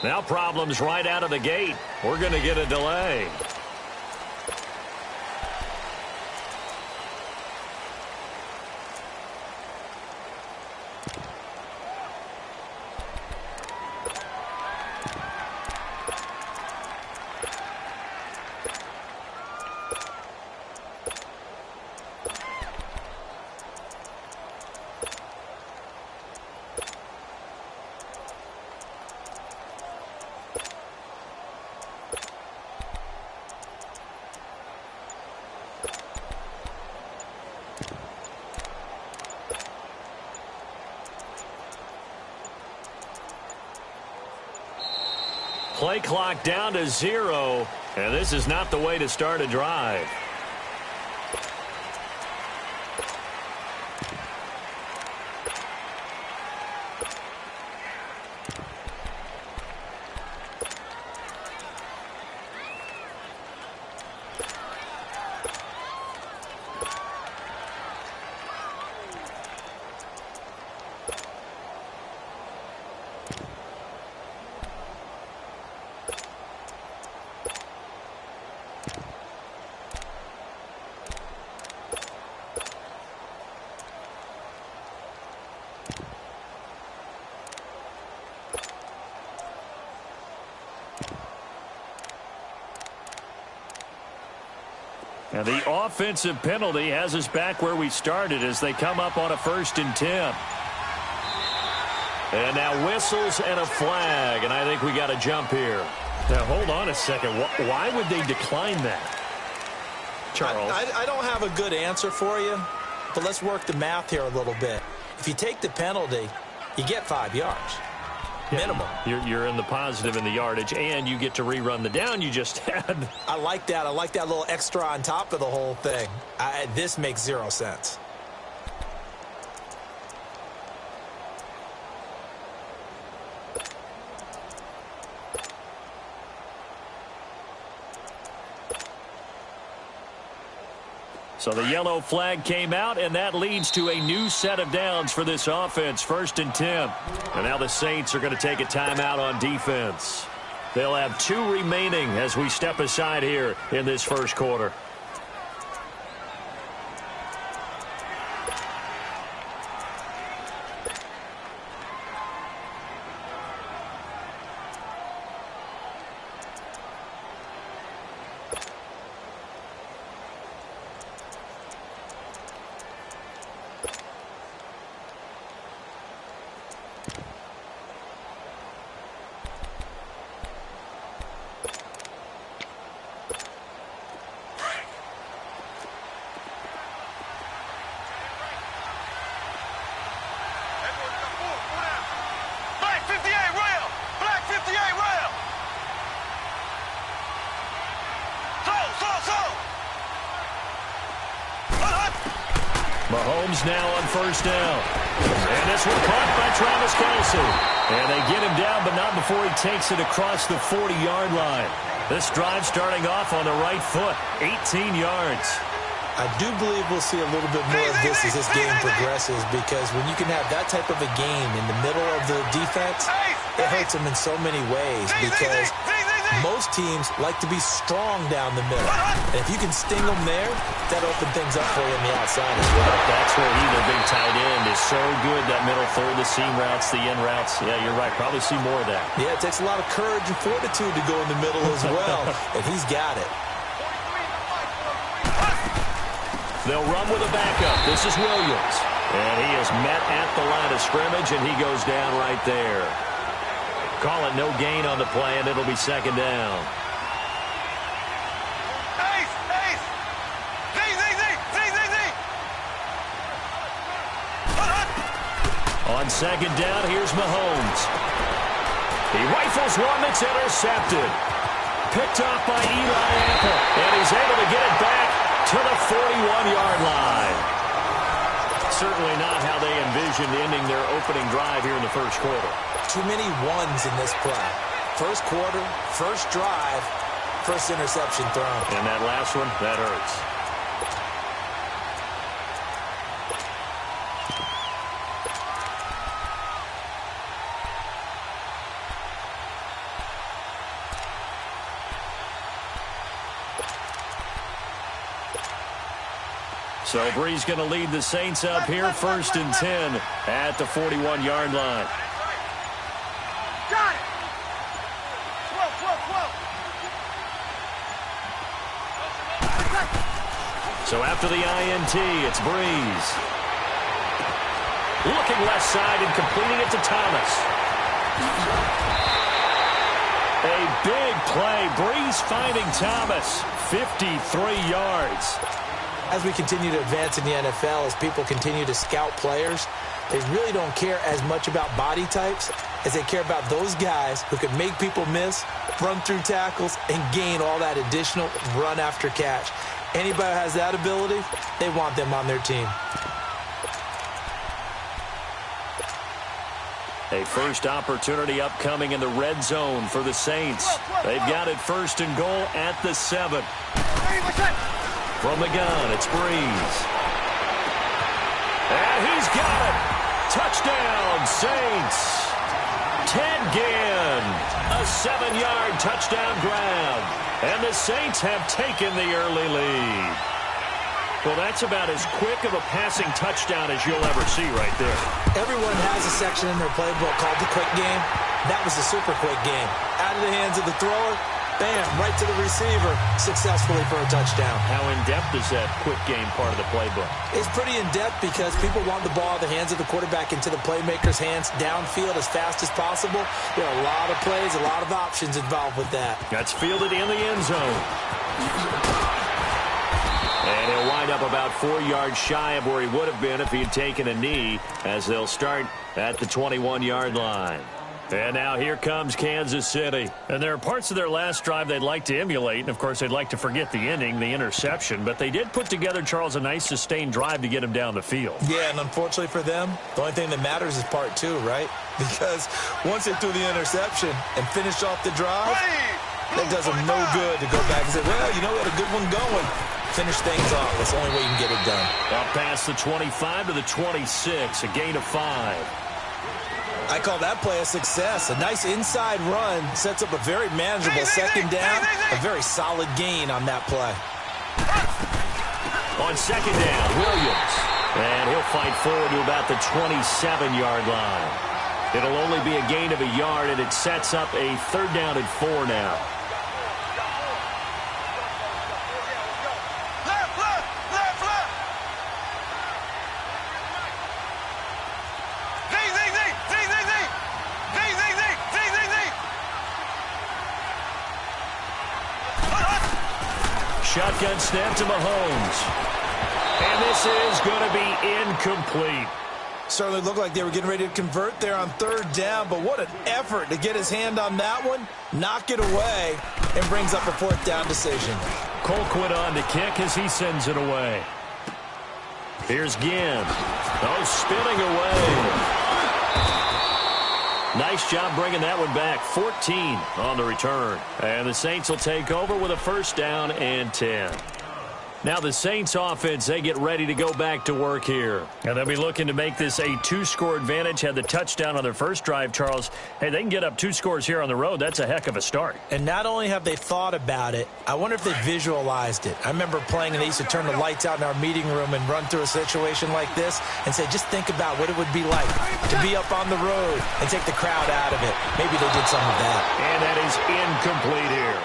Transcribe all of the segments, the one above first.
Now problems right out of the gate. We're going to get a delay. Play clock down to 0, and this is not the way to start a drive. And the offensive penalty has us back where we started as they come up on a 1st and 10. And now whistles and a flag, and I think we got a jump here. Now, hold on a second. Why would they decline that? Charles? I don't have a good answer for you, but let's work the math here a little bit. If you take the penalty, you get 5 yards. Minimum. You're in the positive in the yardage, and you get to rerun the down you just had. I like that. I like that little extra on top of the whole thing. This makes 0 sense. So the yellow flag came out, and that leads to a new set of downs for this offense, 1st and 10. And now the Saints are going to take a timeout on defense. They'll have 2 remaining as we step aside here in this first quarter. Mahomes now on 1st down. And this one caught by Travis Kelce. And they get him down, but not before he takes it across the 40-yard line. This drive starting off on the right foot, 18 yards. I do believe we'll see a little bit more of this as this game progresses, because when you can have that type of a game in the middle of the defense, it hurts them in so many ways, because most teams like to be strong down the middle. And if you can sting them there, that opens things up for you on the outside as well. That's where he, the big tight end, is so good, that middle third, the seam routes, the in routes. Yeah, you're right. Probably see more of that. Yeah, it takes a lot of courage and fortitude to go in the middle as well, and he's got it. They'll run with a backup. This is Williams. And he is met at the line of scrimmage, and he goes down right there. Call it no gain on the play, and it'll be 2nd down. On 2nd down, here's Mahomes. He rifles one that's intercepted. Picked off by Eli Apple, and he's able to get it back to the 41-yard line. Certainly not how they envisioned ending their opening drive here in the first quarter. Too many ones in this play. First quarter, first drive, first interception thrown. And that last one, that hurts. So Bree's going to lead the Saints up here, 1st and 10 at the 41-yard line. Got it. So after the INT, it's Breeze. Looking left side and completing it to Thomas. A big play. Breeze finding Thomas. 53 yards. As we continue to advance in the NFL, as people continue to scout players, they really don't care as much about body types as they care about those guys who can make people miss, run through tackles, and gain all that additional run after catch. Anybody who has that ability, they want them on their team. A first opportunity upcoming in the red zone for the Saints. They've got it 1st and goal at the 7. From the gun, it's Breeze. And he's got it. Touchdown, Saints. Ted Ginn, a 7-yard touchdown grab. And the Saints have taken the early lead. Well, that's about as quick of a passing touchdown as you'll ever see right there. Everyone has a section in their playbook called the quick game. That was the super quick game. Out of the hands of the thrower, bam, right to the receiver, successfully for a touchdown. How in-depth is that quick game part of the playbook? It's pretty in-depth because people want the ball out of the hands of the quarterback into the playmaker's hands downfield as fast as possible. There are a lot of plays, a lot of options involved with that. That's fielded in the end zone. And he'll wind up about 4 yards shy of where he would have been if he had taken a knee, as they'll start at the 21-yard line. And now here comes Kansas City. And there are parts of their last drive they'd like to emulate. And, of course, they'd like to forget the ending, the interception. But they did put together, Charles, a nice sustained drive to get him down the field. Yeah, and unfortunately for them, the only thing that matters is part 2, right? Because once they threw the interception and finished off the drive, that does them no good to go back and say, well, you know, we had a good one going. Finish things off. That's the only way you can get it done. Up past the 25 to the 26, a gain of 5. I call that play a success. A nice inside run sets up a very manageable second down, a very solid gain on that play. On second down, Williams. And he'll fight forward to about the 27-yard line. It'll only be a gain of a yard, and it sets up a 3rd down and 4 now. Shotgun snap to Mahomes. And this is going to be incomplete. Certainly looked like they were getting ready to convert there on 3rd down, but what an effort to get his hand on that one, knock it away, and brings up a 4th down decision. Colquitt on to kick as he sends it away. Here's Ginn. Oh, spinning away. Nice job bringing that one back. 14 on the return. And the Saints will take over with a 1st down and 10. Now the Saints offense, they get ready to go back to work here. And they'll be looking to make this a 2-score advantage. Had the touchdown on their first drive, Charles. Hey, they can get up 2 scores here on the road. That's a heck of a start. And not only have they thought about it, I wonder if they visualized it. I remember playing and they used to turn the lights out in our meeting room and run through a situation like this and say, just think about what it would be like to be up on the road and take the crowd out of it. Maybe they did some of that. And that is incomplete here.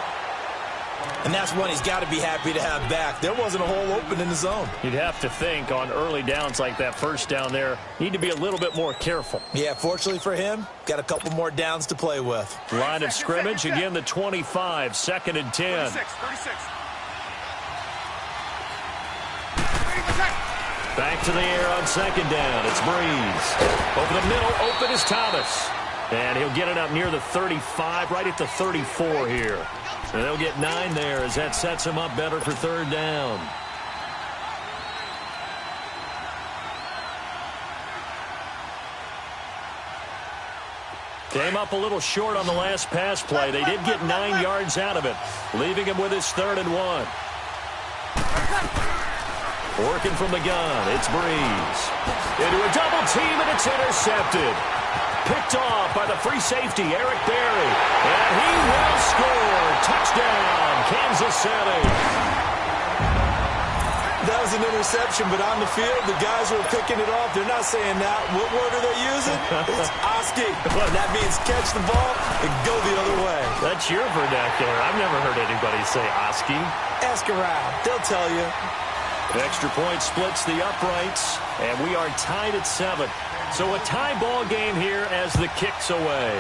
And that's one he's got to be happy to have back. There wasn't a hole open in the zone. You'd have to think on early downs like that 1st down there, need to be a little bit more careful. Yeah, fortunately for him, got a couple more downs to play with. Line of scrimmage, again the 25, 2nd and 10. 36. Back to the air on 2nd down. It's Breeze. Over the middle, open is Thomas. And he'll get it up near the 35, right at the 34 here. And they'll get 9 there as that sets him up better for 3rd down. Came up a little short on the last pass play. They did get 9 yards out of it, leaving him with his 3rd and 1. Working from the gun, it's Breeze. Into a double team, and it's intercepted. Picked off by the free safety, Eric Berry. And he will score. Touchdown, Kansas City. That was an interception, but on the field, the guys who are picking it off, they're not saying that. What word are they using? It's Oski. That means catch the ball and go the other way. That's your vernacular. I've never heard anybody say Oski. Ask around. They'll tell you. Extra point splits the uprights, and we are tied at 7. So a tie ball game here as the kick's away.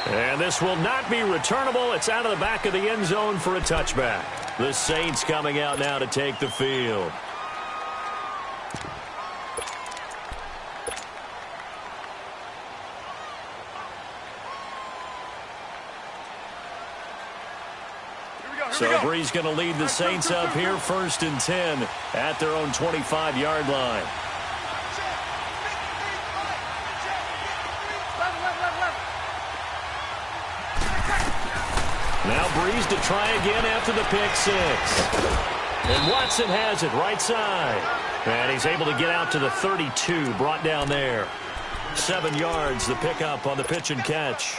And this will not be returnable. It's out of the back of the end zone for a touchback. The Saints coming out now to take the field. So Bree's going to lead the Saints up here 1st and 10 at their own 25-yard line. Now Breeze to try again after the pick 6. And Watson has it right side. And he's able to get out to the 32, brought down there. 7 yards, the pickup on the pitch and catch.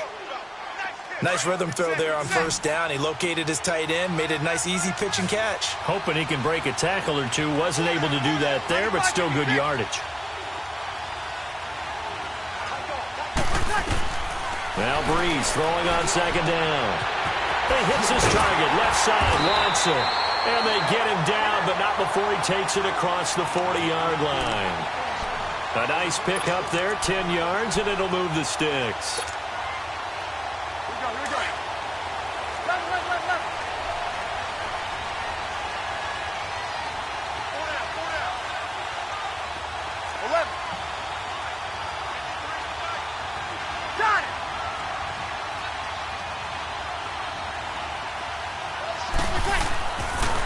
Nice rhythm throw there on 1st down. He located his tight end, made it a nice easy pitch and catch. Hoping he can break a tackle or two. Wasn't able to do that there, but still good yardage. Now Breeze throwing on 2nd down. He hits his target, left side, Watson. And they get him down, but not before he takes it across the 40-yard line. A nice pickup there, 10 yards, and it'll move the sticks.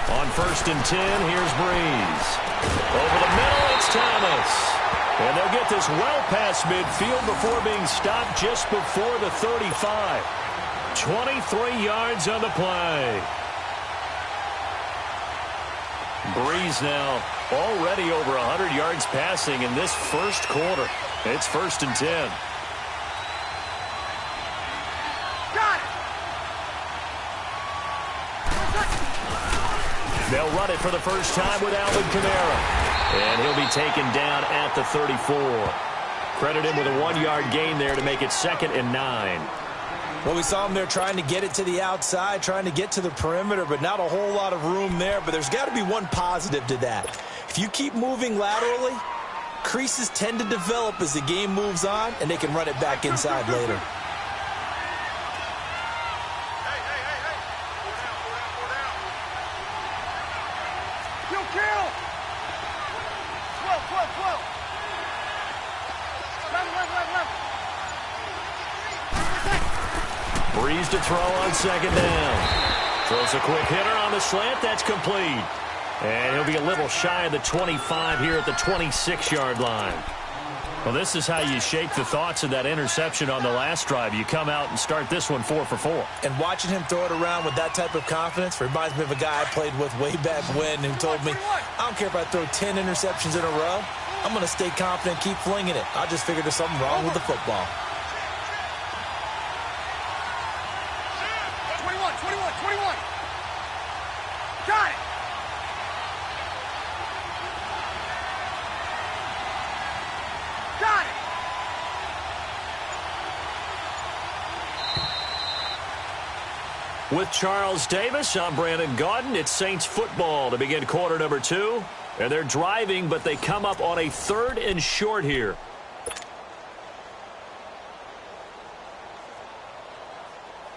On 1st and 10, here's Breeze. Over the middle, it's Thomas. And they'll get this well past midfield before being stopped just before the 35. 23 yards on the play. Breeze now already over 100 yards passing in this first quarter. It's 1st and 10. They'll run it for the first time with Alvin Kamara. And he'll be taken down at the 34. Credit him with a 1-yard gain there to make it 2nd and 9. Well, we saw him there trying to get it to the outside, trying to get to the perimeter, but not a whole lot of room there. But there's got to be one positive to that. If you keep moving laterally, creases tend to develop as the game moves on, and they can run it back inside later. Breeze to throw on 2nd down. Throws a quick hitter on the slant. That's complete. And he'll be a little shy of the 25 here at the 26-yard line. Well, this is how you shake the thoughts of that interception on the last drive. You come out and start this one 4 for 4. And watching him throw it around with that type of confidence reminds me of a guy I played with way back when who told me, I don't care if I throw 10 interceptions in a row. I'm going to stay confident, keep flinging it. I just figured there's something wrong with the football. 21. Got it. Got it. With Charles Davis, I'm Brandon Gaudin. It's Saints football to begin quarter number 2. And they're driving, but they come up on a 3rd and short here.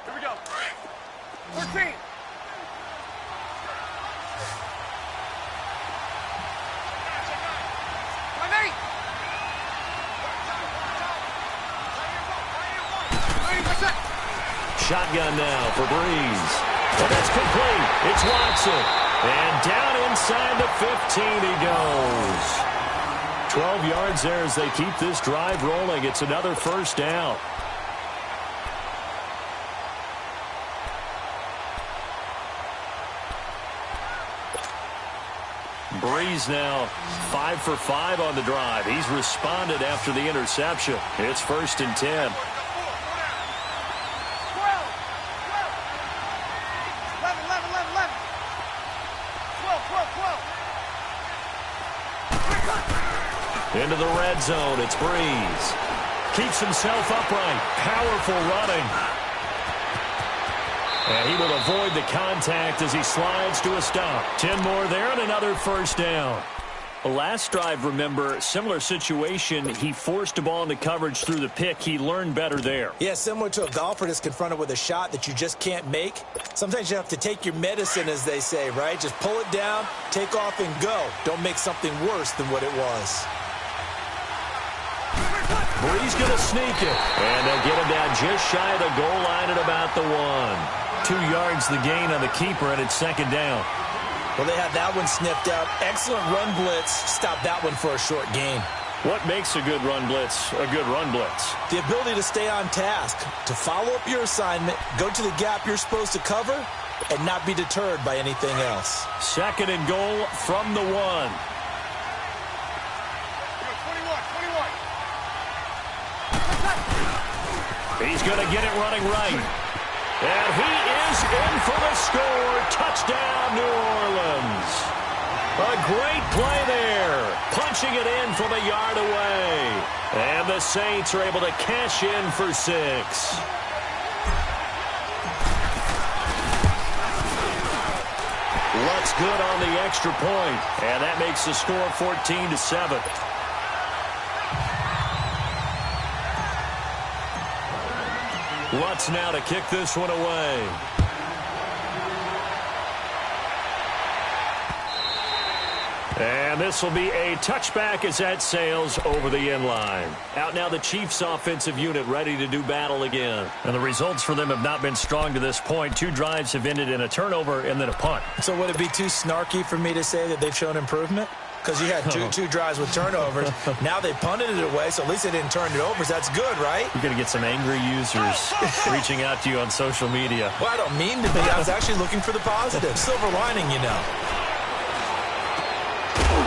Here we go. 14. Shotgun now for Breeze. And that's complete. It's Watson. And down inside the 15 he goes. 12 yards there as they keep this drive rolling. It's another first down. Breeze now 5 for 5 on the drive. He's responded after the interception. It's 1st and 10. Into the red zone, it's Breeze. Keeps himself upright. Powerful running. And he will avoid the contact as he slides to a stop. 10 more there and another first down. The last drive, remember, similar situation. He forced a ball into coverage through the pick. He learned better there. Yeah, similar to a golfer that's confronted with a shot that you just can't make. Sometimes you have to take your medicine, as they say, right? Just pull it down, take off, and go. Don't make something worse than what it was. Breeze going to sneak it. And they'll get him down just shy of the goal line at about the 1. 2 yards the gain on the keeper, and it's second down. Well, they had that one sniffed out. Excellent run blitz. Stop that one for a short gain. What makes a good run blitz a good run blitz? The ability to stay on task, to follow up your assignment, go to the gap you're supposed to cover, and not be deterred by anything else. Second and goal from the 1. 21. He's going to get it running right. And he is in for the score. Touchdown, New Orleans. A great play there. Punching it in from a yard away. And the Saints are able to cash in for 6. Luck's good on the extra point. And that makes the score 14-7. Lutz now to kick this one away. And this will be a touchback as that sails over the end line. Out now the Chiefs offensive unit ready to do battle again. And the results for them have not been strong to this point. 2 drives have ended in a turnover and then a punt. So would it be too snarky for me to say that they've shown improvement? Because you had two drives with turnovers. Now they punted it away, so at least they didn't turn it over. So that's good, right? You're going to get some angry users reaching out to you on social media. Well, I don't mean to be. I was actually looking for the positive. Silver lining, you know.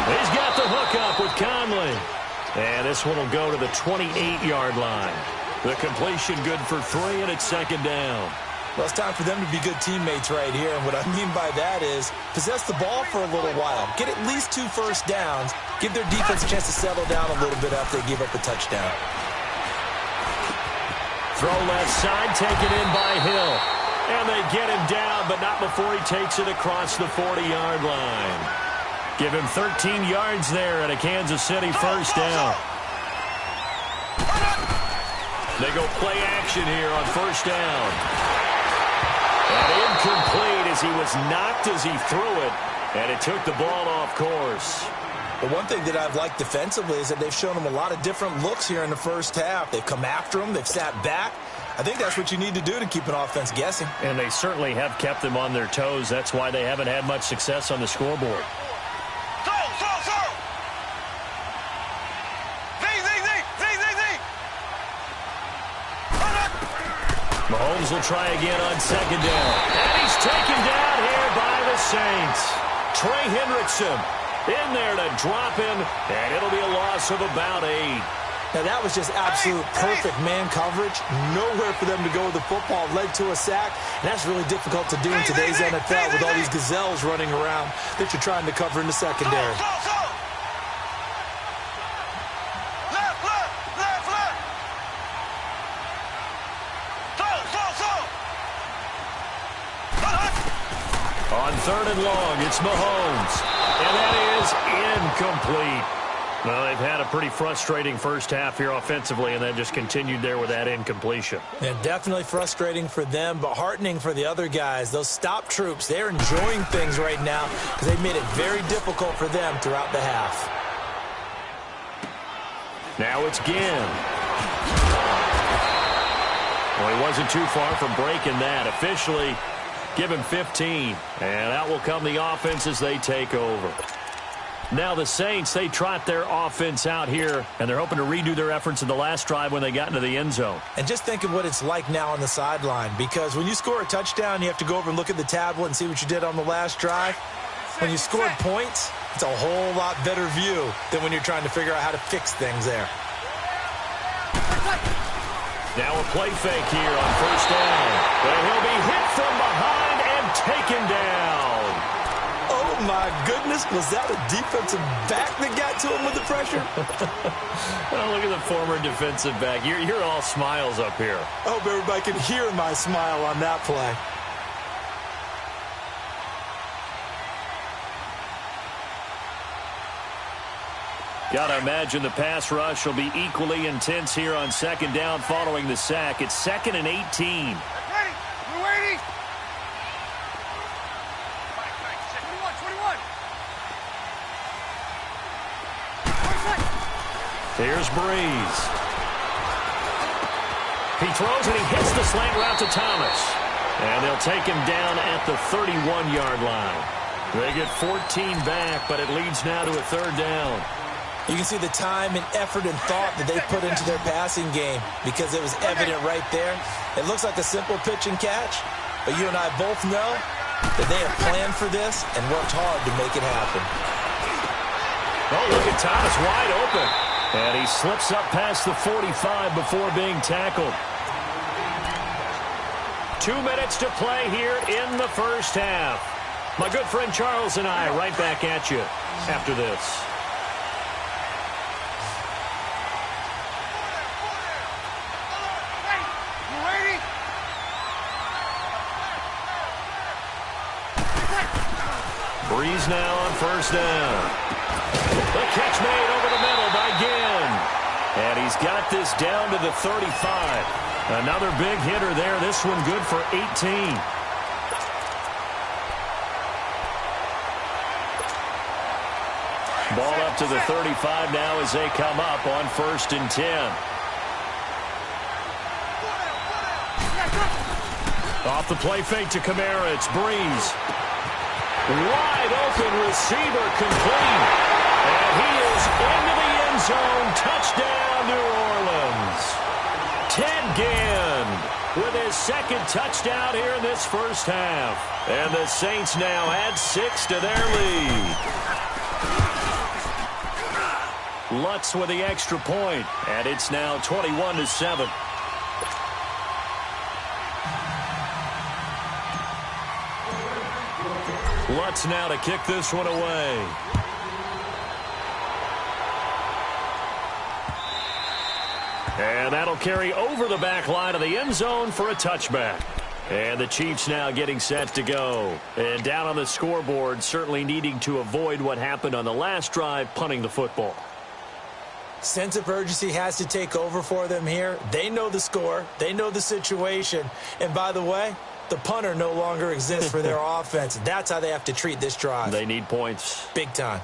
He's got the hook up with Conley. And this one will go to the 28-yard line. The completion good for 3, and it's second down. Well, it's time for them to be good teammates right here. And what I mean by that is possess the ball for a little while. Get at least 2 first downs. Give their defense a chance to settle down a little bit after they give up a touchdown. Throw left side, taken in by Hill. And they get him down, but not before he takes it across the 40-yard line. Give him 13 yards there at a Kansas City first down. They go play action here on first down. And incomplete as he was knocked as he threw it. And it took the ball off course. But one thing that I've liked defensively is that they've shown him a lot of different looks here in the first half. They've come after him. They've sat back. I think that's what you need to do to keep an offense guessing. And they certainly have kept them on their toes. That's why they haven't had much success on the scoreboard. Mahomes will try again on second down. And he's taken down here by the Saints. Trey Hendrickson in there to drop him, and it'll be a loss of about 8. Now, that was just absolute perfect man coverage. Nowhere for them to go with the football. Led to a sack, and that's really difficult to do in today's NFL with all these gazelles running around that you're trying to cover in the secondary. On third and long, it's Mahomes. And that is incomplete. Well, they've had a pretty frustrating first half here offensively, and then just continued there with that incompletion. Yeah, definitely frustrating for them, but heartening for the other guys. Those stop troops, they're enjoying things right now because they've made it very difficult for them throughout the half. Now it's Ginn. Well, he wasn't too far from breaking that. Officially, give him 15, and out will come the offense as they take over. Now the Saints, they trot their offense out here, and they're hoping to redo their efforts in the last drive when they got into the end zone. And just think of what it's like now on the sideline, because when you score a touchdown, you have to go over and look at the tablet and see what you did on the last drive. When you scored points, it's a whole lot better view than when you're trying to figure out how to fix things there. Now a play fake here on first down. And he'll be hit from behind and taken down. Oh, my goodness, was that a defensive back that got to him with the pressure? Well, look at the former defensive back. You're all smiles up here. I hope everybody can hear my smile on that play. Gotta imagine the pass rush will be equally intense here on second down following the sack. It's 2nd and 18. Ready? We're waiting. 21. Here's Breeze. He throws and he hits the slant route to Thomas. And they'll take him down at the 31-yard line. They get 14 back, but it leads now to a 3rd down. You can see the time and effort and thought that they put into their passing game because it was evident right there. It looks like a simple pitch and catch, but you and I both know that they have planned for this and worked hard to make it happen. Oh, look at Thomas wide open. And he slips up past the 45 before being tackled. 2 minutes to play here in the first half. My good friend Charles and I right back at you after this. Breeze now on 1st down. The catch made over the middle by Ginn. And he's got this down to the 35. Another big hitter there. This one good for 18. Ball up to the 35 now as they come up on 1st and 10. Off the play fake to Kamara. It's Breeze. Wide open receiver complete. And he is into the end zone. Touchdown, New Orleans. Ted Ginn with his 2nd touchdown here in this first half. And the Saints now add 6 to their lead. Lutz with the extra point. And it's now 21-7. Lutz now to kick this one away. And that'll carry over the back line of the end zone for a touchback. And the Chiefs now getting set to go. And down on the scoreboard, certainly needing to avoid what happened on the last drive, punting the football. Sense of urgency has to take over for them here. They know the score. They know the situation. And by the way, the punter no longer exists for their offense. That's how they have to treat this drive. They need points. Big time.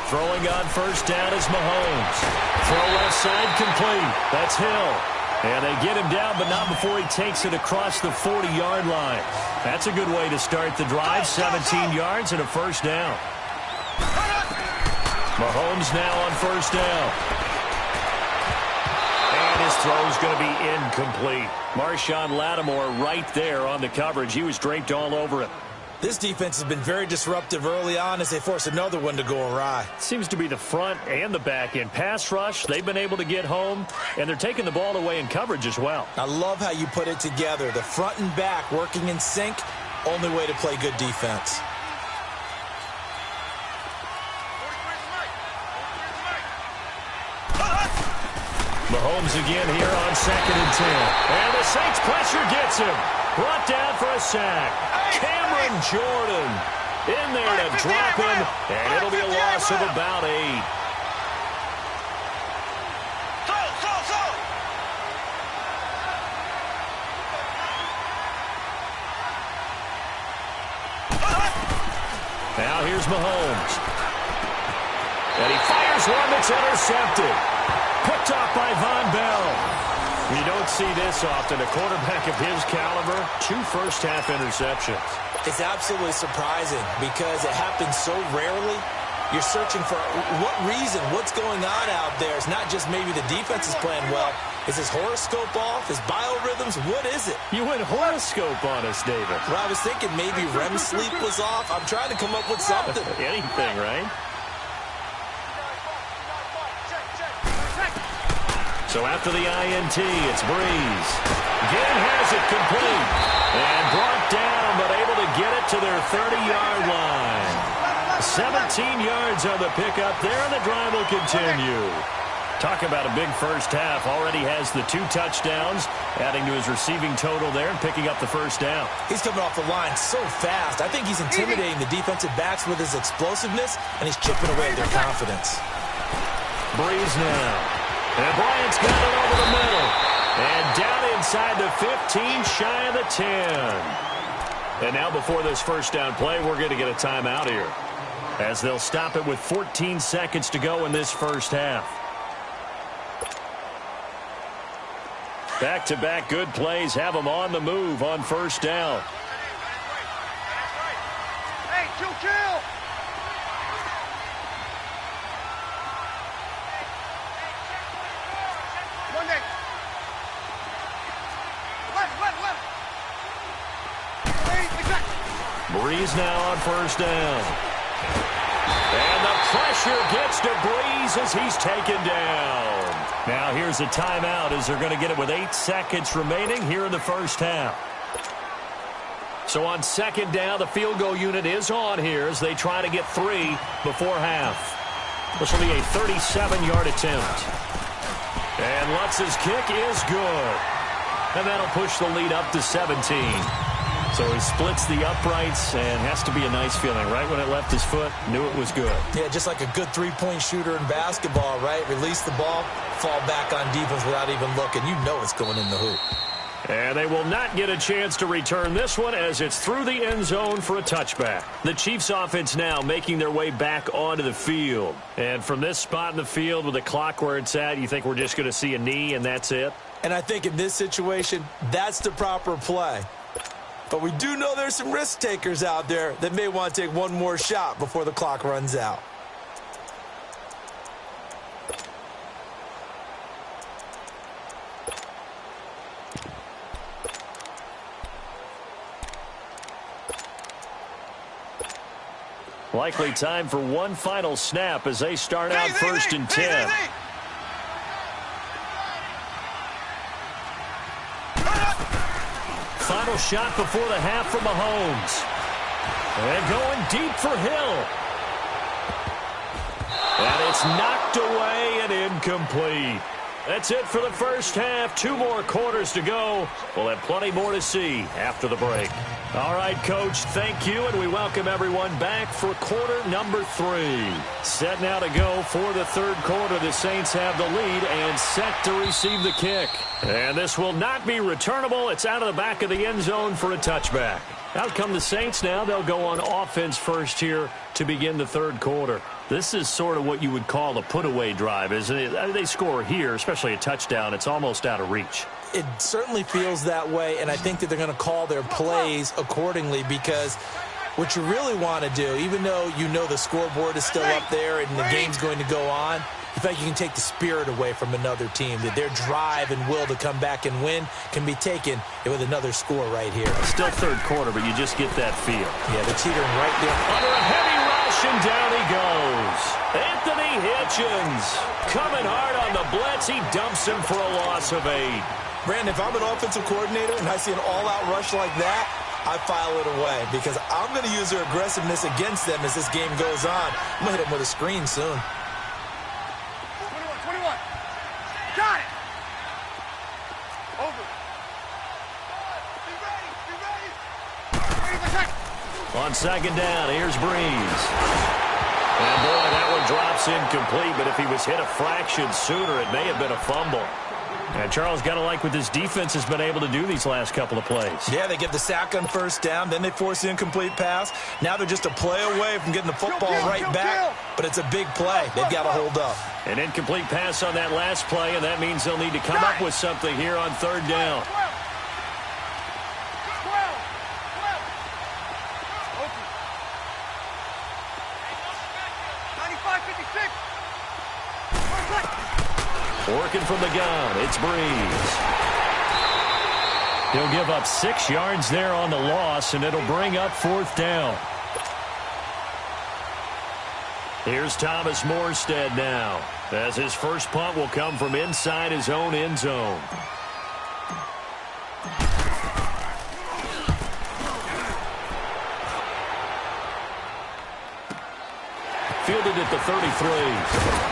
Throwing on 1st down is Mahomes. Throw left side complete. That's Hill. And they get him down, but not before he takes it across the 40-yard line. That's a good way to start the drive. 17 yards and a 1st down. Mahomes now on 1st down. And his throw's going to be incomplete. Marshawn Lattimore right there on the coverage. He was draped all over it. This defense has been very disruptive early on as they force another one to go awry. Seems to be the front and the back end. Pass rush, they've been able to get home, and they're taking the ball away in coverage as well. I love how you put it together. The front and back working in sync, only way to play good defense. Mahomes again here on 2nd and 10. And the Saints pressure gets him. Brought down for a sack. Cameron Jordan in there to drop him, and it'll be a loss of about 8. Now here's Mahomes. And he fires one that's intercepted. Picked off by Von Bell. You don't see this often. A quarterback of his caliber, 2 first-half interceptions. It's absolutely surprising because it happens so rarely. You're searching for what reason, what's going on out there. It's not just maybe the defense is playing well. Is his horoscope off? His biorhythms? What is it? You went horoscope on us, David. Well, I was thinking maybe REM sleep was off. I'm trying to come up with something. Anything, right? So after the INT, it's Breeze. Again has it complete. And brought down, but able to get it to their 30-yard line. 17 yards on the pickup there, and the drive will continue. Talk about a big first half. Already has the 2 touchdowns, adding to his receiving total there and picking up the first down. He's coming off the line so fast. I think he's intimidating the defensive backs with his explosiveness, and he's chipping away at their confidence. Breeze now. And Bryant's got it over the middle. And down inside the 15, shy of the 10. And now before this first down play, we're going to get a timeout here, as they'll stop it with 14 seconds to go in this first half. Back-to-back good plays have them on the move on first down. Hey, chill. Monday. Left. Hey, exactly. Breeze now on first down. And the pressure gets to Breeze as he's taken down. Now here's a timeout as they're going to get it with 8 seconds remaining here in the first half. So on second down, the field goal unit is on here as they try to get 3 before half. This will be a 37-yard attempt. And Lutz's kick is good. And that'll push the lead up to 17. So he splits the uprights, and has to be a nice feeling. Right when it left his foot, knew it was good. Yeah, just like a good three-point shooter in basketball, right? Release the ball, fall back on defense without even looking. You know it's going in the hoop. And they will not get a chance to return this one as it's through the end zone for a touchback. The Chiefs offense now making their way back onto the field. And from this spot in the field with the clock where it's at, you think we're just going to see a knee and that's it? And I think in this situation, that's the proper play. But we do know there's some risk takers out there that may want to take one more shot before the clock runs out. Likely time for one final snap as they start out first and 10. Final shot before the half from Mahomes. And going deep for Hill. And it's knocked away and incomplete. That's it for the first half. 2 more quarters to go. We'll have plenty more to see after the break. All right, Coach, thank you, and we welcome everyone back for quarter number 3. Set now to go for the third quarter. The Saints have the lead and set to receive the kick. And this will not be returnable. It's out of the back of the end zone for a touchback. Out come the Saints now. They'll go on offense first here to begin the third quarter. This is sort of what you would call a put-away drive, isn't it? They score here, especially a touchdown. It's almost out of reach. It certainly feels that way, and I think that they're going to call their plays accordingly, because what you really want to do, even though you know the scoreboard is still up there and the game's going to go on, you think you can take the spirit away from another team, that their drive and will to come back and win can be taken with another score right here. Still third quarter, but you just get that feel. Yeah, they're teetering right there. Under a heavy rush, and down he goes. Anthony Hitchens coming hard on the blitz. He dumps him for a loss of 8. Brandon, if I'm an offensive coordinator and I see an all-out rush like that, I file it away, because I'm going to use their aggressiveness against them as this game goes on. I'm going to hit them with a screen soon. 21. Got it. Over. Be ready. Ready for check. On second down, here's Breeze. And boy, that one drops incomplete, but if he was hit a fraction sooner, it may have been a fumble. And Charles, got to like what this defense has been able to do these last couple of plays. Yeah, they get the sack on first down, then they force the incomplete pass. Now they're just a play away from getting the football right back, but it's a big play. They've got to hold up. An incomplete pass on that last play, and that means they'll need to come up with something here on third down. 95-56. Working from the gun, it's Breeze. He'll give up 6 yards there on the loss, and it'll bring up 4th down. Here's Thomas Morstead now, as his first punt will come from inside his own end zone. Fielded at the 33.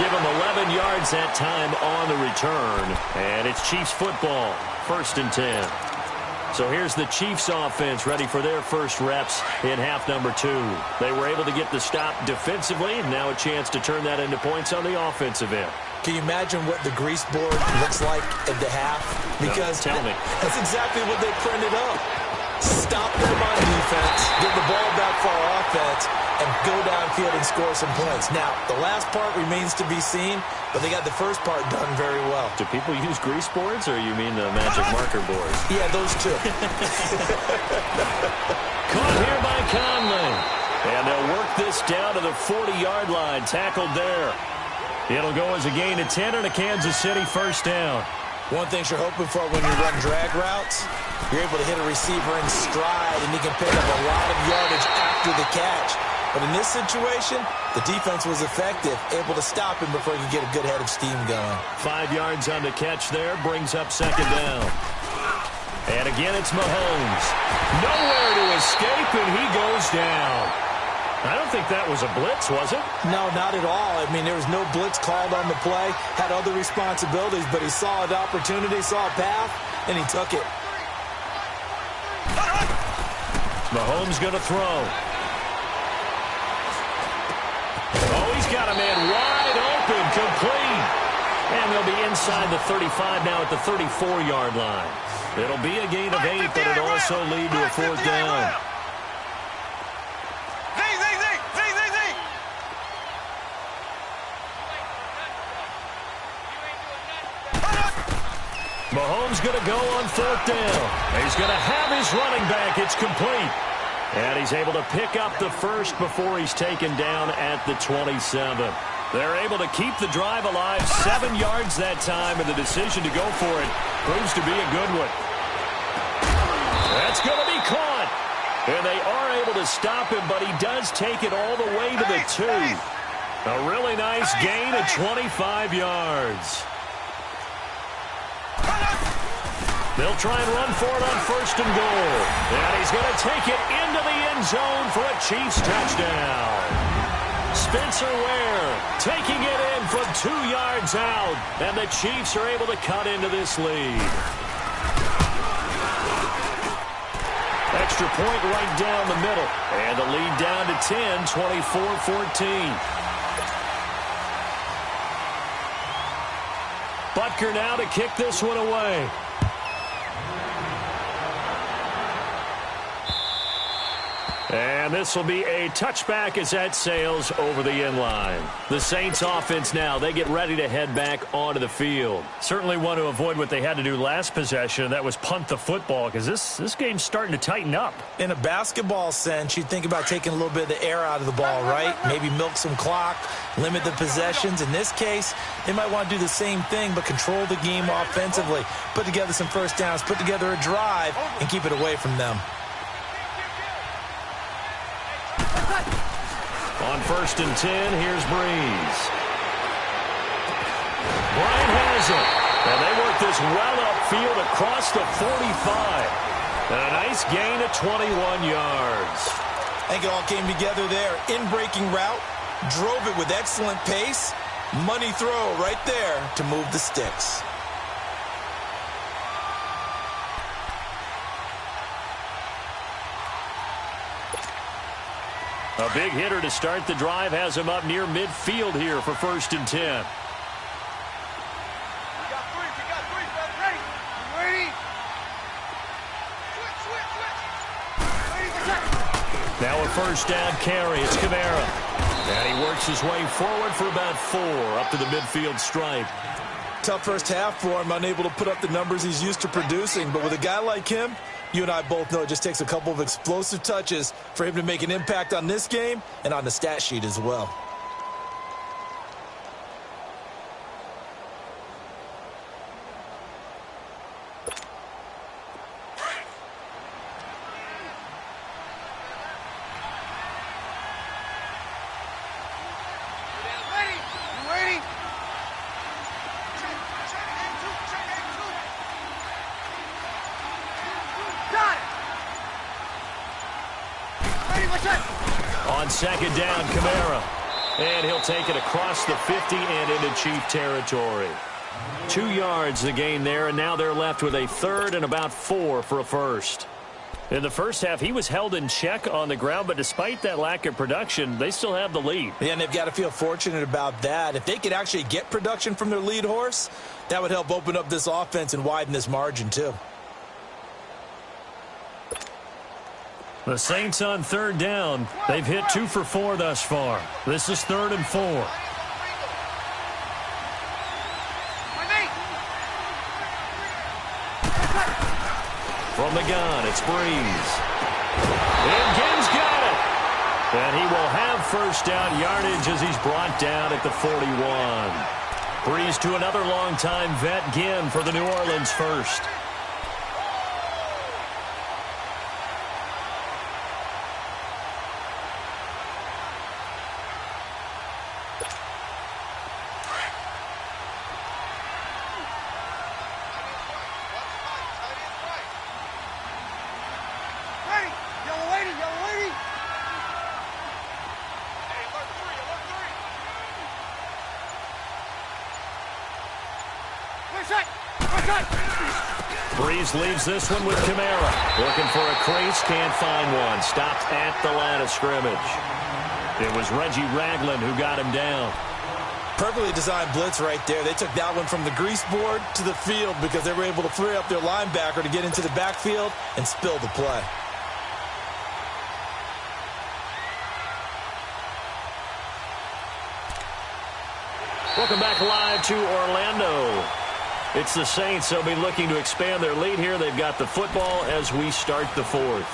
Give him 11 yards that time on the return. And it's Chiefs football, 1st and 10. So here's the Chiefs offense ready for their first reps in half number 2. They were able to get the stop defensively, and now a chance to turn that into points on the offensive end. Can you imagine what the grease board looks like at the half? Because no, tell me. That's exactly what they printed up. Stop them on defense, get the ball back for our offense, and go downfield and score some points. Now, the last part remains to be seen, but they got the first part done very well. Do people use grease boards, or you mean the magic marker boards? Yeah, those two. Caught here by Conley. And they'll work this down to the 40-yard line, tackled there. It'll go as a gain of 10 and a Kansas City first down. One thing you're hoping for when you run drag routes, you're able to hit a receiver in stride, and he can pick up a lot of yardage after the catch. But in this situation, the defense was effective, able to stop him before he could get a good head of steam going. 5 yards on the catch there, brings up 2nd down. And again, it's Mahomes. Nowhere to escape, and he goes down. I don't think that was a blitz, was it? No, not at all. I mean, there was no blitz called on the play, had other responsibilities, but he saw an opportunity, saw a path, and he took it. Mahomes going to throw. Oh, he's got a man wide open, complete. And they'll be inside the 35 now at the 34-yard line. It'll be a gain of 8, but it'll also lead to a 4th down. Mahomes going to go on 4th down. He's going to have his running back. It's complete. And he's able to pick up the first before he's taken down at the 27. They're able to keep the drive alive, 7 yards that time, and the decision to go for it proves to be a good one. That's going to be caught. And they are able to stop him, but he does take it all the way to the 2. A really nice gain of 25 yards. They'll try and run for it on 1st and goal. And he's going to take it into the end zone for a Chiefs touchdown. Spencer Ware taking it in from 2 yards out. And the Chiefs are able to cut into this lead. Extra point right down the middle. And the lead down to 10, 24-14. Butker now to kick this one away. And this will be a touchback as that sails over the end line. The Saints offense now, they get ready to head back onto the field. Certainly want to avoid what they had to do last possession. That was punt the football, because this game's starting to tighten up. In a basketball sense, you'd think about taking a little bit of the air out of the ball, right? Maybe milk some clock, limit the possessions. In this case, they might want to do the same thing, but control the game offensively. Put together some first downs, put together a drive, and keep it away from them. On 1st and 10, here's Breeze. Bryant has it. And they work this well upfield across the 45. And a nice gain of 21 yards. I think it all came together there. In-breaking route, drove it with excellent pace. Money throw right there to move the sticks. A big hitter to start the drive has him up near midfield here for 1st and 10. We got three, brother. Ready? You ready? Switch. Now a 1st down carry. It's Kamara. And he works his way forward for about 4 up to the midfield stripe. Tough first half for him, unable to put up the numbers he's used to producing. But with a guy like him, you and I both know it just takes a couple of explosive touches for him to make an impact on this game and on the stat sheet as well. On second down, Kamara. And he'll take it across the 50 and into Chief territory. 2 yards the gain there, and now they're left with a third and about 4 for a first. In the first half, he was held in check on the ground, but despite that lack of production, they still have the lead. Yeah, and they've got to feel fortunate about that. If they could actually get production from their lead horse, that would help open up this offense and widen this margin too. The Saints on third down. They've hit 2 for 4 thus far. This is 3rd and 4. From the gun, it's Breeze. And Ginn's got it. And he will have first down yardage as he's brought down at the 41. Breeze to another longtime vet, Ginn, for the New Orleans first. Breeze leaves this one with Kamara. Looking for a crease, can't find one. Stopped at the line of scrimmage. It was Reggie Ragland who got him down. Perfectly designed blitz right there. They took that one from the grease board to the field because they were able to free up their linebacker to get into the backfield and spill the play. Welcome back live to Orlando. It's the Saints. They'll be looking to expand their lead here. They've got the football as we start the 4th.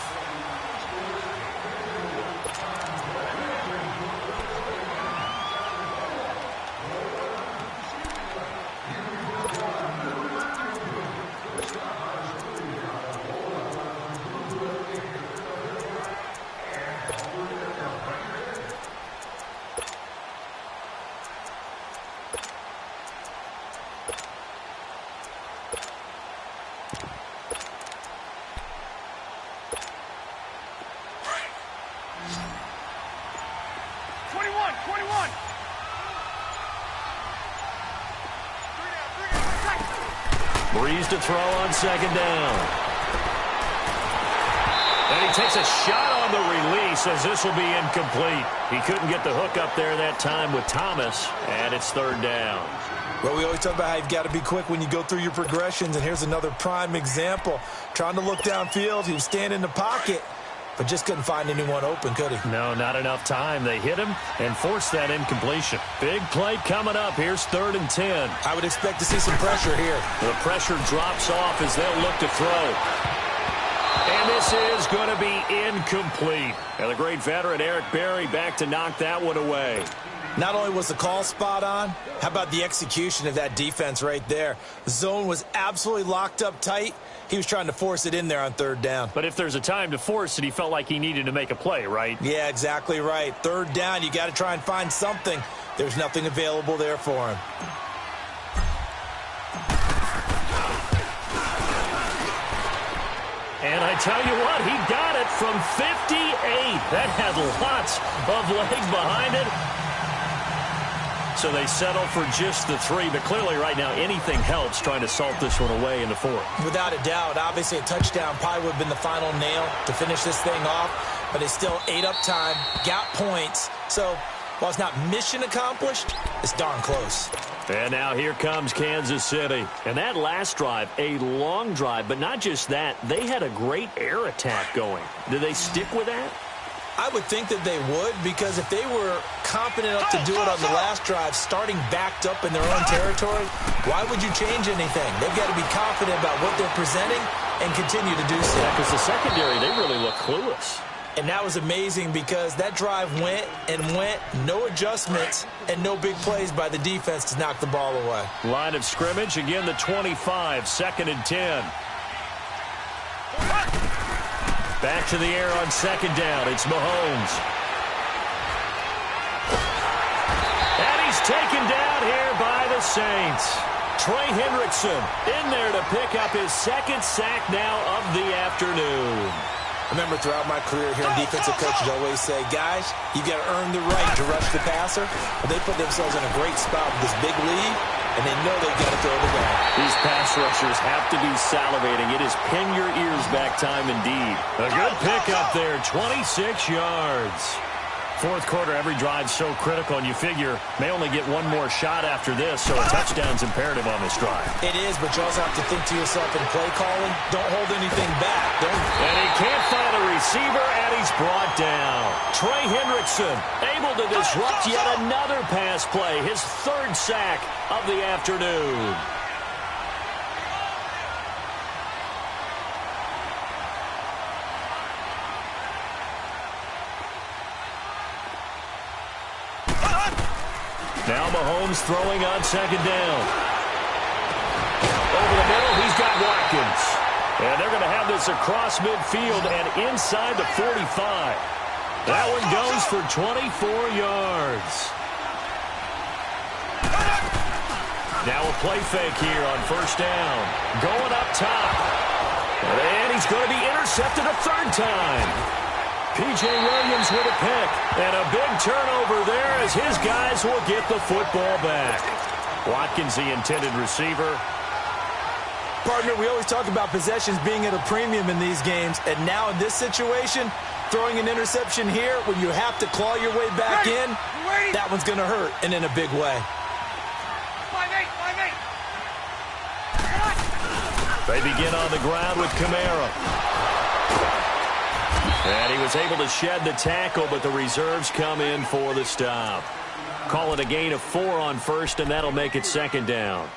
Breeze to throw on second down. And he takes a shot on the release as this will be incomplete. He couldn't get the hook up there that time with Thomas, and it's 3rd down. Well, we always talk about how you've got to be quick when you go through your progressions, and here's another prime example. Trying to look downfield, he was standing in the pocket, but just couldn't find anyone open, could he? No, not enough time. They hit him and forced that incompletion. Big play coming up. Here's 3rd and 10. I would expect to see some pressure here. The pressure drops off as they'll look to throw. And this is going to be incomplete. And the great veteran Eric Berry back to knock that one away. Not only was the call spot on, how about the execution of that defense right there? The zone was absolutely locked up tight. He was trying to force it in there on 3rd down. But if there's a time to force it, he felt like he needed to make a play, right? Yeah, exactly right. 3rd down, you got to try and find something. There's nothing available there for him. And I tell you what, he got it from 58. That had lots of leg behind it. So they settle for just the 3, but clearly right now anything helps trying to salt this one away in the 4th. Without a doubt, obviously a touchdown probably would have been the final nail to finish this thing off, but they still ate up time, got points. So while it's not mission accomplished, it's darn close. And now here comes Kansas City. And that last drive, a long drive, but not just that, they had a great air attack going. Do they stick with that? I would think that they would, because if they were confident enough to do it on the last drive, starting backed up in their own territory, why would you change anything? They've got to be confident about what they're presenting and continue to do so. Yeah, because the secondary, they really look clueless. And that was amazing because that drive went and went, no adjustments, and no big plays by the defense to knock the ball away. Line of scrimmage, again the 25, 2nd and 10. Back to the air on second down. It's Mahomes. And he's taken down here by the Saints. Trey Hendrickson in there to pick up his 2nd sack now of the afternoon. Remember, throughout my career here, defensive coaches always say, guys, you got to earn the right to rush the passer. Well, they put themselves in a great spot with this big lead, and they know they've got to throw the ball. These pass rushers have to be salivating. It is pin your ears back time indeed. A good pickup there, 26 yards. Fourth quarter, every drive so critical, and you figure may only get one more shot after this, so a touchdown's imperative on this drive. It is, but you also have to think to yourself in play calling, don't hold anything back. And he can't find a receiver, and he's brought down. Trey Hendrickson able to disrupt yet another pass play, his third sack of the afternoon. Now Mahomes throwing on second down. Over the middle, he's got Watkins. And they're going to have this across midfield and inside the 45. That one goes for 24 yards. Now a play fake here on first down. Going up top. And he's going to be intercepted a third time. P.J. Williams with a pick. And a big turnover there as his guys will get the football back. Watkins, the intended receiver. Partner, we always talk about possessions being at a premium in these games. And now in this situation, throwing an interception here when you have to claw your way back in, that one's going to hurt, and in a big way. 5-8. They begin on the ground with Kamara. And he was able to shed the tackle, but the reserves come in for the stop. Call it a gain of 4 on first, and that'll make it second down.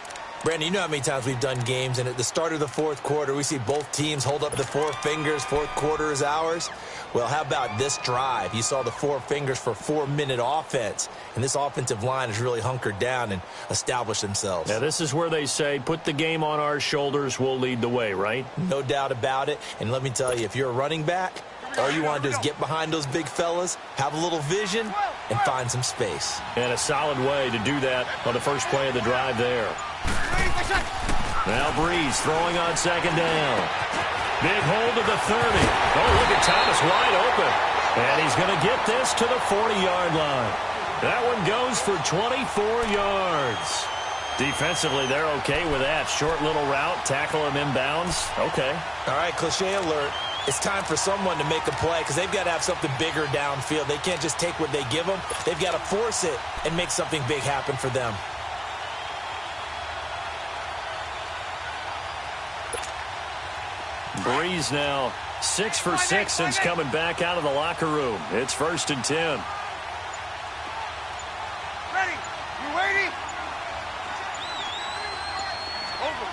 Brandon, you know how many times we've done games, and at the start of the fourth quarter, we see both teams hold up the 4 fingers, fourth quarter is ours. Well, how about this drive? You saw the 4 fingers for 4-minute offense, and this offensive line has really hunkered down and established themselves. Now, this is where they say, put the game on our shoulders, we'll lead the way, right? No doubt about it, and let me tell you, if you're a running back, all you want to do is get behind those big fellas, have a little vision, and find some space. And a solid way to do that on the first play of the drive there. Now Breeze throwing on second down. Big hold to the 30. Oh, look at Thomas wide open. And he's going to get this to the 40-yard line. That one goes for 24 yards. Defensively, they're okay with that. Short little route, tackle him inbounds. Okay. All right, cliche alert. It's time for someone to make a play because they've got to have something bigger downfield. They can't just take what they give them. They've got to force it and make something big happen for them. Breeze now 6 for 6 since coming back out of the locker room. It's 1st and 10. Ready? You waiting? Over.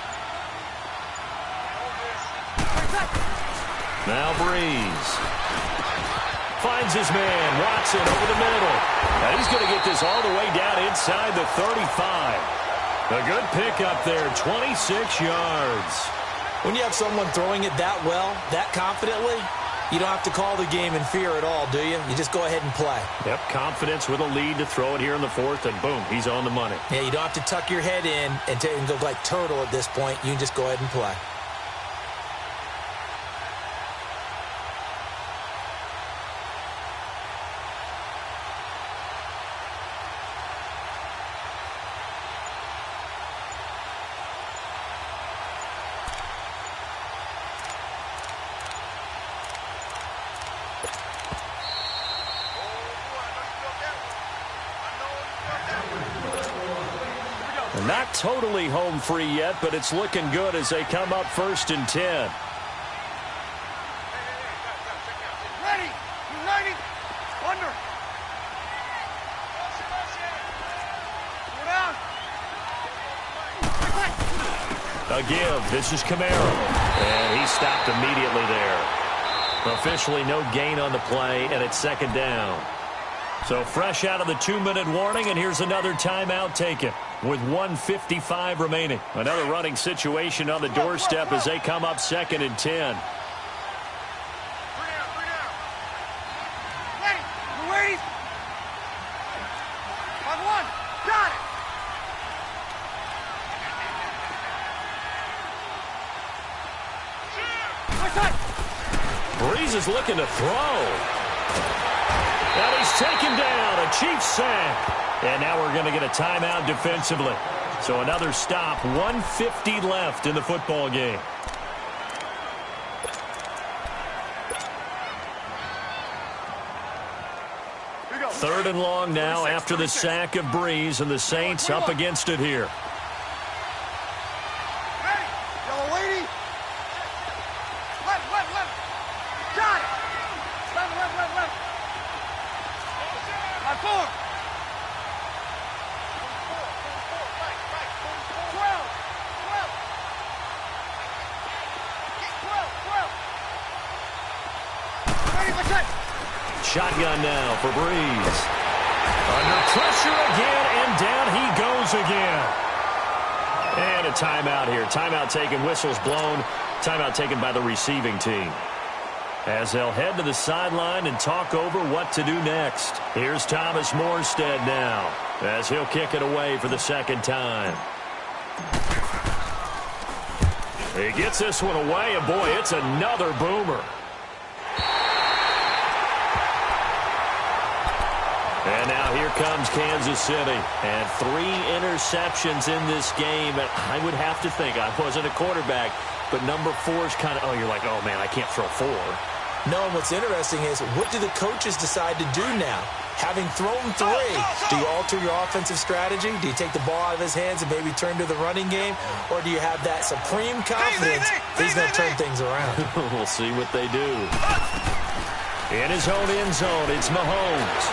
Now Breeze finds his man, Watson, over the middle. Now he's going to get this all the way down inside the 35. A good pickup there, 26 yards. When you have someone throwing it that well, that confidently, you don't have to call the game in fear at all, do you? You just go ahead and play. Yep, confidence with a lead to throw it here in the fourth, and boom, he's on the money. Yeah, you don't have to tuck your head in and go like turtle at this point. You can just go ahead and play. Not totally home free yet, but it's looking good as they come up 1st and 10. Ready? You ready? Under. Go down. A give. This is Kamara. And he stopped immediately there. Officially no gain on the play, and it's second down. So fresh out of the 2-minute warning, and here's another timeout taken with 1:55 remaining. Another running situation on the doorstep as they come up 2nd and 10. Bring down. Ready? You ready? 5-1. Got it. Breeze is looking to throw. And he's taken down. A Chiefs sack. And now we're going to get a timeout defensively. So another stop. 1:50 left in the football game. Third and long now after the sack of Breeze, and the Saints up against it here. Ready? Yellow lady. Left. Got it. Left. My 4. 12. Ready, Shotgun now for Breeze. Under pressure again, and down he goes again. And a timeout here. Timeout taken, whistles blown. Timeout taken by the receiving team. As they'll head to the sideline and talk over what to do next. Here's Thomas Morstead now, as he'll kick it away for the second time. He gets this one away, and boy, it's another boomer. And now here comes Kansas City. And 3 interceptions in this game. And I would have to think, I wasn't a quarterback, but number 4 is kind of, oh, you're like, oh, man, I can't throw 4. No, and what's interesting is, what do the coaches decide to do now? Having thrown 3, do you alter your offensive strategy? Do you take the ball out of his hands and maybe turn to the running game? Or do you have that supreme confidence he's going to turn things around? We'll see what they do. In his own end zone, it's Mahomes.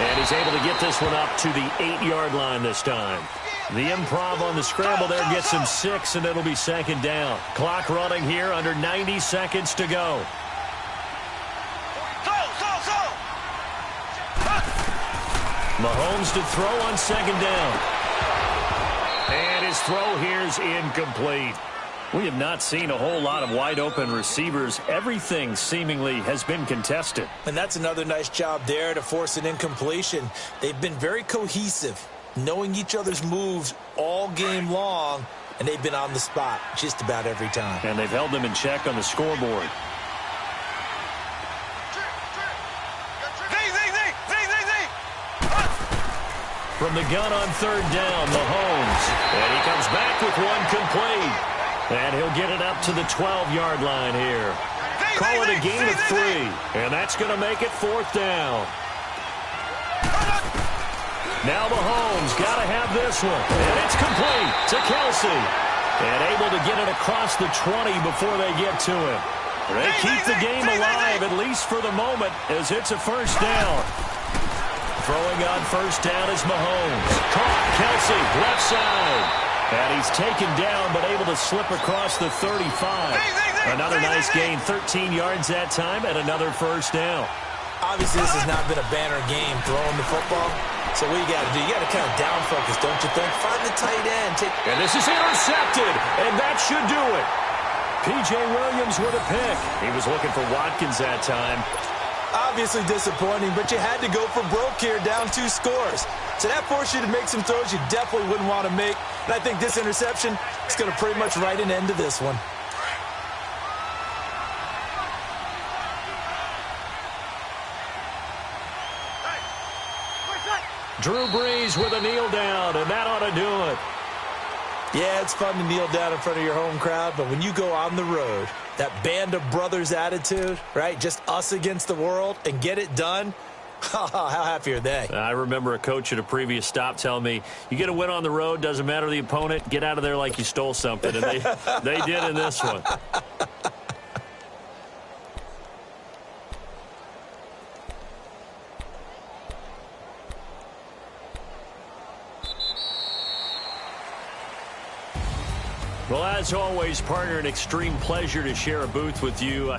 And he's able to get this one up to the 8-yard line this time. The improv on the scramble there gets him 6, and it'll be second down. Clock running here, under 90 seconds to go. Mahomes to throw on second down. And his throw here's incomplete. We have not seen a whole lot of wide-open receivers. Everything seemingly has been contested. And that's another nice job there to force an incompletion. They've been very cohesive, knowing each other's moves all game long, and they've been on the spot just about every time. And they've held them in check on the scoreboard. From the gun on third down, Mahomes. And he comes back with one complete. And he'll get it up to the 12-yard line here. Call it a gain of 3. And that's going to make it fourth down. Now Mahomes got to have this one. And it's complete to Kelsey. And able to get it across the 20 before they get to him. They keep the game alive, at least for the moment, as it's a first down. Throwing on first down is Mahomes. Caught Kelsey, left side. And he's taken down, but able to slip across the 35. Another nice gain, 13 yards that time, and another first down. Obviously, this has not been a banner game throwing the football. So what you got to do, you got to kind of down focus, don't you think? Find the tight end. And this is intercepted, and that should do it. P.J. Williams with a pick. He was looking for Watkins that time. Obviously disappointing, but you had to go for broke here, down 2 scores. So that forced you to make some throws you definitely wouldn't want to make. And I think this interception is going to pretty much write an end to this one. Drew Brees with a kneel down, and that ought to do it. Yeah, it's fun to kneel down in front of your home crowd, but when you go on the road, that band of brothers attitude, right? Just us against the world and get it done. How happy are they? I remember a coach at a previous stop telling me, you get a win on the road, doesn't matter the opponent, get out of there like you stole something. And they did in this one. Well, as always, partner, an extreme pleasure to share a booth with you.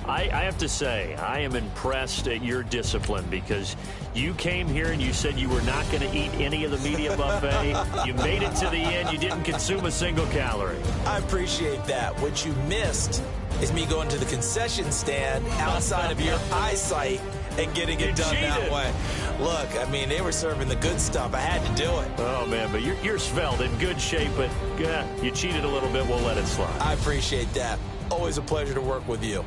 I have to say, I am impressed at your discipline because you came here and you said you were not going to eat any of the media buffet. You made it to the end. You didn't consume a single calorie. I appreciate that. What you missed is me going to the concession stand outside of your eyesight and getting it done that way. Look, I mean, they were serving the good stuff. I had to do it. Oh, man, but you're svelte, in good shape, but you cheated a little bit. We'll let it slide. I appreciate that. Always a pleasure to work with you.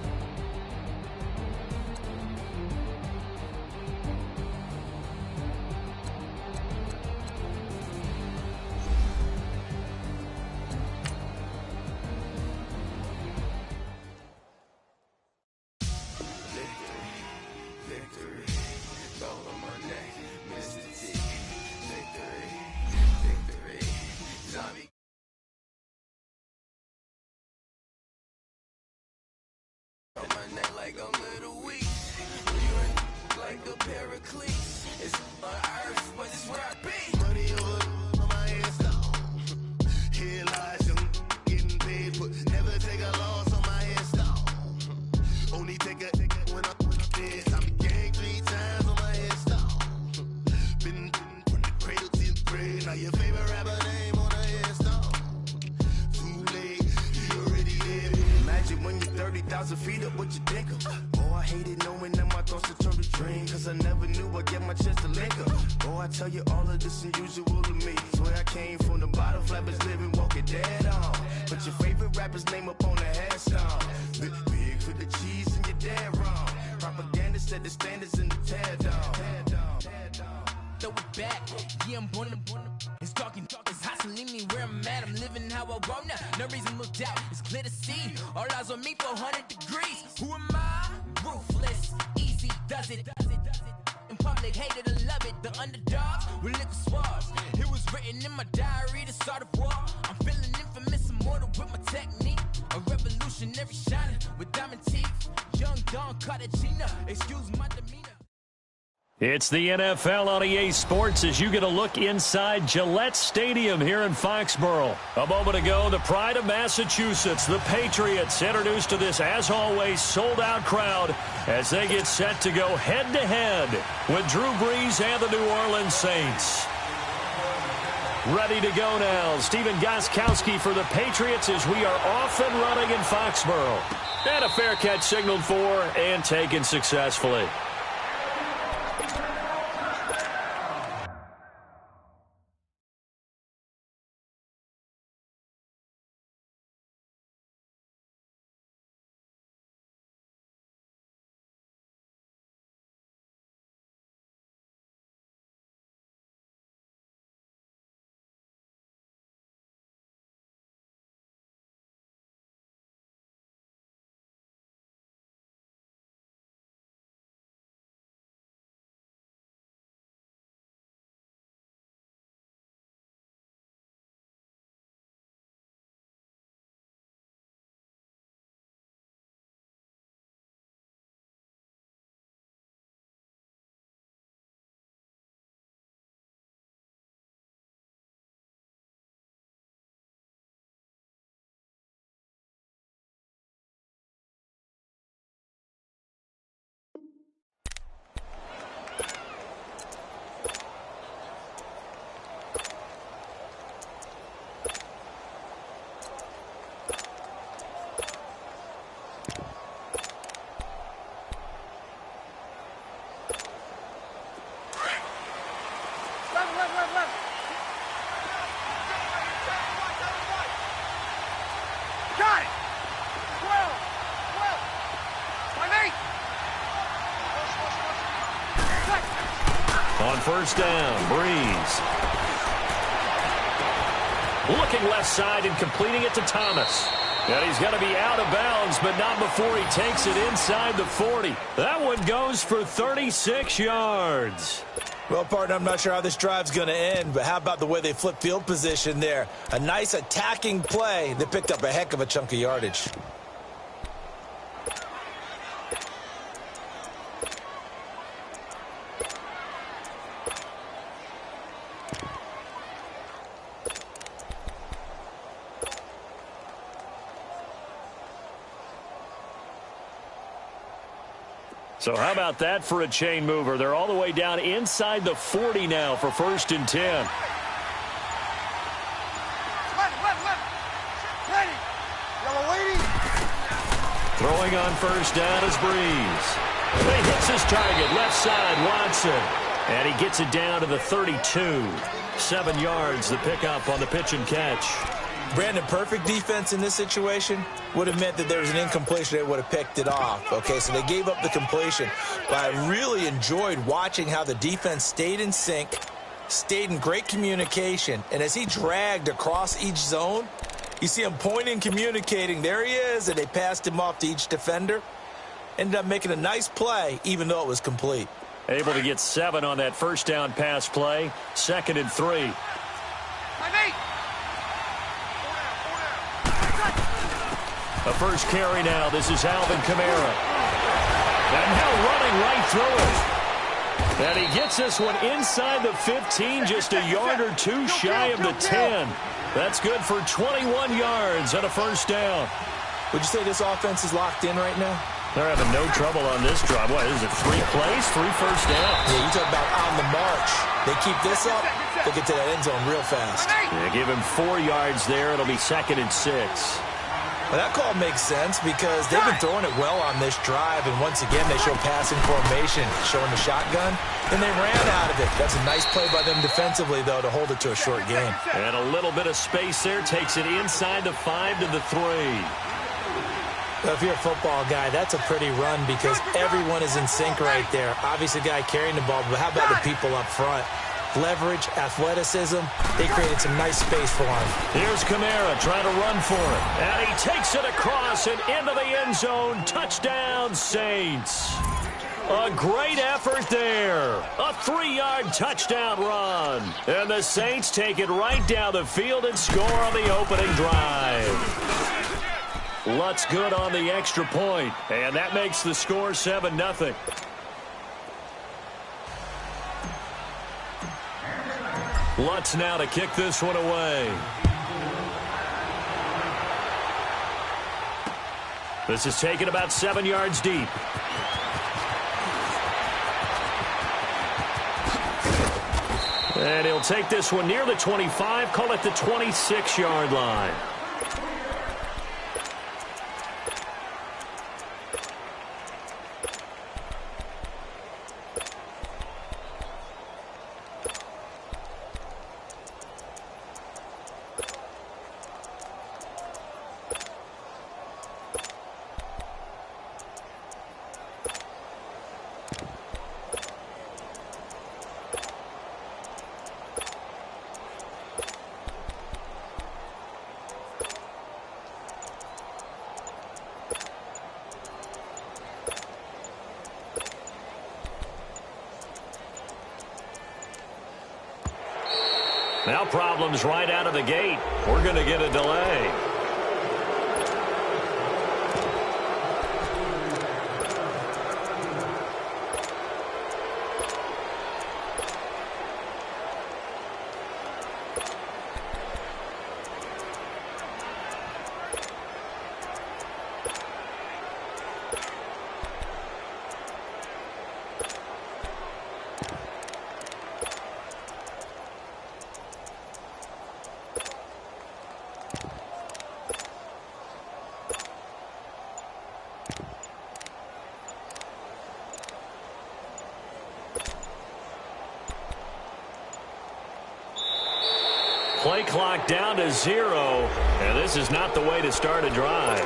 Heracles. It's on earth, but it's where I be. Money over on my headstone. Here lies young, getting paid, but never take a loss on my headstone. Only take a when I'm dead. I'm gang 3 times on my headstone. Been from the cradle to the grave. Now your favorite rapper name on a headstone. Too late, you already dead. Imagine when you're 30,000 feet up, what you think of? Oh, I hated knowing that my thoughts would turn to dream, cause I never knew I'd get my chance to link up. Oh, I tell you all of this unusual to me. Swear I came from the bottom, flappers living, walking dead on. Put your favorite rapper's name up on the headstone. Big for the cheese and you're dead wrong. Propaganda set the standards in the tear down. Throw it back, yeah, I'm born to it's talking, it's hustling me where I'm at. I'm living how I want now. No reason to look out, it's clear to see. All eyes on me for 100 degrees. Who am I? Ruthless, easy, does it. In public, hate it or love it. The underdogs with liquor swabs. It was written in my diary to start a war. I'm feeling infamous, immortal with my technique. A revolutionary shining with diamond teeth. Young Don Cartagena, excuse my demeanor. It's the NFL on EA Sports as you get a look inside Gillette Stadium here in Foxborough. A moment ago, the pride of Massachusetts, the Patriots, introduced to this, as always, sold-out crowd as they get set to go head-to-head with Drew Brees and the New Orleans Saints. Ready to go now, Stephen Gostkowski for the Patriots as we are off and running in Foxborough. And a fair catch signaled for and taken successfully. On first down, Brees. Looking left side and completing it to Thomas. And he's going to be out of bounds, but not before he takes it inside the 40. That one goes for 36 yards. Well, partner, I'm not sure how this drive's going to end, but how about the way they flip field position there? A nice attacking play that picked up a heck of a chunk of yardage. So how about that for a chain mover? They're all the way down inside the 40 now for 1st and 10. Ready. Yellow lady. Throwing on first down is Brees. He hits his target, left side, Watson. And he gets it down to the 32. 7 yards, the pickup on the pitch and catch. Brandon, perfect defense in this situation would have meant that there was an incompletion. They would have picked it off. Okay, so they gave up the completion. But I really enjoyed watching how the defense stayed in sync, stayed in great communication. And as he dragged across each zone, you see him pointing, communicating. There he is, and they passed him off to each defender. Ended up making a nice play, even though it was complete. Able to get 7 on that first down pass play. 2nd and 3. A first carry now. This is Alvin Kamara. And now running right through it. And he gets this one inside the 15, just a yard or two shy of the 10. That's good for 21 yards and a first down. Would you say this offense is locked in right now? They're having no trouble on this drive. What is it, 3 plays, 3 first downs? Yeah, you talk about on the march. They keep this up, they'll get to that end zone real fast. Yeah, give him 4 yards there. It'll be 2nd and 6. Well, that call makes sense because they've been throwing it well on this drive, and once again, they show passing formation, showing the shotgun, and they ran out of it. That's a nice play by them defensively, though, to hold it to a short game. And a little bit of space there takes it inside the 5 to the 3. Well, if you're a football guy, that's a pretty run because everyone is in sync right there. Obviously, the guy carrying the ball, but how about the people up front? Leverage, athleticism, they created some nice space for him. Here's Kamara trying to run for it. And he takes it across and into the end zone. Touchdown, Saints. A great effort there. A 3-yard touchdown run. And the Saints take it right down the field and score on the opening drive. Lutz good on the extra point. And that makes the score 7-0. Lutz now to kick this one away. This is taken about 7 yards deep. And he'll take this one near the 25, call it the 26-yard line. Now problems right out of the gate. We're going to get a delay. Play clock down to 0, and this is not the way to start a drive.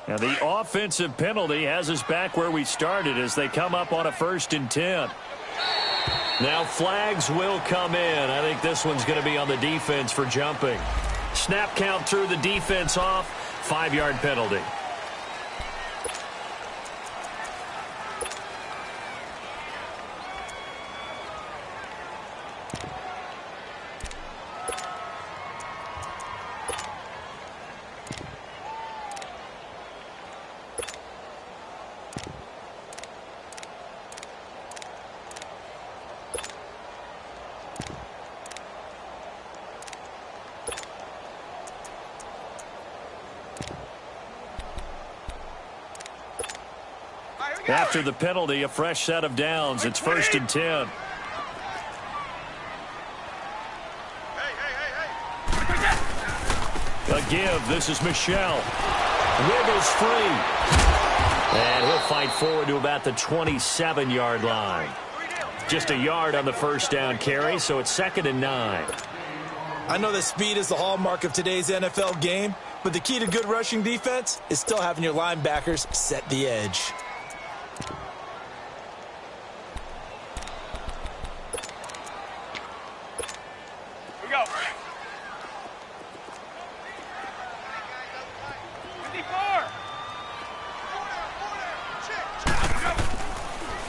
Now the offensive penalty has us back where we started as they come up on a 1st and 10. Now flags will come in. I think this one's going to be on the defense for jumping. Snap count threw the defense off. 5-yard penalty. After the penalty, a fresh set of downs. It's 1st and 10. A give. This is Michelle. Wiggles free. And he'll fight forward to about the 27-yard line. Just a yard on the first down carry, so it's 2nd and 9. I know that speed is the hallmark of today's NFL game, but the key to good rushing defense is still having your linebackers set the edge. We go. 54.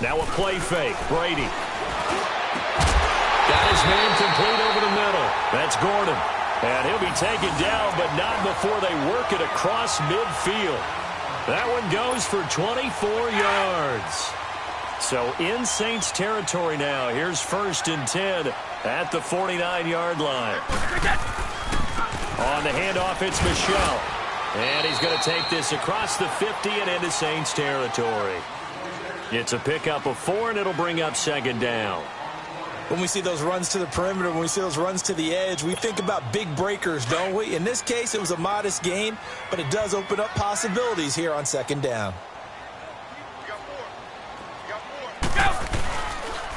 Now a play fake. Brady. Got his man complete over the middle. That's Gordon. And he'll be taken down, but not before they work it across midfield. That one goes for 24 yards. So in Saints territory now. Here's 1st and 10 at the 49-yard line. On the handoff, it's Michel. And he's going to take this across the 50 and into Saints territory. It's a pickup of 4, and it'll bring up 2nd down. When we see those runs to the perimeter, when we see those runs to the edge, we think about big breakers, don't we? In this case, it was a modest gain, but it does open up possibilities here on 2nd down.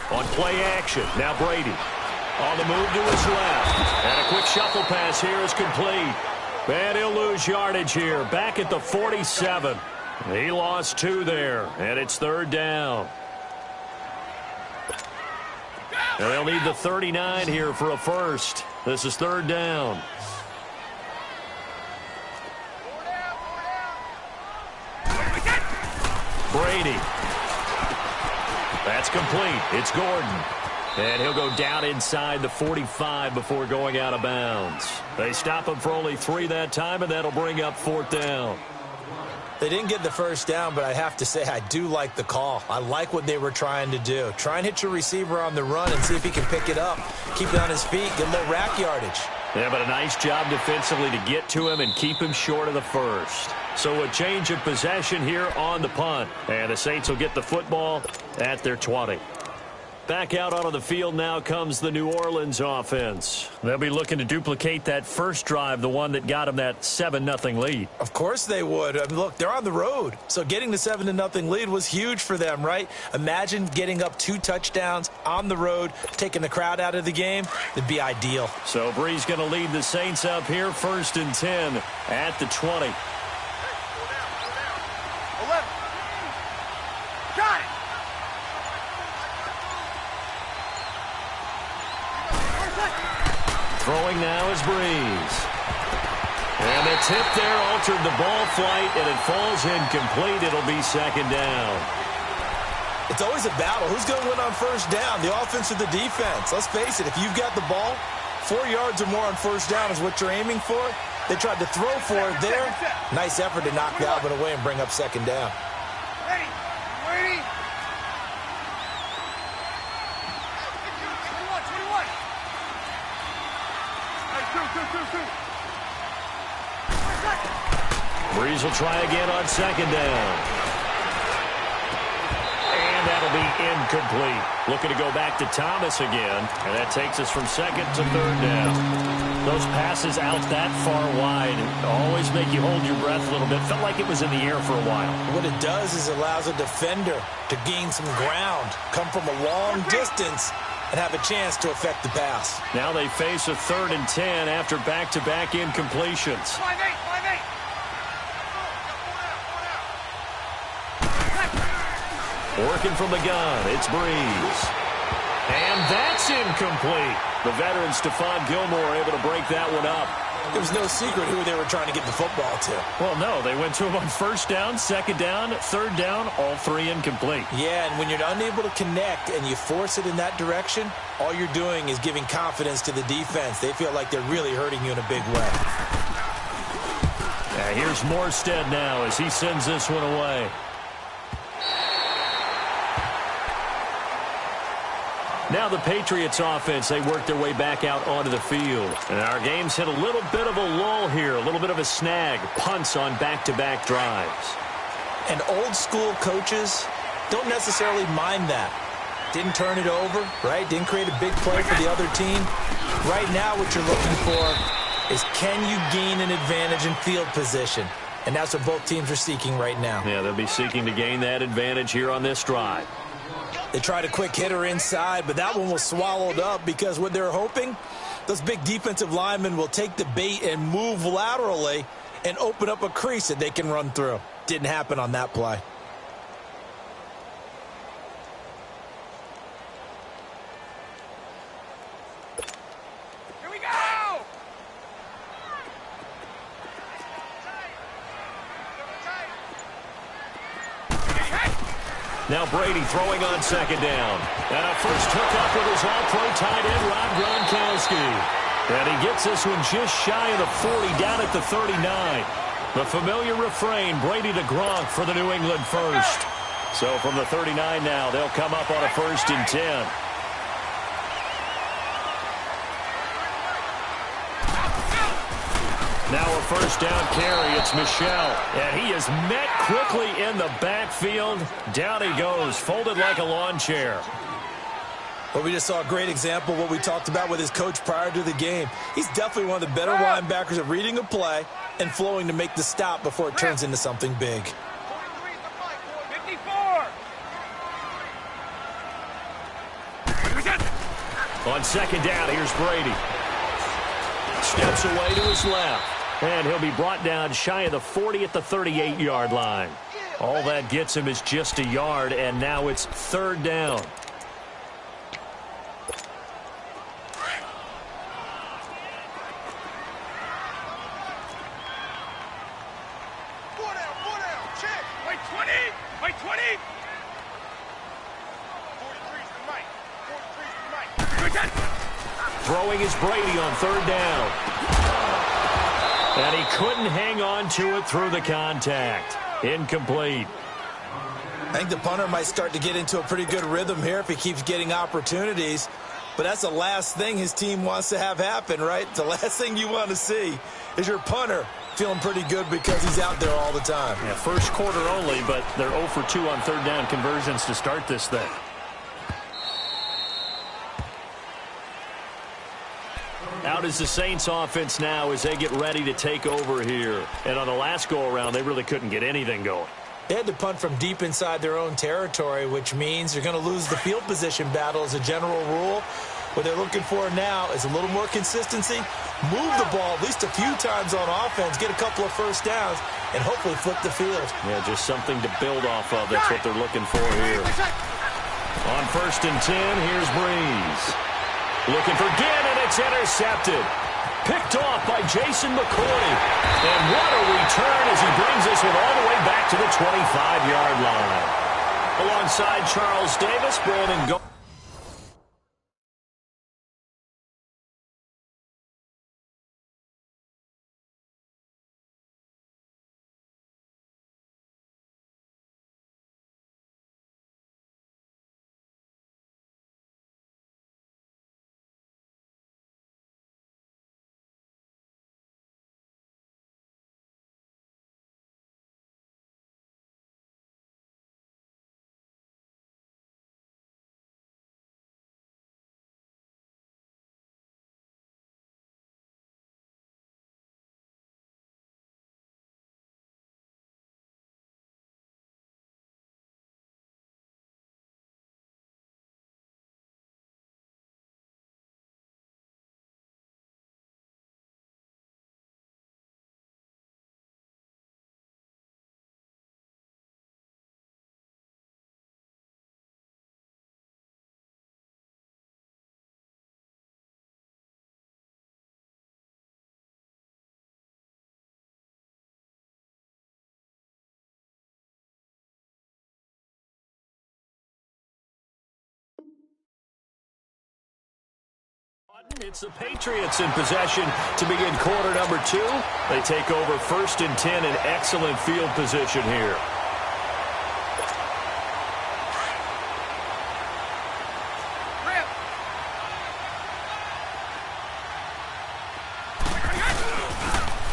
On play action, now Brady. On the move to his left. And a quick shuffle pass here is complete. And he'll lose yardage here, back at the 47. He lost 2 there, and it's 3rd down. And they'll need the 39 here for a first. This is 3rd down. Brady. That's complete. It's Gordon. And he'll go down inside the 45 before going out of bounds. They stop him for only 3 that time, and that'll bring up 4th down. They didn't get the first down, but I have to say I do like the call. I like what they were trying to do. Try and hit your receiver on the run and see if he can pick it up. Keep it on his feet, get a little rack yardage. Yeah, but a nice job defensively to get to him and keep him short of the first. So a change of possession here on the punt. And the Saints will get the football at their 20. Back out onto the field now comes the New Orleans offense. They'll be looking to duplicate that first drive, the one that got them that 7-0 lead. Of course they would. I mean, look, they're on the road. So getting the 7-0 lead was huge for them, right? Imagine getting up 2 touchdowns on the road, taking the crowd out of the game. It'd be ideal. So Bree's going to lead the Saints up here, 1st and 10 at the 20. 11. Got it. Throwing now is Breeze. And the tip there altered the ball flight, and it falls incomplete. It'll be 2nd down. It's always a battle. Who's going to win on first down, the offense or the defense? Let's face it, if you've got the ball, 4 yards or more on first down is what you're aiming for. They tried to throw for it there. Nice effort to knock Dalvin away and bring up 2nd down. Ready. Ready. 21. Breeze will try again on 2nd down. And that'll be incomplete. Looking to go back to Thomas again. And that takes us from 2nd to 3rd down. Those passes out that far wide always make you hold your breath a little bit. Felt like it was in the air for a while. What it does is it allows a defender to gain some ground, come from a long distance, and have a chance to affect the pass. Now they face a 3rd and 10 after back-to-back incompletions. 5-8. Working from the gun, it's Breeze. And that's incomplete. The veteran Stephon Gilmore able to break that one up. It was no secret who they were trying to get the football to. Well, no, they went to him on 1st down, 2nd down, 3rd down, all 3 incomplete. Yeah, and when you're unable to connect and you force it in that direction, all you're doing is giving confidence to the defense. They feel like they're really hurting you in a big way. Here's Morstead now as he sends this one away. Now the Patriots offense, they work their way back out onto the field. And our game's hit a little bit of a lull here, a little bit of a snag. Punts on back-to-back drives. And old school coaches don't necessarily mind that. Didn't turn it over, right? Didn't create a big play for the other team. Right now what you're looking for is can you gain an advantage in field position? And that's what both teams are seeking right now. Yeah, they'll be seeking to gain that advantage here on this drive. They tried a quick hitter inside, but that one was swallowed up because what they're hoping, those big defensive linemen will take the bait and move laterally and open up a crease that they can run through. Didn't happen on that play. Here we go! Now Brady throwing on second down. And a first hookup with his all-pro tight end, Rob Gronkowski. And he gets this one just shy of the 40, down at the 39. The familiar refrain, Brady to Gronk for the New England first. So from the 39 now, they'll come up on a 1st and 10. Now a first down carry, it's Michel. And he is met quickly in the backfield. Down he goes, folded like a lawn chair. Well, we just saw a great example of what we talked about with his coach prior to the game. He's definitely one of the better linebackers at reading a play and flowing to make the stop before it turns into something big. 54! On second down, here's Brady. Steps away to his left. And he'll be brought down shy of the 40 at the 38-yard line. All that gets him is just a yard, and now it's 3rd down. Four down, check! Wait, 20! Wait, 20! 43's the mic. 43's the mic. Throwing is Brady on 3rd down. And he couldn't hang on to it through the contact. Incomplete. I think the punter might start to get into a pretty good rhythm here if he keeps getting opportunities. But that's the last thing his team wants to have happen, right? The last thing you want to see is your punter feeling pretty good because he's out there all the time. Yeah, first quarter only, but they're 0 for 2 on 3rd down conversions to start this thing. Out is the Saints offense now as they get ready to take over here. And on the last go-around, they really couldn't get anything going. They had to punt from deep inside their own territory, which means they're going to lose the field position battle as a general rule. What they're looking for now is a little more consistency, move the ball at least a few times on offense, get a couple of first downs, and hopefully flip the field. Yeah, just something to build off of. That's what they're looking for here. On 1st and 10, here's Breeze. Looking for Ginn, and it's intercepted. Picked off by Jason McCourty. And what a return as he brings this one all the way back to the 25-yard line. Alongside Charles Davis, Brandon Go. It's the Patriots in possession to begin quarter number 2. They take over 1st and 10 in excellent field position here.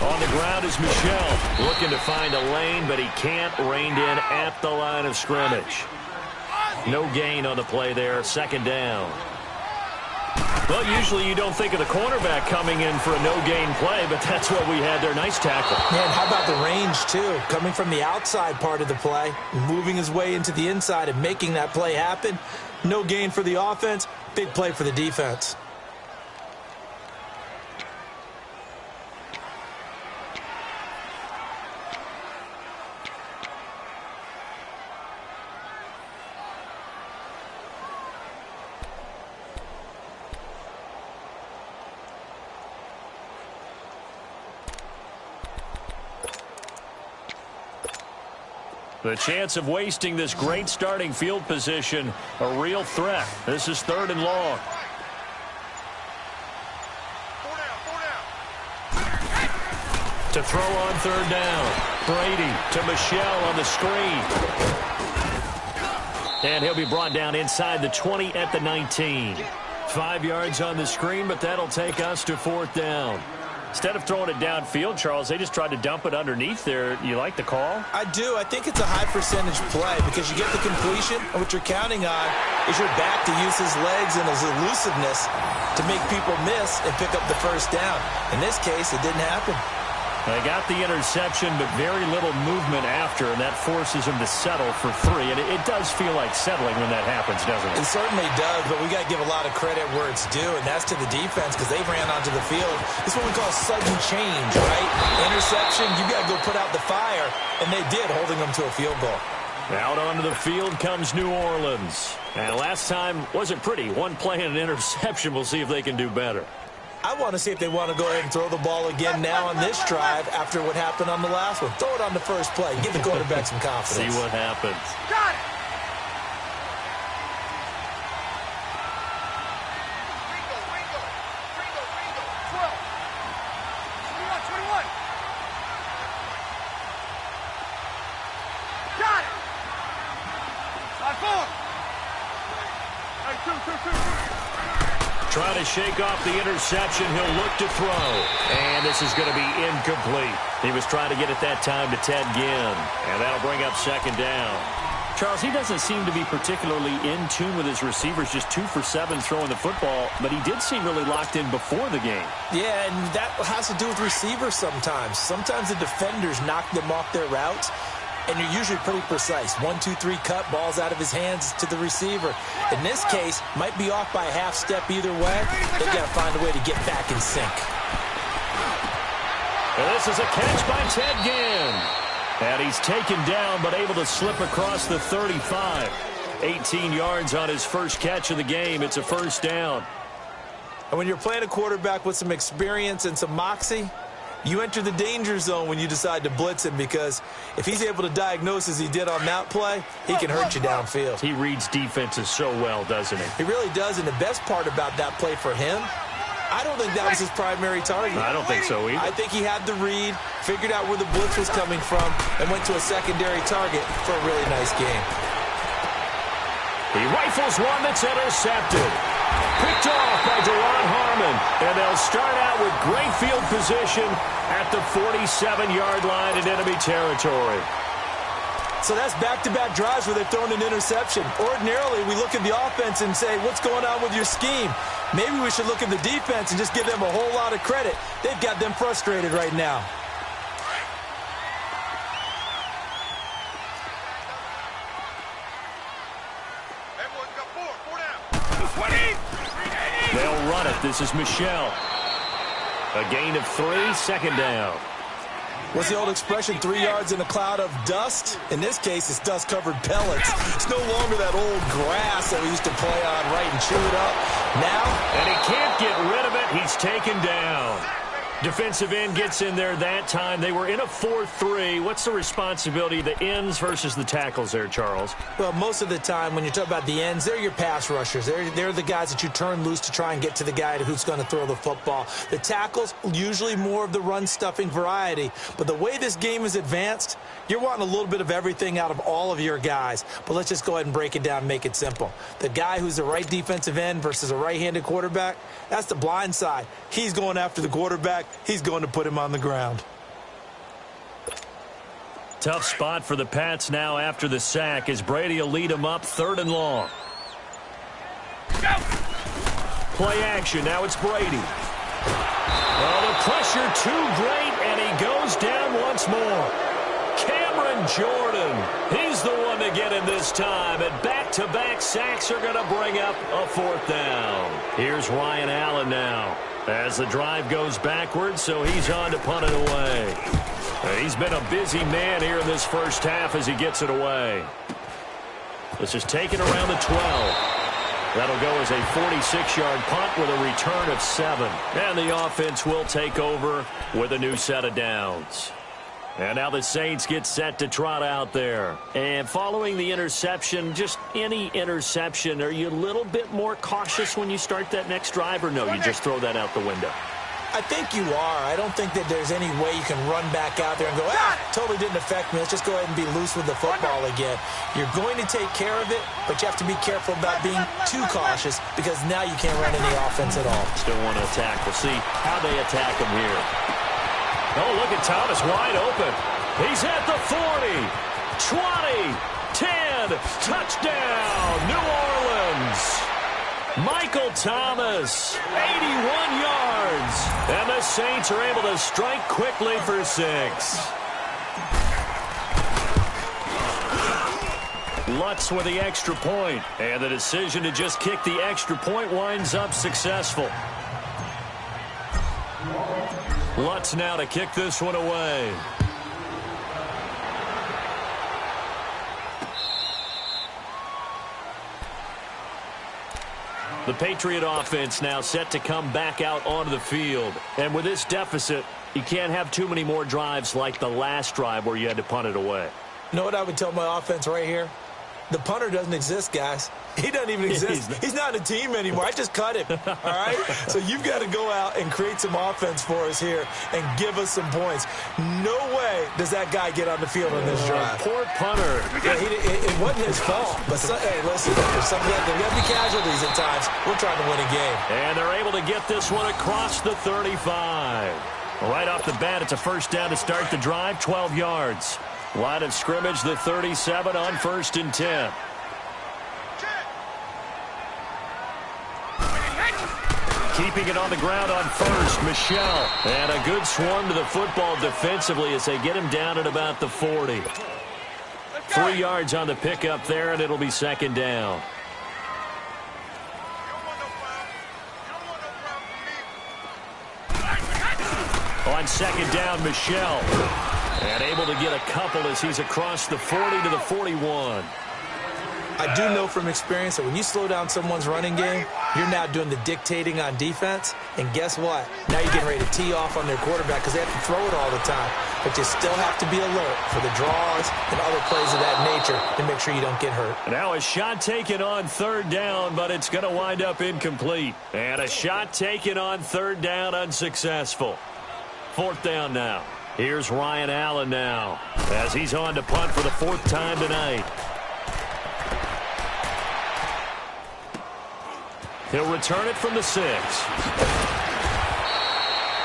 On the ground is Michel, looking to find a lane, but he can't. Reined in at the line of scrimmage. No gain on the play there, 2nd down. Well, usually you don't think of the cornerback coming in for a no-gain play, but that's what we had there. Nice tackle. Man, how about the range, too? Coming from the outside part of the play, moving his way into the inside and making that play happen. No gain for the offense, big play for the defense. The chance of wasting this great starting field position, a real threat. This is 3rd and long. 4 down. To throw on 3rd down. Brady to Michelle on the screen. And he'll be brought down inside the 20 at the 19. 5 yards on the screen, but that'll take us to 4th down. Instead of throwing it downfield, Charles, they just tried to dump it underneath there. You like the call? I do. I think it's a high percentage play because you get the completion, and what you're counting on is your back to use his legs and his elusiveness to make people miss and pick up the 1st down. In this case, it didn't happen. They got the interception, but very little movement after, and that forces him to settle for 3. And it does feel like settling when that happens, doesn't it? It certainly does, but we got to give a lot of credit where it's due, and that's to the defense because they ran onto the field. This is what we call sudden change, right? Interception, you got to go put out the fire, and they did, holding them to a field goal. Out onto the field comes New Orleans. And last time wasn't pretty. One play and an interception. We'll see if they can do better. I want to see if they want to go ahead and throw the ball again now on this drive after what happened on the last one. Throw it on the first play. Give the quarterback some confidence. See what happens. Got it. Ringo. 12. 21. Got it. Side 4. Hey, 2. Trying to shake off the interception. He'll look to throw. And this is going to be incomplete. He was trying to get it that time to Ted Ginn. And that'll bring up 2nd down. Charles, he doesn't seem to be particularly in tune with his receivers, just 2 for 7 throwing the football, but he did seem really locked in before the game. Yeah, and that has to do with receivers sometimes. Sometimes the defenders knock them off their routes, and you're usually pretty precise. 1, 2, 3 cut, balls out of his hands to the receiver. In this case, might be off by a half step either way. They've got to find a way to get back in sync. And this is a catch by Ted Ginn. And he's taken down, but able to slip across the 35. 18 yards on his first catch of the game. It's a 1st down. And when you're playing a quarterback with some experience and some moxie, you enter the danger zone when you decide to blitz him because if he's able to diagnose as he did on that play, he can hurt you downfield. He reads defenses so well, doesn't he? He really does, and the best part about that play for him, I don't think that was his primary target. I don't think so either. I think he had the read, figured out where the blitz was coming from, and went to a secondary target for a really nice game. He rifles one that's intercepted. Picked off by Deron Harmon. And they'll start out with great field position at the 47-yard line in enemy territory. So that's back-to-back drives where they've thrown an interception. Ordinarily, we look at the offense and say, what's going on with your scheme? Maybe we should look at the defense and just give them a whole lot of credit. They've got them frustrated right now. Everyone's got 4 down. 20. They'll run it. This is Michelle. A gain of 3, 2nd down. What's the old expression, 3 yards in a cloud of dust? In this case, it's dust-covered pellets. It's no longer that old grass that we used to play on, right, and chew it up. Now, and he can't get rid of it. He's taken down. Defensive end gets in there that time. They were in a 4-3. What's the responsibility of the ends versus the tackles there, Charles? Well, most of the time when you talk about the ends, they're your pass rushers. They're the guys that you turn loose to try and get to the guy who's going to throw the football. The tackles, usually more of the run-stuffing variety. But the way this game is advanced, you're wanting a little bit of everything out of all of your guys. But let's just go ahead and break it down and make it simple. The guy who's the right defensive end versus a right-handed quarterback, that's the blind side. He's going after the quarterback. He's going to put him on the ground. Tough spot for the Pats now after the sack as Brady will lead them up 3rd and long. Play action. Now it's Brady. Well, the pressure too great, and he goes down once more. Cameron Jordan, he's the one to get in this time, and back-to-back sacks are going to bring up a 4th down. Here's Ryan Allen now as the drive goes backwards, so he's on to punt it away. He's been a busy man here in this first half as he gets it away. This is taken around the 12. That'll go as a 46-yard punt with a return of 7. And the offense will take over with a new set of downs. And now the Saints get set to trot out there. And following the interception, just any interception, are you a little bit more cautious when you start that next drive, or no, you just throw that out the window? I think you are. I don't think that there's any way you can run back out there and go, totally didn't affect me. Let's just go ahead and be loose with the football again. You're going to take care of it, but you have to be careful about being too cautious because now you can't run any offense at all. Still want to attack. We'll see how they attack him here. Oh, look at Thomas wide open. He's at the 40, 20, 10, touchdown, New Orleans. Michael Thomas, 81 yards. And the Saints are able to strike quickly for 6. Lutz with the extra point. And the decision to just kick the extra point winds up successful. Lutz now to kick this one away. The Patriot offense now set to come back out onto the field. And with this deficit, you can't have too many more drives like the last drive where you had to punt it away. You know what I would tell my offense right here? The punter doesn't exist, guys. He doesn't even exist. He's not a team anymore. I just cut him, all right? So you've got to go out and create some offense for us here and give us some points. No way does that guy get on the field on this drive. Poor punter. Yeah, it wasn't his fault. But, hey, listen, there's going to be casualties at times. We're trying to win a game. And they're able to get this one across the 35. Right off the bat, it's a first down to start the drive, 12 yards. Line of scrimmage, the 37 on 1st and 10. Keeping it on the ground on 1st, Michelle. And a good swarm to the football defensively as they get him down at about the 40. 3 yards on the pickup there, and it'll be 2nd down. On 2nd down, Michelle. And able to get a couple as he's across the 40 to the 41. I do know from experience that when you slow down someone's running game, you're now doing the dictating on defense. And guess what? Now you're getting ready to tee off on their quarterback because they have to throw it all the time. But you still have to be alert for the draws and other plays of that nature to make sure you don't get hurt. Now a shot taken on 3rd down, but it's going to wind up incomplete. And a shot taken on 3rd down, unsuccessful. 4th down now. Here's Ryan Allen now as he's on to punt for the 4th time tonight. He'll return it from the 6.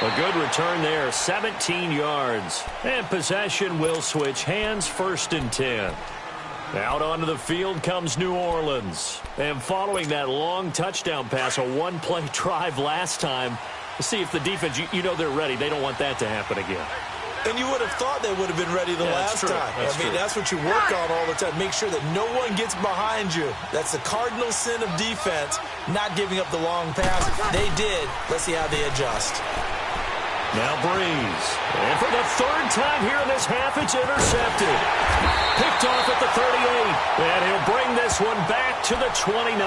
A good return there, 17 yards. And possession will switch hands, 1st and 10. Out onto the field comes New Orleans. And following that long touchdown pass, a one-play drive last time, to see if the defense, you know they're ready. They don't want that to happen again. And you would have thought they would have been ready the last time. That's what you work on all the time. Make sure that no one gets behind you. That's the cardinal sin of defense, not giving up the long pass. They did. Let's see how they adjust. Now Breeze. And for the 3rd time here in this half, it's intercepted. Picked off at the 38. And he'll bring this one back to the 29.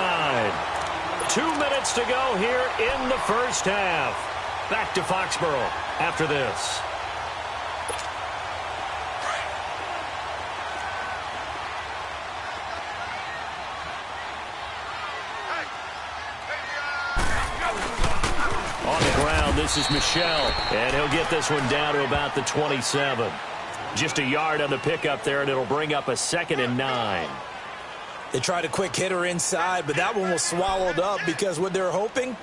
2 minutes to go here in the first half. Back to Foxborough after this. On the ground, this is Michelle. And he'll get this one down to about the 27. Just a yard on the pickup there, and it'll bring up a 2nd and 9. They tried a quick hitter inside, but that one was swallowed up because what they're hoping,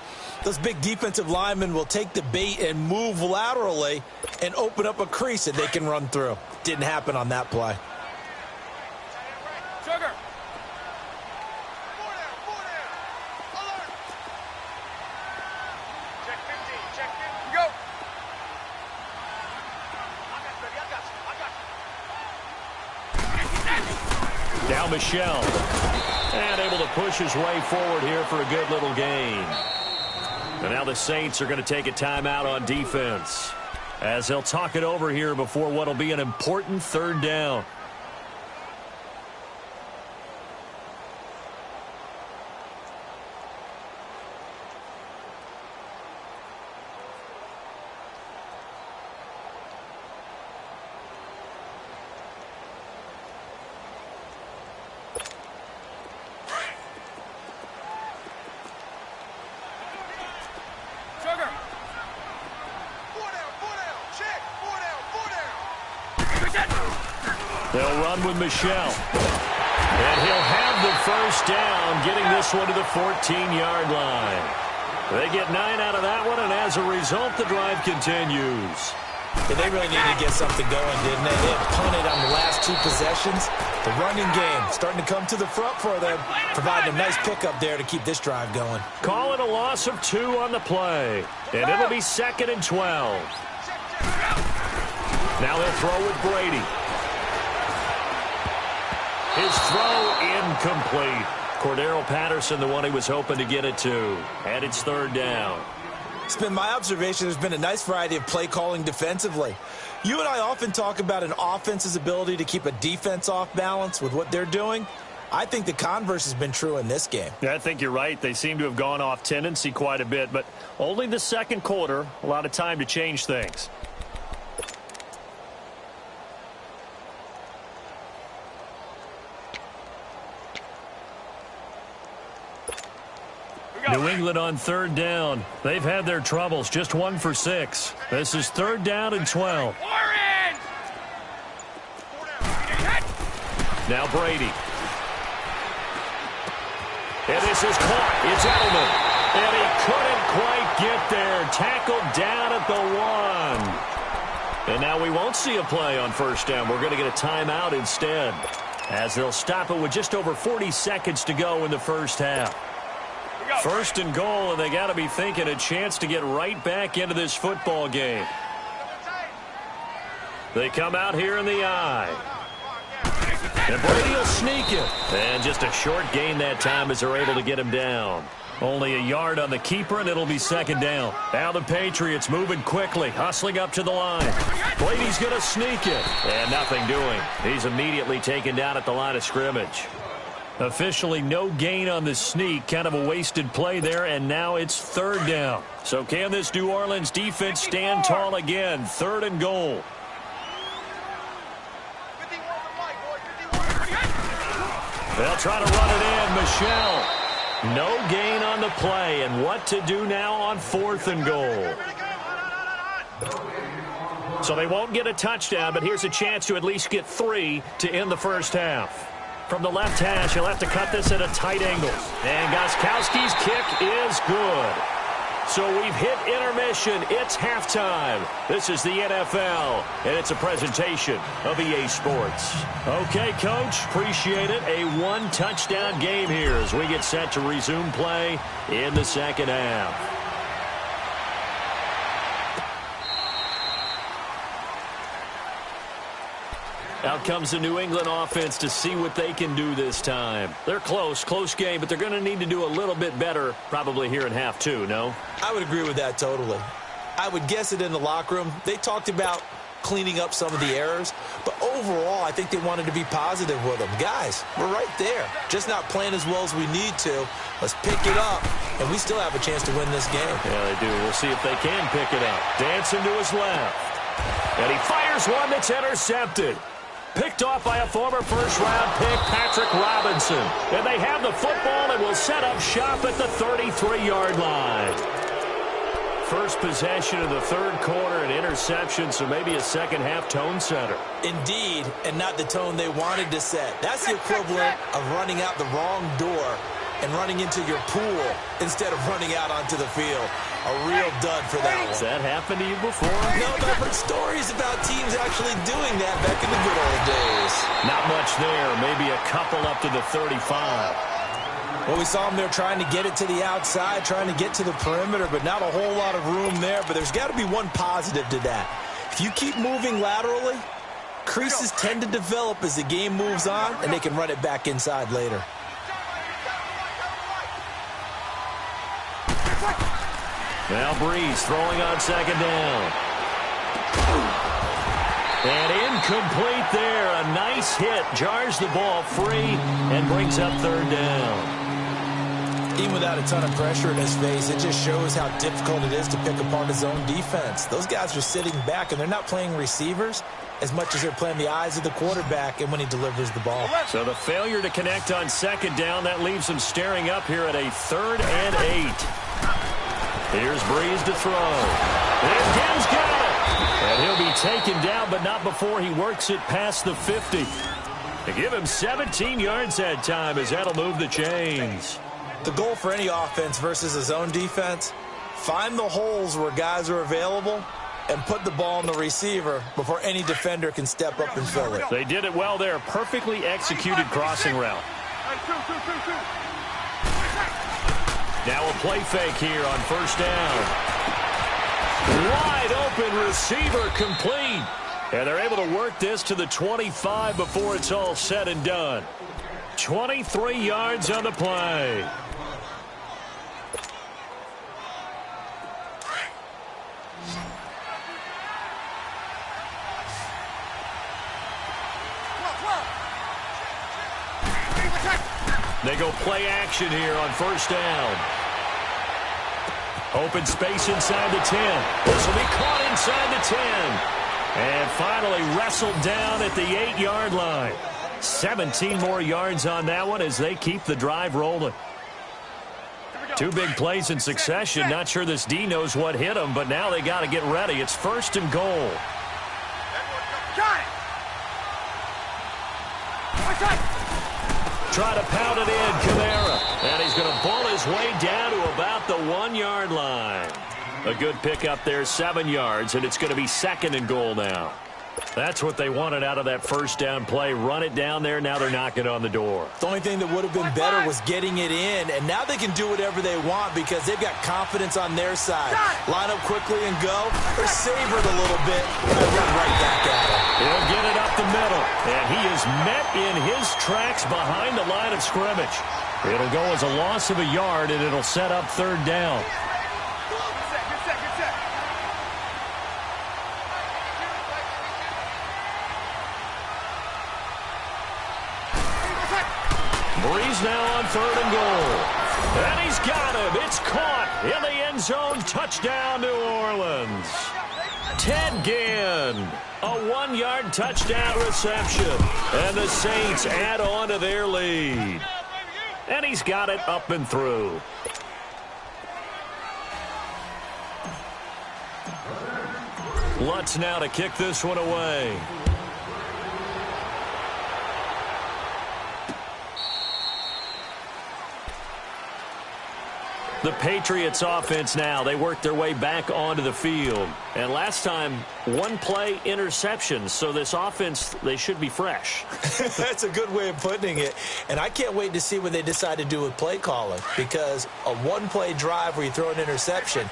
those big defensive linemen will take the bait and move laterally and open up a crease that they can run through. Didn't happen on that play. Now Michelle. And able to push his way forward here for a good little gain. And now the Saints are going to take a timeout on defense, as they'll talk it over here before what will be an important third down. They'll run with Michelle. And he'll have the first down, getting this one to the 14-yard line. They get 9 out of that one, and as a result, the drive continues. Yeah, they really needed to get something going, didn't they? They had punted on the last 2 possessions. The running game starting to come to the front for them, providing a nice pickup there to keep this drive going. Call it a loss of 2 on the play, and it'll be 2nd and 12. Now they'll throw with Brady. His throw incomplete. Cordero Patterson, the one he was hoping to get it to. And it's 3rd down. It's been my observation there's been a nice variety of play calling defensively. You and I often talk about an offense's ability to keep a defense off balance with what they're doing. I think the converse has been true in this game. Yeah, I think you're right. They seem to have gone off tendency quite a bit, but only the second quarter, a lot of time to change things. New England on 3rd down. They've had their troubles, just 1 for 6. This is 3rd down and 12. Now Brady. And this is caught. It's Edelman. And he couldn't quite get there. Tackled down at the 1. And now we won't see a play on 1st down. We're going to get a timeout instead, as they'll stop it with just over 40 seconds to go in the first half. 1st and goal, and they got to be thinking a chance to get right back into this football game. They come out here in the eye. And Brady will sneak it. And just a short gain that time as they're able to get him down. Only a yard on the keeper, and it'll be 2nd down. Now the Patriots moving quickly, hustling up to the line. Brady's going to sneak it. And nothing doing. He's immediately taken down at the line of scrimmage. Officially no gain on the sneak, kind of a wasted play there, and now it's 3rd down. So can this New Orleans defense stand tall again? 3rd and goal. They'll try to run it in. Michelle. No gain on the play, and what to do now on 4th and goal. So they won't get a touchdown, but here's a chance to at least get 3 to end the first half. From the left hash, he'll have to cut this at a tight angle. And Gostkowski's kick is good. So we've hit intermission. It's halftime. This is the NFL, and it's a presentation of EA Sports. Okay, Coach, appreciate it. A 1-touchdown game here as we get set to resume play in the 2nd half. Out comes the New England offense to see what they can do this time. They're close game, but they're going to need to do a little bit better probably here in half 2, no? I would agree with that totally. I would guess it in the locker room. They talked about cleaning up some of the errors, but overall I think they wanted to be positive with them. Guys, we're right there. Just not playing as well as we need to. Let's pick it up, and we still have a chance to win this game. Yeah, they do. We'll see if they can pick it up. Dancing to his left. And he fires one that's intercepted. Picked off by a former first-round pick, Patrick Robinson. And they have the football and will set up shop at the 33-yard line. First possession of the 3rd quarter, an interception, so maybe a second-half tone setter. Indeed, and not the tone they wanted to set. That's the equivalent of running out the wrong door and running into your pool instead of running out onto the field. A real dud for that one. Has that happened to you before? No, but I've heard stories about teams actually doing that back in the good old days. Not much there. Maybe a couple up to the 35. Well, we saw them there trying to get it to the outside, trying to get to the perimeter, but not a whole lot of room there. But there's got to be one positive to that. If you keep moving laterally, Creases tend to develop as the game moves on, and they can run it back inside later. Now Breeze throwing on second down. And incomplete there. A nice hit. Jars the ball free and brings up third down. Even without a ton of pressure in his face, it just shows how difficult it is to pick apart his own defense. Those guys are sitting back, and they're not playing receivers as much as they're playing the eyes of the quarterback and when he delivers the ball. So the failure to connect on second down, that leaves him staring up here at a 3rd and 8. Here's Breeze to throw. And Dim's got it. And he'll be taken down, but not before he works it past the 50. To give him 17 yards that time as that'll move the chains. The goal for any offense versus his own defense, find the holes where guys are available and put the ball on the receiver before any defender can step up and fill it. They did it well there. Perfectly executed crossing route. Now a play fake here on first down. Wide open receiver complete. And they're able to work this to the 25 before it's all said and done. 23 yards on the play. They go play action here on first down. Open space inside the 10. This will be caught inside the 10. And finally wrestled down at the 8-yard line. 17 more yards on that one as they keep the drive rolling. 2 big plays in succession. Not sure this D knows what hit them, but now they got to get ready. It's 1st and goal. Try to pound it in, Kamara. And he's going to pull his way down to about the 1-yard line. A good pickup there, 7 yards, and it's going to be 2nd and goal now. That's what they wanted out of that first down play. Run it down there. Now they're knocking on the door. The only thing that would have been better was getting it in, and now they can do whatever they want because they've got confidence on their side. Line up quickly and go, or savor it a little bit and run right back at it. He'll get it up the middle, and he is met in his tracks behind the line of scrimmage. It'll go as a loss of a yard, and it'll set up 3rd down. Breeze now on 3rd and goal. And he's got him. It's caught in the end zone. Touchdown, New Orleans. Ted Ginn, a 1-yard touchdown reception. And the Saints add on to their lead. And he's got it up and through. Lutz now to kick this one away. The Patriots offense now, they work their way back onto the field. And last time, 1 play interception. So this offense, they should be fresh. That's a good way of putting it. And I can't wait to see what they decide to do with play calling. Because a 1-play drive where you throw an interception,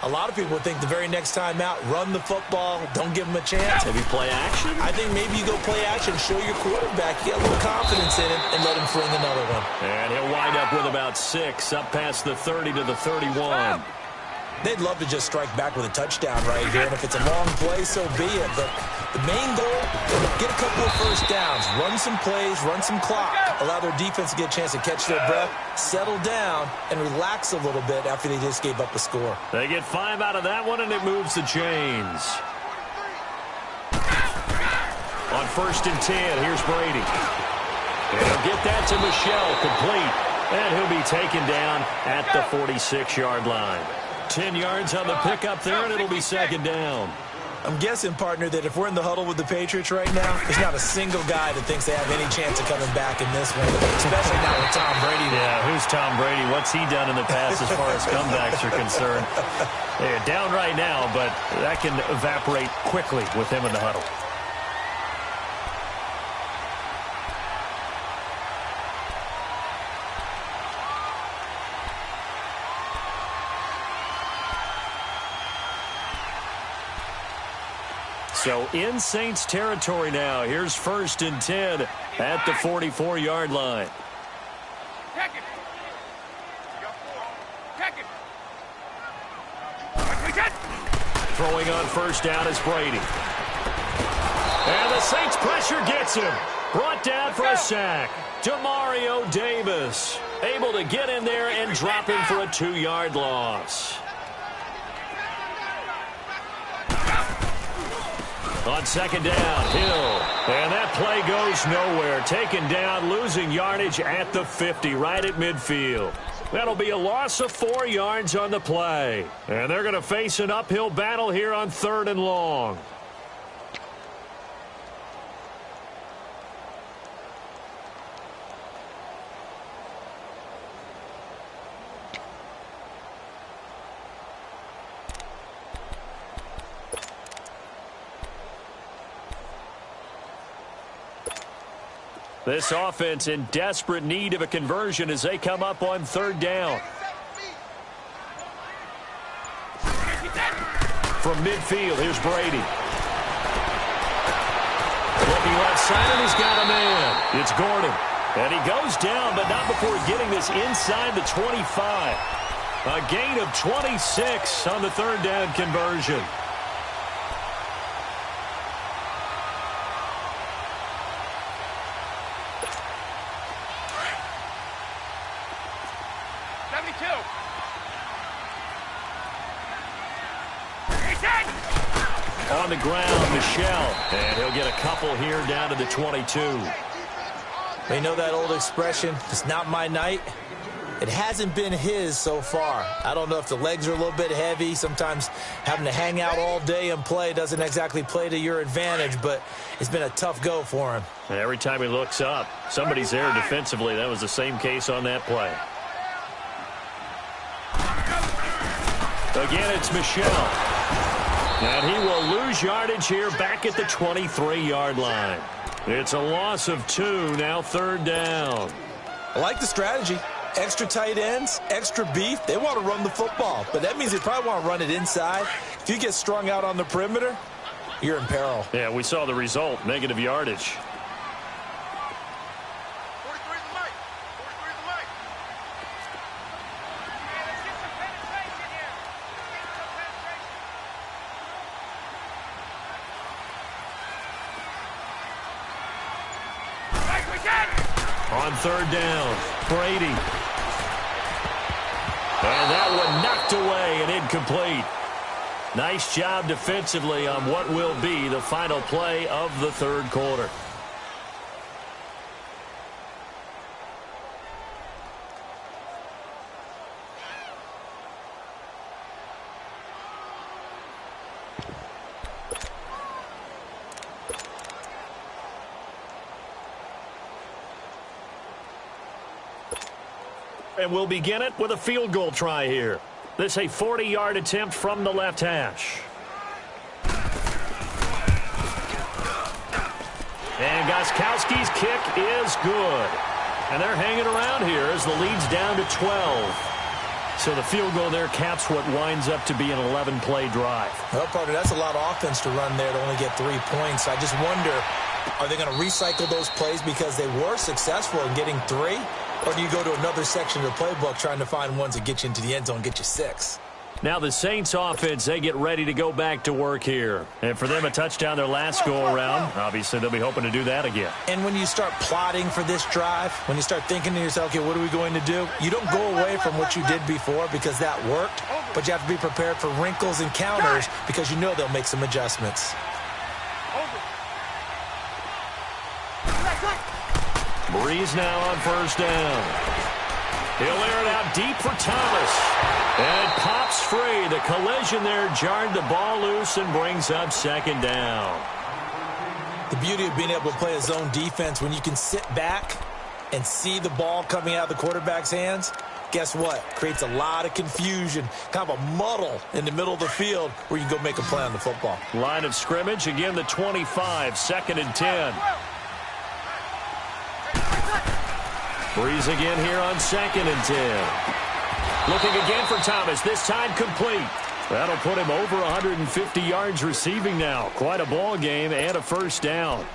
a lot of people would think the very next time out, run the football, don't give them a chance. Maybe play action? I think maybe you go play action, show your quarterback, you get a little confidence in him, and let him fling another one. And he'll wind up with about 6, up past the 30 to the 31. They'd love to just strike back with a touchdown right here, and if it's a long play, so be it. But the main goal, get a couple of first downs, run some plays, run some clock, allow their defense to get a chance to catch their breath, settle down, and relax a little bit after they just gave up a score. They get 5 out of that one, and it moves the chains. On 1st and 10, here's Brady. And he'll get that to Michelle, complete. And he'll be taken down at the 46-yard line. 10 yards on the pickup there, and it'll be 2nd down. I'm guessing, partner, that if we're in the huddle with the Patriots right now, there's not a single guy that thinks they have any chance of coming back in this one, especially not with Tom Brady. Yeah, who's Tom Brady? What's he done in the past as far as comebacks are concerned? They're down right now, but that can evaporate quickly with him in the huddle. So in Saints territory now. Here's 1st and 10 at the 44-yard line. Check it. You got 4. Check it. Throwing on 1st down is Brady. And the Saints pressure gets him. Brought down for a sack. Demario Davis able to get in there and drop him for a 2-yard loss. On 2nd down, Hill. And that play goes nowhere. Taken down, losing yardage at the 50, right at midfield. That'll be a loss of 4 yards on the play. And they're going to face an uphill battle here on 3rd and long. This offense in desperate need of a conversion as they come up on 3rd down. From midfield, here's Brady. Looking left side, and he's got a man. It's Gordon. And he goes down, but not before getting this inside the 25. A gain of 26 on the 3rd down conversion. On the ground, Michelle. And he'll get a couple here down to the 22. You know that old expression, it's not my night? It hasn't been his so far. I don't know if the legs are a little bit heavy. Sometimes having to hang out all day and play doesn't exactly play to your advantage, but it's been a tough go for him. And every time he looks up, somebody's there defensively. That was the same case on that play. Again, it's Michelle. And he will lose yardage here back at the 23-yard line. It's a loss of 2, now 3rd down. I like the strategy. Extra tight ends, extra beef. They want to run the football, but that means they probably want to run it inside. If you get strung out on the perimeter, you're in peril. Yeah, we saw the result, negative yardage. 43 the mic. 43 the mic. Let's get some penetration here. On 3rd down, Brady. And that one knocked away and incomplete. Nice job defensively on what will be the final play of the 3rd quarter. And we'll begin it with a field goal try here. This a 40-yard attempt from the left hash. And Gostkowski's kick is good. And they're hanging around here as the lead's down to 12. So the field goal there caps what winds up to be an 11-play drive. Well, partner, that's a lot of offense to run there to only get 3 points. I just wonder, are they going to recycle those plays because they were successful in getting 3? Or do you go to another section of the playbook trying to find ones that get you into the end zone and get you 6? Now the Saints offense, they get ready to go back to work here. And for them, a touchdown their last go-around. Obviously, they'll be hoping to do that again. And when you start plotting for this drive, when you start thinking to yourself, okay, what are we going to do? You don't go away from what you did before because that worked, but you have to be prepared for wrinkles and counters because you know they'll make some adjustments. Breeze now on 1st down. He'll air it out deep for Thomas. And it pops free. The collision there jarred the ball loose and brings up 2nd down. The beauty of being able to play a zone defense when you can sit back and see the ball coming out of the quarterback's hands, guess what? Creates a lot of confusion, kind of a muddle in the middle of the field where you can go make a play on the football. Line of scrimmage, again the 25, 2nd and 10. Breeze again here on 2nd and 10. Looking again for Thomas, this time complete. That'll put him over 150 yards receiving now. Quite a ball game and a first down.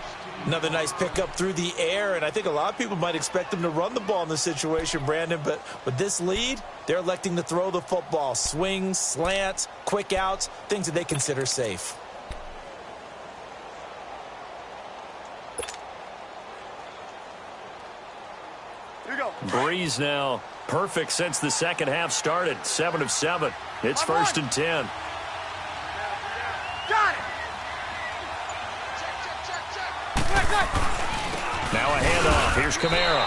Another nice pickup through the air, and I think a lot of people might expect them to run the ball in this situation, Brandon, but with this lead, they're electing to throw the football. Swings, slants, quick outs, things that they consider safe. Here you go. Breeze now. Perfect since the second half started. 7 of 7. It's first and 10. Got it. Check. Now a handoff. Here's Kamara.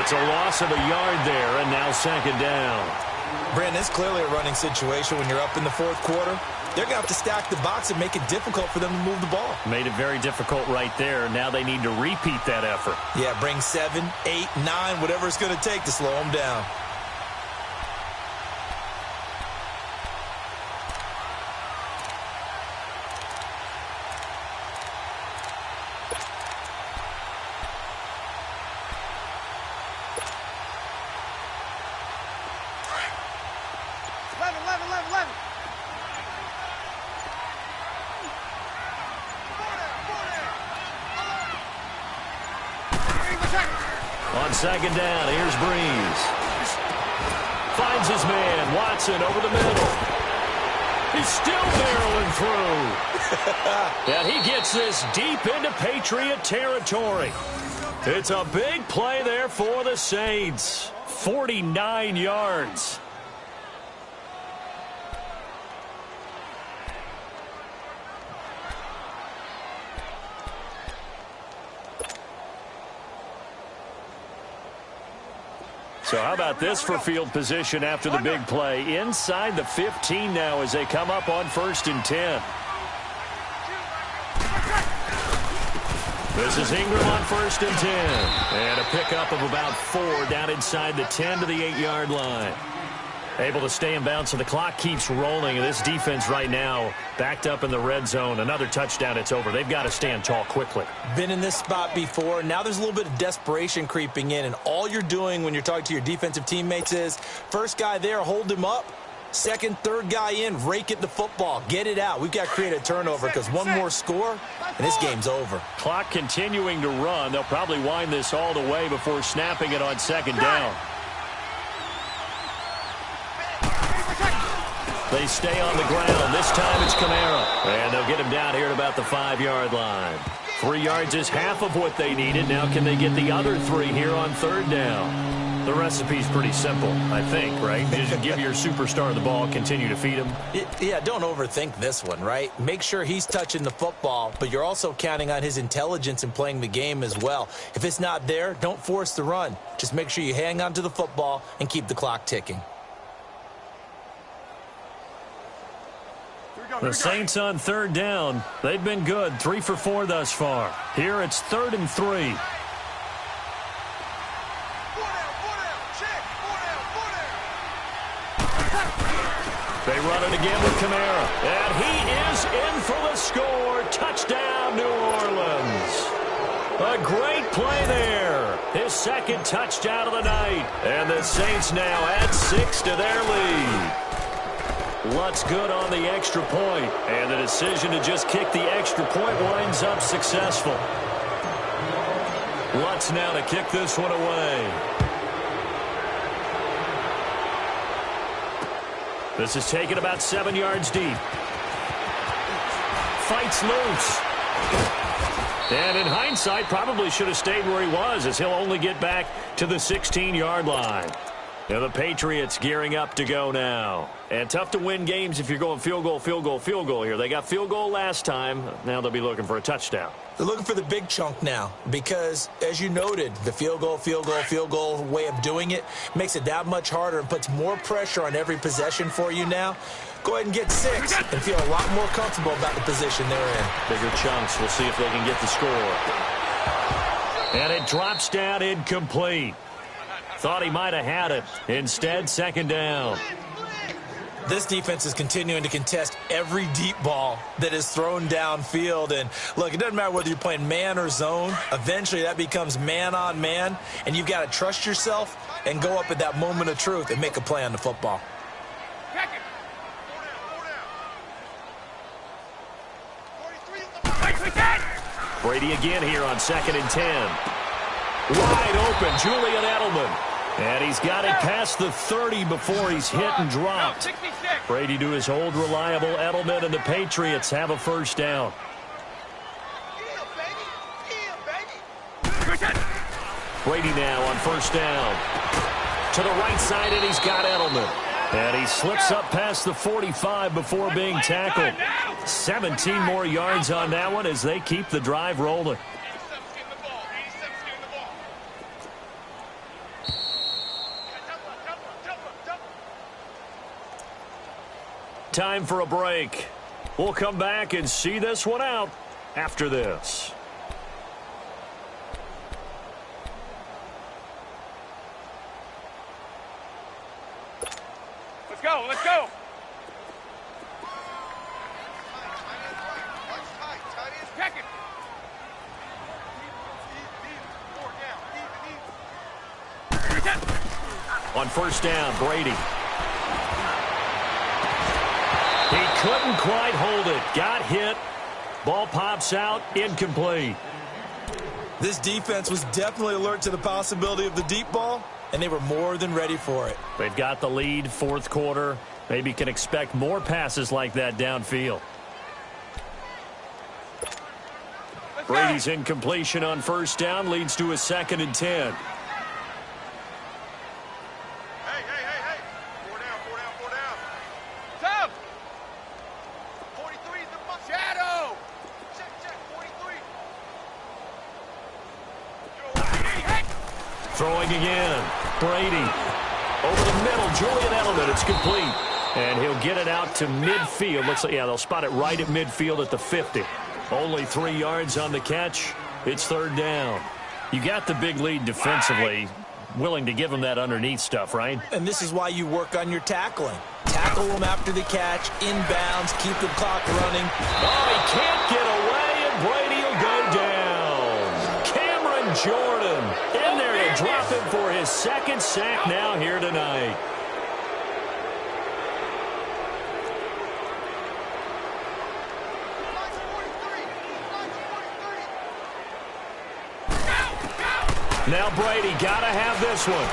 It's a loss of a yard there, and now second down. Brandon, it's clearly a running situation when you're up in the fourth quarter. They're going to have to stack the box and make it difficult for them to move the ball. Made it very difficult right there. Now they need to repeat that effort. Yeah, bring 7, 8, 9, whatever it's going to take to slow them down. On second down, here's Breeze. Finds his man, Watson, over the middle. He's still barreling through. And he gets this deep into Patriot territory. It's a big play there for the Saints. 49 yards. So how about this for field position after the big play? Inside the 15 now as they come up on first and 10. This is Ingram on first and 10. And a pickup of about 4 down inside the 10 to the 8-yard line. Able to stay in bounds, so the clock keeps rolling. And this defense right now backed up in the red zone. Another touchdown, it's over. They've got to stand tall quickly. Been in this spot before. Now there's a little bit of desperation creeping in. And all you're doing when you're talking to your defensive teammates is, first guy there, hold him up. Second, third guy in, rake at the football. Get it out. We've got to create a turnover because one more score, and this game's over. Clock continuing to run. They'll probably wind this all the way before snapping it on second down. They stay on the ground. This time it's Kamara. And they'll get him down here at about the 5-yard line. 3 yards is half of what they needed. Now can they get the other 3 here on third down? The recipe's pretty simple, I think, right? Just give your superstar the ball, continue to feed him. Yeah, don't overthink this one, right? Make sure he's touching the football, but you're also counting on his intelligence in playing the game as well. If it's not there, don't force the run. Just make sure you hang on to the football and keep the clock ticking. The Saints on third down. They've been good. 3 for 4 thus far. Here it's 3rd and 3. They run it again with Kamara. And he is in for the score. Touchdown, New Orleans. A great play there. His second touchdown of the night. And the Saints now add 6 to their lead. Lutz good on the extra point, and the decision to just kick the extra point winds up successful. Lutz now to kick this one away. This is taken about 7 yards deep. Fights loose. And in hindsight, probably should have stayed where he was, as he'll only get back to the 16-yard line. Now the Patriots gearing up to go now. And tough to win games if you're going field goal, field goal, field goal here. They got field goal last time. Now they'll be looking for a touchdown. They're looking for the big chunk now because, as you noted, the field goal way of doing it makes it that much harder and puts more pressure on every possession for you now. Go ahead and get 6 and feel a lot more comfortable about the position they're in. Bigger chunks. We'll see if they can get the score. And it drops down incomplete. Thought he might have had it. Instead, second down. This defense is continuing to contest every deep ball that is thrown downfield. And, look, it doesn't matter whether you're playing man or zone. Eventually, that becomes man on man. And you've got to trust yourself and go up at that moment of truth and make a play on the football. Brady again here on 2nd and 10. Wide open, Julian Edelman. And he's got it past the 30 before he's hit and dropped. Brady to his old reliable Edelman, and the Patriots have a first down. Brady now on first down. To the right side, and he's got Edelman. And he slips up past the 45 before being tackled. 17 more yards on that one as they keep the drive rolling. Time for a break. We'll come back and see this one out after this. Let's go, let's go. On first down, Brady. He couldn't quite hold it. Got hit. Ball pops out. Incomplete. This defense was definitely alert to the possibility of the deep ball, and they were more than ready for it. They've got the lead, fourth quarter. Maybe can expect more passes like that downfield. Brady's incompletion on first down leads to a 2nd and 10. Throwing again. Brady. Over the middle. Julian Edelman. It's complete. And he'll get it out to midfield. Looks like, yeah, they'll spot it right at midfield at the 50. Only 3 yards on the catch. It's third down. You got the big lead defensively. Willing to give them that underneath stuff, right? And this is why you work on your tackling. Tackle them after the catch, inbounds, keep the clock running. Oh, he can't get away, and Brady will go down. Cameron Jordan in there to drop him for his 2nd sack now here tonight. Now Brady got to have this one.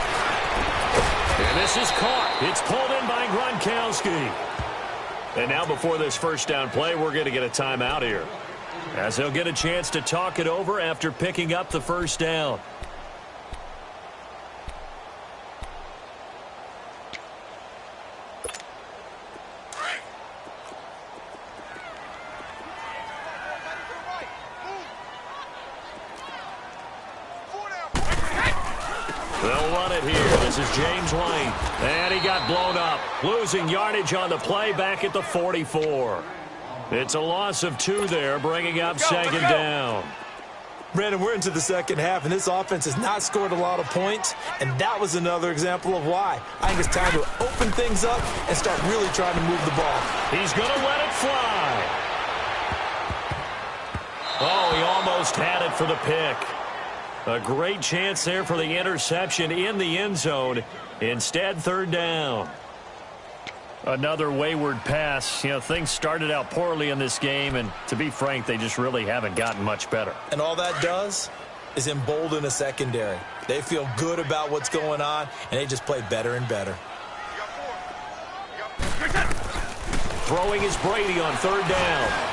And this is caught. It's pulled in by Gronkowski. And now before this first down play, we're going to get a timeout here, as they'll get a chance to talk it over after picking up the first down. They'll run it here. This is James White. And he got blown up. Losing yardage on the play back at the 44. It's a loss of 2 there, bringing up second down. Brandon, we're into the second half, and this offense has not scored a lot of points, and that was another example of why. I think it's time to open things up and start really trying to move the ball. He's going to let it fly. Oh, he almost had it for the pick. A great chance there for the interception in the end zone. Instead, third down. Another wayward pass. You know, things started out poorly in this game, and to be frank, they just really haven't gotten much better. And all that does is embolden a secondary. They feel good about what's going on, and they just play better and better. Throwing is Brady on third down.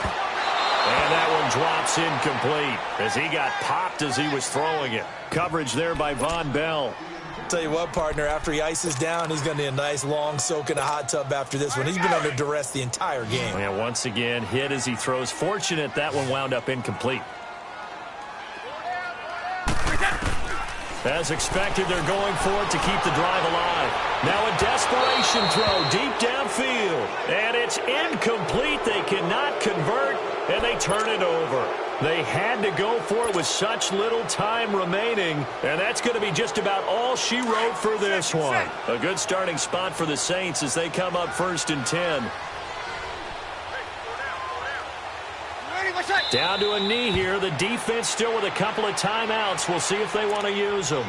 And that one drops incomplete as he got popped as he was throwing it. Coverage there by Von Bell. Tell you what, partner, after he ices down, he's going to need a nice long soak in a hot tub after this one. He's been under duress the entire game. And once again, hit as he throws. Fortunate that one wound up incomplete. As expected, they're going for it to keep the drive alive. Now a desperation throw deep downfield. And it's incomplete. They cannot convert, and they turn it over. They had to go for it with such little time remaining, and that's going to be just about all she wrote for this one. A good starting spot for the Saints as they come up 1st and 10. Down to a knee here. The defense still with a couple of timeouts. We'll see if they want to use them.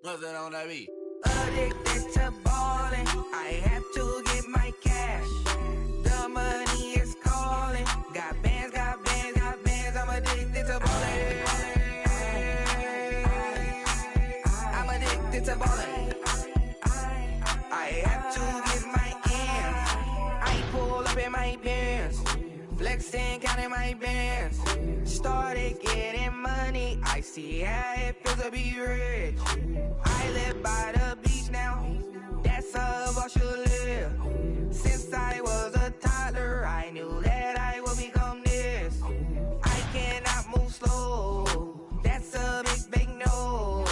What's that on that beat? Addicted to ballin', I have to get my cash. The money is calling. Got bands, got bands, got bands. I'm addicted to ballin'. I'm addicted to ballin'. I have to get my ends. I pull up in my Benz, flexing, counting my bands. Started getting money, I see how it feels to be rich. I live by the beach now, that's how I should live. Since I was a toddler, I knew that I would become this. I cannot move slow, that's a big no.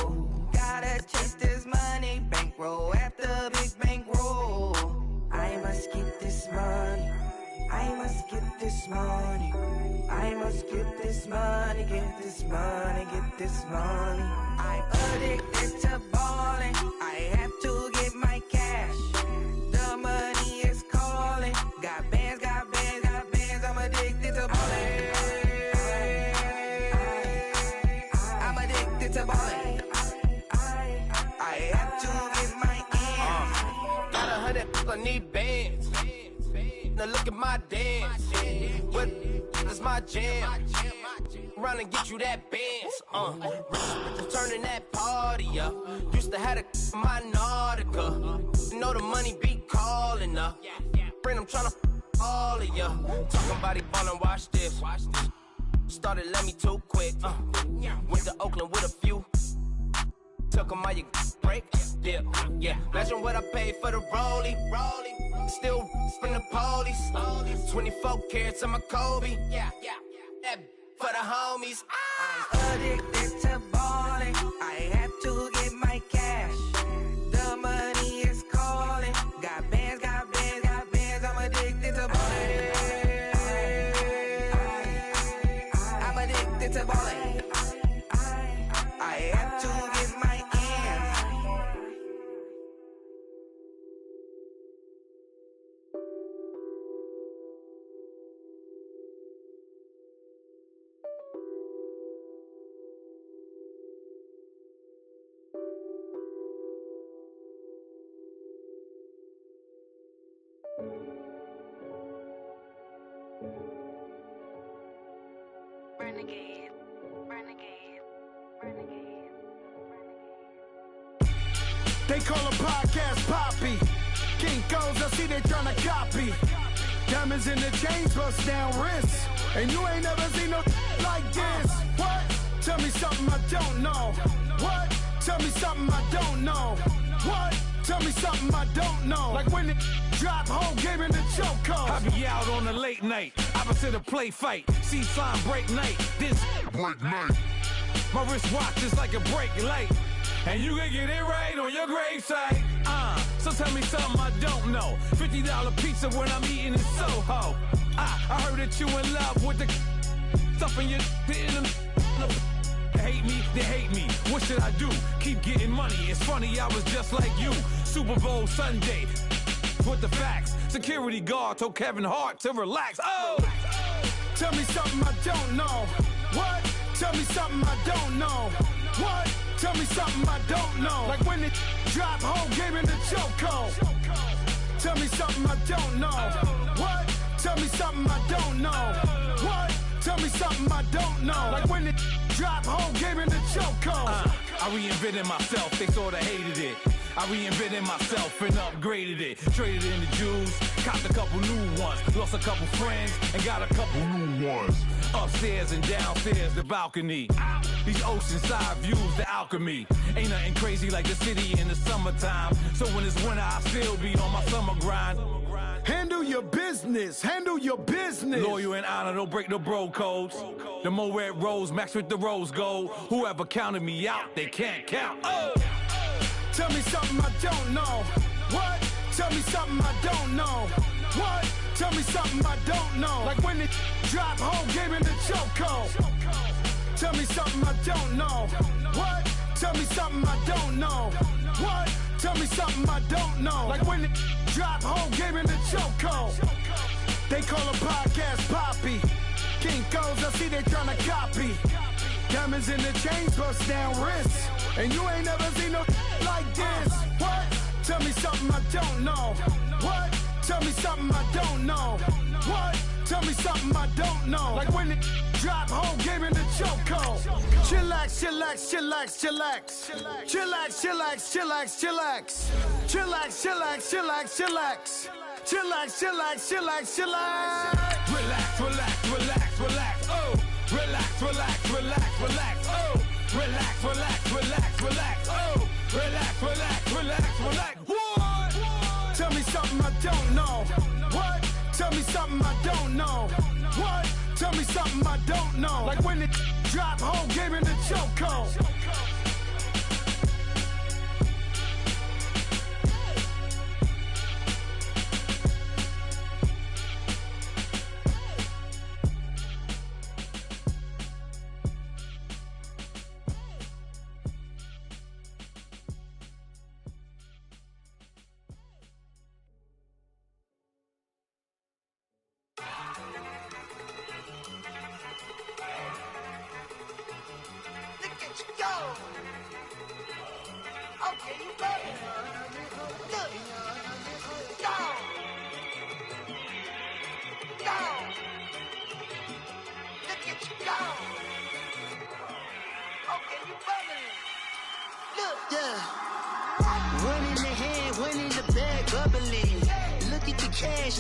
Gotta chase this money, bankroll after big bankroll. I must get this money, I must get this money. I must get this money, get this money, get this money. I'm addicted to ballin', I have to get my cash. The money is calling. Got bands, got bands, got bands. I'm addicted to ballin'. I'm addicted to ballin'. I have to get my ends. Got 100, I need bands. Now look at my dance. What is my jam? Run and get you that bands. Turning that party up. Used to have a my Nautica. Know the money be calling up. Friend, I'm tryna all of ya. Talking about it, ballin', watch this. Started let me too quick. Went to Oakland with a few. Took 'em all you break. Dip. Yeah. Imagine what I paid for the rollie. Still in the police. 24 carats on my Kobe. Yeah. That for the homies. I'm addicted to ballin', I have to get my cash. The money is calling. Got bands, got bands, got bands. I'm addicted to ballin'. I'm addicted to ballin'. I have to get my ends. Renegade, renegade, renegade, renegade. They call a podcast Poppy. Kinkos, I see they tryna copy. Diamonds in the chains, bust down wrists. And you ain't never seen no like this. What? Tell me something I don't know. What? Tell me something I don't know. What? Tell me something I don't know. Like when it drop, whole game in the chokehold. I be out on a late night, opposite a play fight. See sign break night, this break night. My wristwatch is like a break light. And you can get it right on your gravesite. So tell me something I don't know. $50 pizza when I'm eating in Soho. I heard that you in love with the stuff in your hate me, they hate me. What should I do? Keep getting money. It's funny, I was just like you. Super Bowl Sunday. With the facts. Security guard told Kevin Hart to relax. Oh! Tell me something I don't know. What? Tell me something I don't know. What? Tell me something I don't know. Like when it drop, whole game in the chokehold. Tell me something I don't know. What? Tell me something I don't know. What? Tell me something I don't know. Like when it drop, whole game in the chokehold. I reinvented myself, they sorta hated it. I reinvented myself and upgraded it. Traded in the Jews, copped a couple new ones. Lost a couple friends and got a couple new ones. Upstairs and downstairs, the balcony. These oceanside views, the alchemy. Ain't nothing crazy like the city in the summertime. So when it's winter, I still be on my summer grind. Handle your business, handle your business. Loyal and honor, don't break the bro codes. The more red rose, max with the rose gold. Whoever counted me out, they can't count. Oh! Tell me something I don't know. What? Tell me something I don't know. What? Tell me something I don't know. Like when it drop, whole game in the chokehold. Tell me something I don't know. What? Tell me something I don't know. What? Tell me something I don't know. Like when it drop, whole game in the chokehold. They call a podcast Poppy. Kinkos, I see they tryna copy. Diamonds in the chains, bust down wrists. And you ain't never seen no like this. What? Tell me something I don't know. What? Tell me something I don't know. What? Tell me something I don't know. Like when it drop, whole game in the chokehold. Chillax, chillax, chillax, chillax. Chillax, chillax, chillax, chillax. Chillax, chillax, chillax, chillax. Chillax, chillax, chillax, chillax. Relax, relax, relax, relax. Oh, relax, relax, relax, relax. Oh, relax, relax, relax, relax. Oh, relax, relax, relax, relax. What? Tell me something I don't know. What? Tell me something I don't know. What? Tell me something I don't know. Like when it drop, whole game in the chokehold.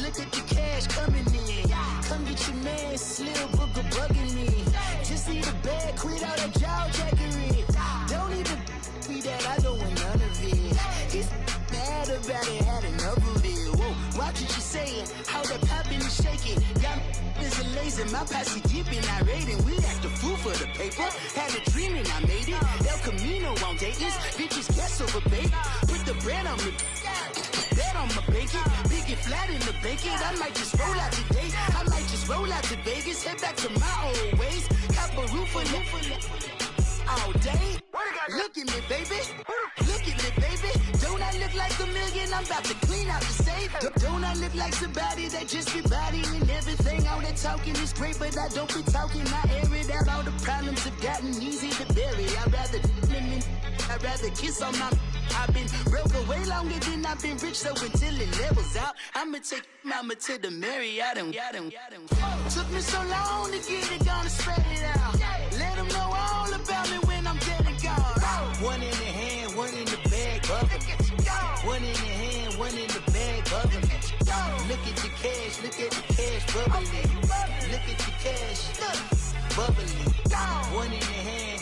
Look at the cash coming in. Come get your man, Slim Booger bugging me. Just need a bag, quit all that jaw jackery. Don't even be that, I don't want none of it. He's mad about it, had enough of it. Whoa, watch what you saying, how that poppin' and shaking. Got is a lazy, my posse dipping, I raiding. We act a fool for the paper. Had a dream and I made it. El Camino on Dayton's, bitches guess over bait. Put the bread on me. Bet on my bacon, big and flat in the bacon. I might just roll out today. I might just roll out to Vegas, head back to my old ways. Cop a roof all day. Look at me, baby. Look at me, baby. Don't I look like a million? I'm about to clean out the safe. Don't I look like somebody that just be bodying everything? All that talking is great, but I don't be talking. I air it out. All the problems have gotten easy to bury. I'd rather kiss on my. I've been broke way longer than I've been rich, so until it levels out, I'ma take mama to the Marriott and took me so long to get it, gonna spread it out. Let them know all about me when I'm dead and gone. One in the hand, one in the bag, bubbling. One in the hand, one in the bag, bubbling. Look at the cash, look at the cash, bubbling. Look at the cash, bubbling. One in the hand,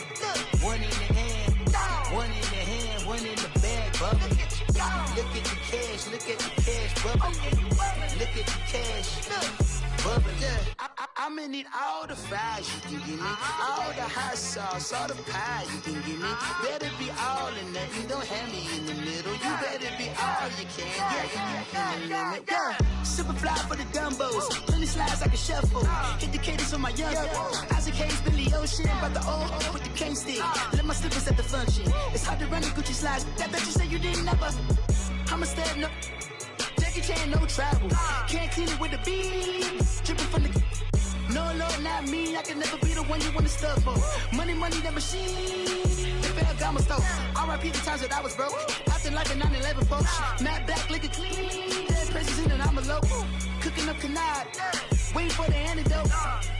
one in the hand, one in the hand, one in the bag, bubbling. Look at the cash, look at the cash, bubbling. Look at the cash, bubbling. I'm gonna need all the fries you can give me, all the hot sauce, all the pie you can give me. Better be all or nothing, don't have me in the middle. You better be all you can, yeah. Super fly for the dumbos, plenty slides like a shuffle. Hit the cadence on my young Isaac Hayes, Billy Ocean, about the old with the cane stick. Let my slippers at the function. It's hard to run the Gucci slides. That bet you say you didn't never. I'ma step no. Jackie Chan, no travel. Can't clean it with a beat. Dripping from the. No, Lord, not me. I can never be the one you want to stuff for. Money, that machine. The Ferragamo stove. R.I.P. the times that I was broke. Acting like a 9/11 folks. Matte back, liquor clean. Dead presses in and I'm a local. Cooking up canard. Waiting for the antidote.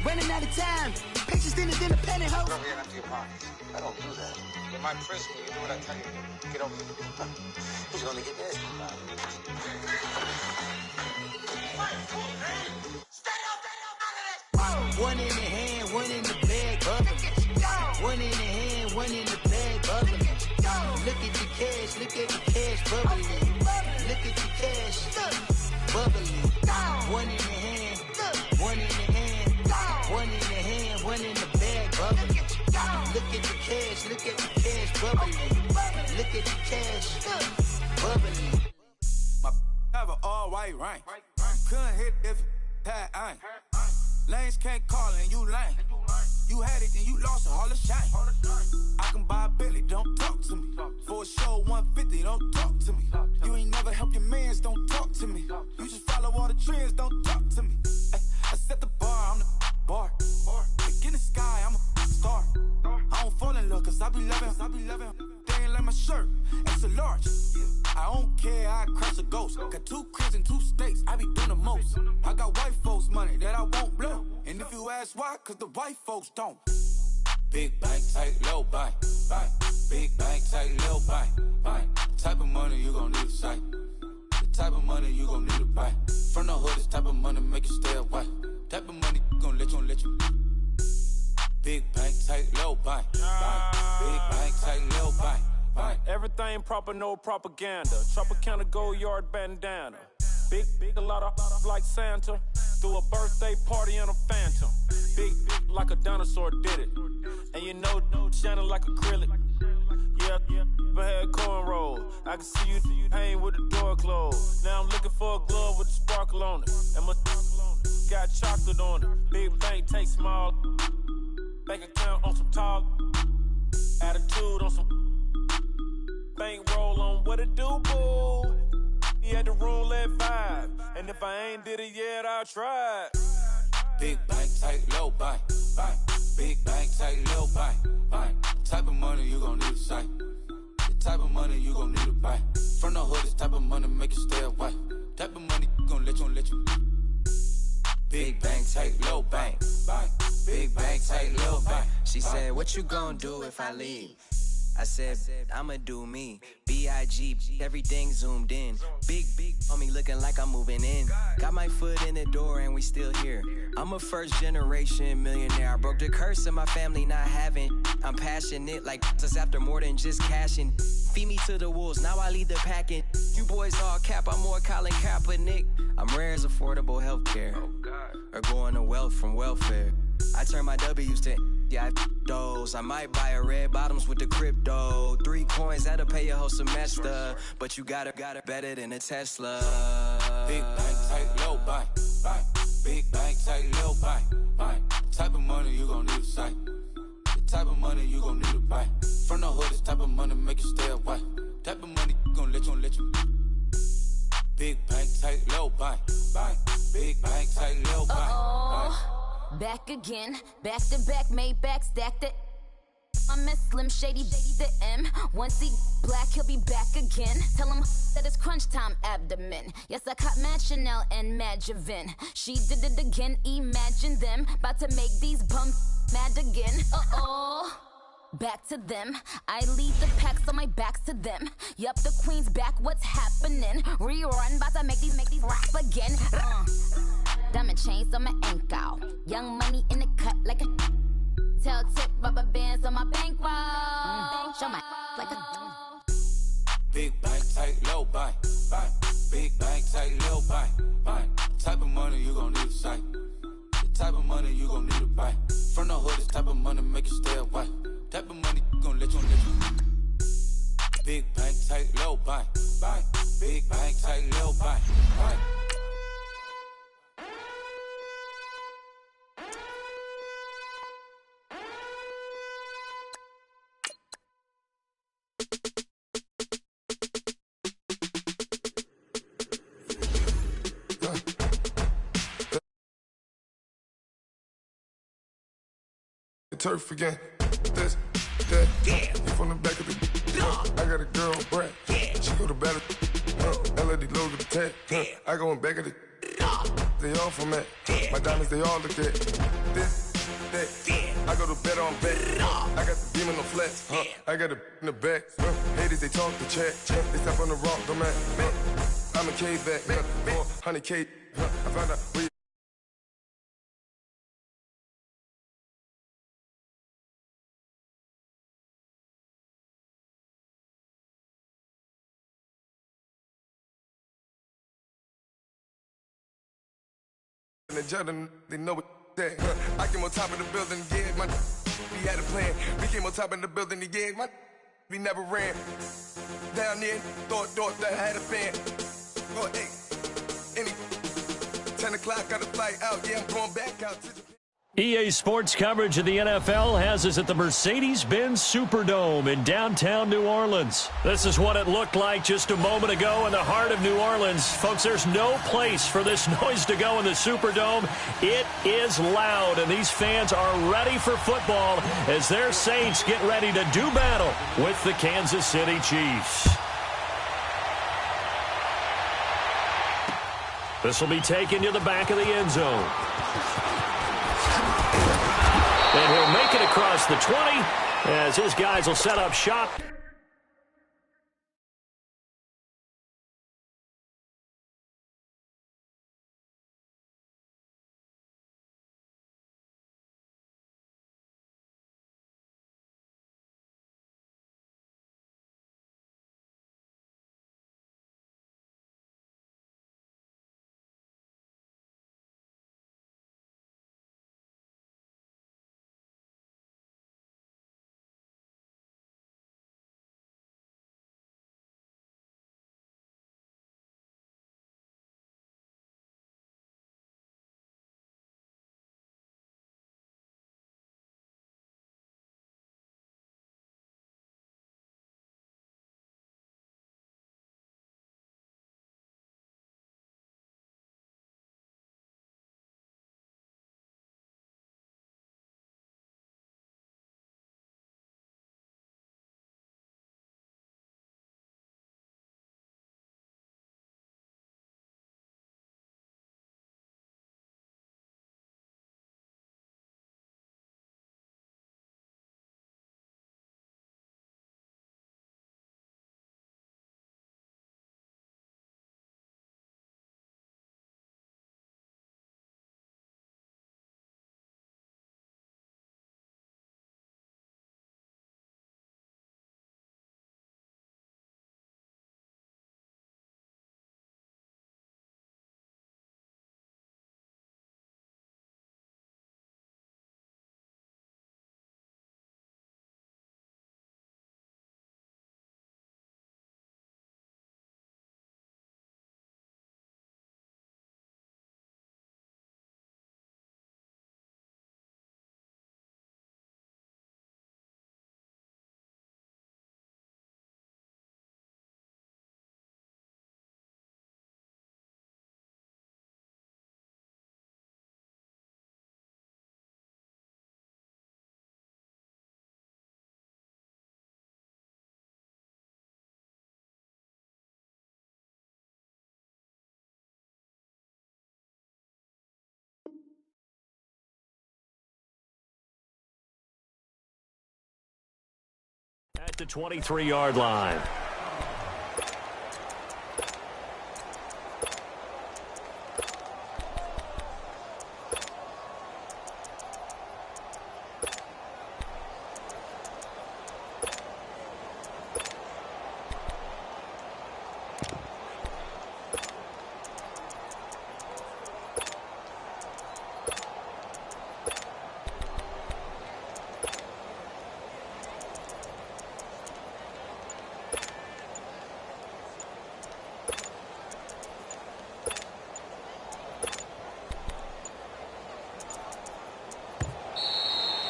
Running out of time. Pictures dinner, penny hoe. Don't get empty your pockets. I don't do that. You might press me. You do what I tell you. Get over it. He's gonna get nasty about it. One in the hand, one in the bag, bubbling. One in the hand, one in the bag, bubbling. Look at the cash, look at the cash, bubbling. Look at the cash, bubbling. One in the hand, one in the hand, one in the hand, one in the bag, bubbling. Look at the cash, look at the cash, bubbling. Look at the cash, bubbling. My have an all white rank. Couldn't hit if it had ain't. Lanes can't call and you lame. You had it and you lost all the shine. I can buy a Billy, don't talk to me. For a show 150, don't talk to me. You ain't never help your mans, don't talk to me. You just follow all the trends, don't talk to me. I set the bar, I'm the bar. Like in the sky, I'm a star. I don't fall in love cause I be loving. wearing my shirt, extra large. I don't care, I crush a ghost. Got 2 cribs in 2 states, I be doing the most. I got white folks money that I won't blow. And if you ask why, cause the white folks don't. Big bank, tight, low bank, bank. Big bank, tight, low bank, bank. Type of money you gon' need a sight. The type of money you gon' need to buy. From the hood, this type of money make you stay away. Type of money gon' let you. Big bank, tight, low bank, bank. Big bank, tight, low bank, bank. Everything proper, no propaganda. Tropicana gold yard bandana. Big, a lot of like Santa. Threw a birthday party in a phantom. Big like a dinosaur did it. And you know, shining like acrylic. Yeah, I had cornrow. I can see you hang with the door closed. Now I'm looking for a glove with a sparkle on it. And my got chocolate on it. Big bank, take small. Bank account on some tall. Attitude on some. Bank roll on what it do, boo. He had the roulette vibe. And if I ain't did it yet, I'll try. Big bank, tight, low bank, bank. Big bank, tight, low bank, bank. Type of money you gon' need a sight. The type of money you gon' need to buy. From the hood, this type of money make you stay away. Type of money gon' let you. Big bank, tight, low bank, bank. Big bank, tight, low bank. She said, what you gon' do if I leave? I said, I'ma do me. B.I.G. Everything zoomed in. Big on me looking like I'm moving in. Got my foot in the door and we still here. I'm a first generation millionaire. I broke the curse of my family not having. I'm passionate like us after more than just cashing. Feed me to the wolves, now I lead the packing. You boys all cap, I'm more Colin Kaepernick. I'm rare as affordable healthcare. Or going to wealth from welfare. I turn my W's to those. I might buy a red bottoms with the crypto. 3 coins, that'll pay your whole semester. But you gotta better than a Tesla. Big bank, tight, low bank, bank. Big bank, tight, low bank, bank. Type of money you gon' need a sight. The type of money you gon' need to buy. From the hood, this type of money make you stay away. Type of money gon' let you. Big bank, tight, low bank, bank. Big bank, tight, low bank, bank. Back again, back to back, made back, stacked it. I'm a Slim Shady, the M. Once he black, he'll be back again. Tell him that it's crunch time abdomen. Yes, I caught Mad Chanel and Mad Javin. She did it again, imagine them. About to make these bums mad again. Uh-oh. Back to them. I lead the pack, so my back's to them. Yup, the queen's back, what's happening? Rerun, about to make these rap again. Diamond chains on my ankle. Young money in the cut like a tail tip, rubber bands on my bankroll. Show my like a Big bank, tight, low bank, bank. Big bank, tight, low bank, bank. Type of money you gon' need a sight. The type of money you gon' need to buy. From the hood, this type of money make you stay away. Type of money gon' let you. Big bank, tight, low bank, bank. Big bank, tight, low bank, bank. Turf again. This, that, yeah. From the back of the I got a girl, Brad. Yeah. She go to battle. LED logo the tag. Yeah. I go in back of the They all from that. Yeah. My diamonds, they all look at this, that. Yeah. I go to bed on bed. I got the demon on flats. Yeah. I got a in the back. Haters, they talk the chat. They step on the rock, the man. I'm a cave back. 400K. I found out where and the judge, they know what that. I came on top of the building, yeah, my we had a plan. We came on top of the building, yeah, my we never ran. Down there, thought that I had a fan. Oh, hey, any 10 o'clock, got a flight out, yeah, I'm going back out to Japan. EA Sports coverage of the NFL has us at the Mercedes-Benz Superdome in downtown New Orleans. This is what it looked like just a moment ago in the heart of New Orleans. Folks, there's no place for this noise to go in the Superdome. It is loud, and these fans are ready for football as their Saints get ready to do battle with the Kansas City Chiefs. This will be taken to the back of the end zone. And he'll make it across the 20 as his guys will set up shop. At the 23-yard line.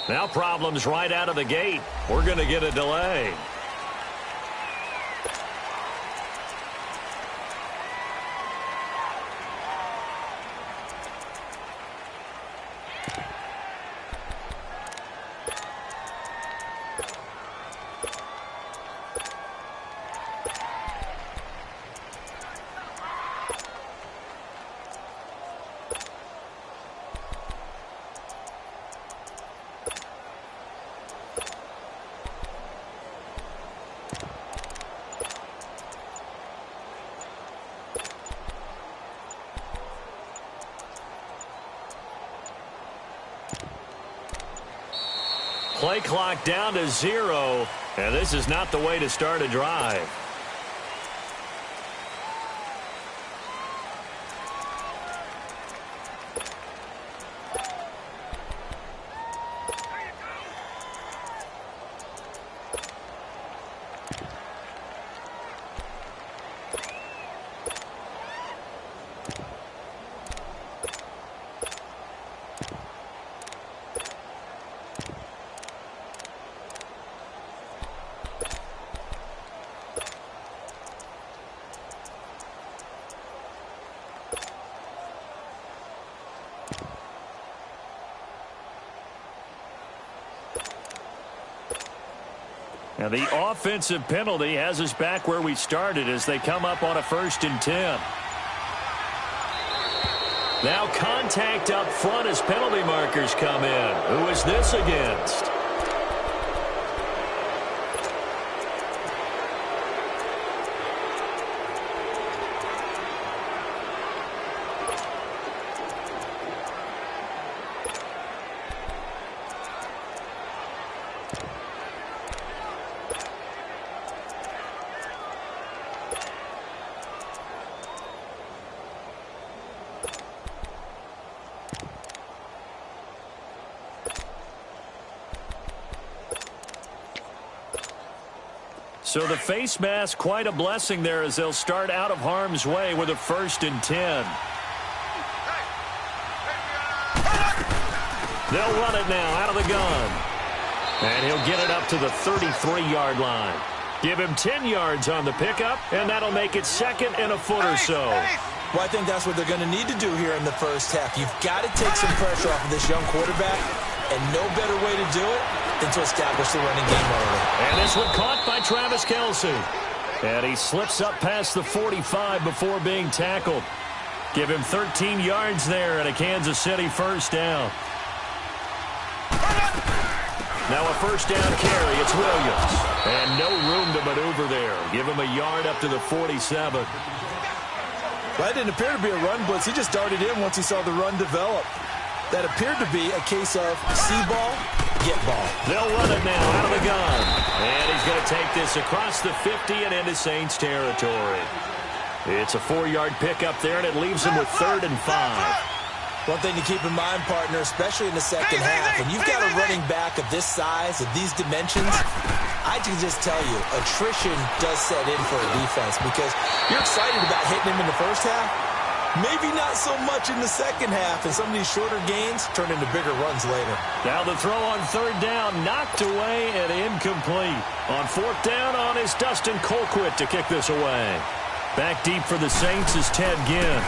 Now problems right out of the gate. We're going to get a delay. Play clock down to 0, and this is not the way to start a drive. Now the offensive penalty has us back where we started as they come up on a 1st and 10. Now contact up front as penalty markers come in. Who is this against? So the face mask, quite a blessing there as they'll start out of harm's way with a 1st and 10. They'll run it now out of the gun. And he'll get it up to the 33-yard line. Give him 10 yards on the pickup, and that'll make it 2nd and a foot or so. Well, I think that's what they're going to need to do here in the first half. You've got to take some pressure off of this young quarterback, and no better way to do it than to establish the running game early. And this one caught by Travis Kelce. And he slips up past the 45 before being tackled. Give him 13 yards there and a Kansas City 1st down. Now a 1st down carry. It's Williams. And no room to maneuver there. Give him a yard up to the 47. Well, that didn't appear to be a run blitz. He just darted in once he saw the run develop. That appeared to be a case of see ball, get ball. They'll run it now out of the gun. And he's going to take this across the 50 and into Saints territory. It's a 4-yard pickup there, and it leaves him with 3rd and 5. One thing to keep in mind, partner, especially in the second half, when you've got a running back of this size, of these dimensions, I can just tell you, attrition does set in for a defense because you're excited about hitting him in the first half. Maybe not so much in the second half, and some of these shorter gains turn into bigger runs later. Now the throw on 3rd down, knocked away and incomplete. On 4th down on is Dustin Colquitt to kick this away. Back deep for the Saints is Ted Ginn.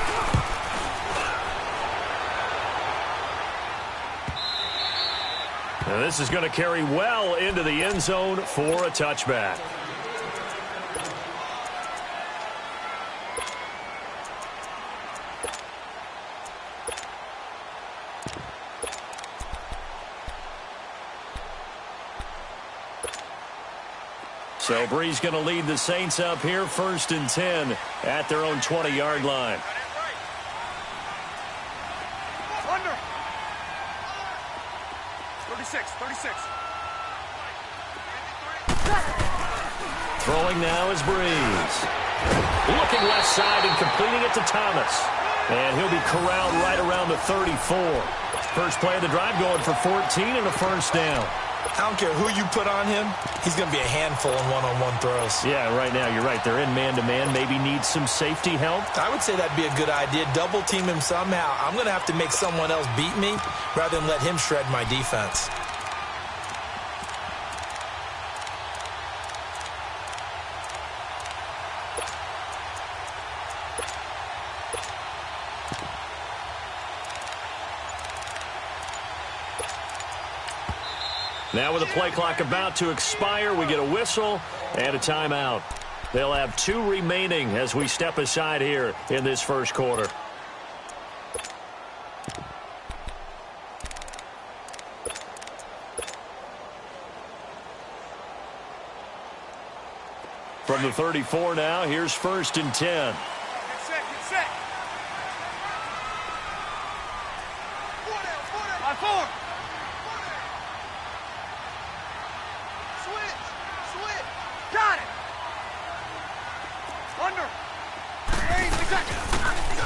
Now this is going to carry well into the end zone for a touchback. So Bree's going to lead the Saints up here, 1st and 10 at their own 20-yard line. Under. 36. Throwing now is Breeze. Looking left side and completing it to Thomas. And he'll be corralled right around the 34. First play of the drive going for 14 and a 1st down. I don't care who you put on him. He's going to be a handful in one-on-one throws. Yeah, right now, you're right. They're in man-to-man. Maybe needs some safety help. I would say that'd be a good idea. Double team him somehow. I'm going to have to make someone else beat me rather than let him shred my defense. Now with the play clock about to expire, we get a whistle and a timeout. They'll have 2 remaining as we step aside here in this first quarter. From the 34 now, here's 1st and 10. Get set. 4 down. By 4. Switch. Got it. Under.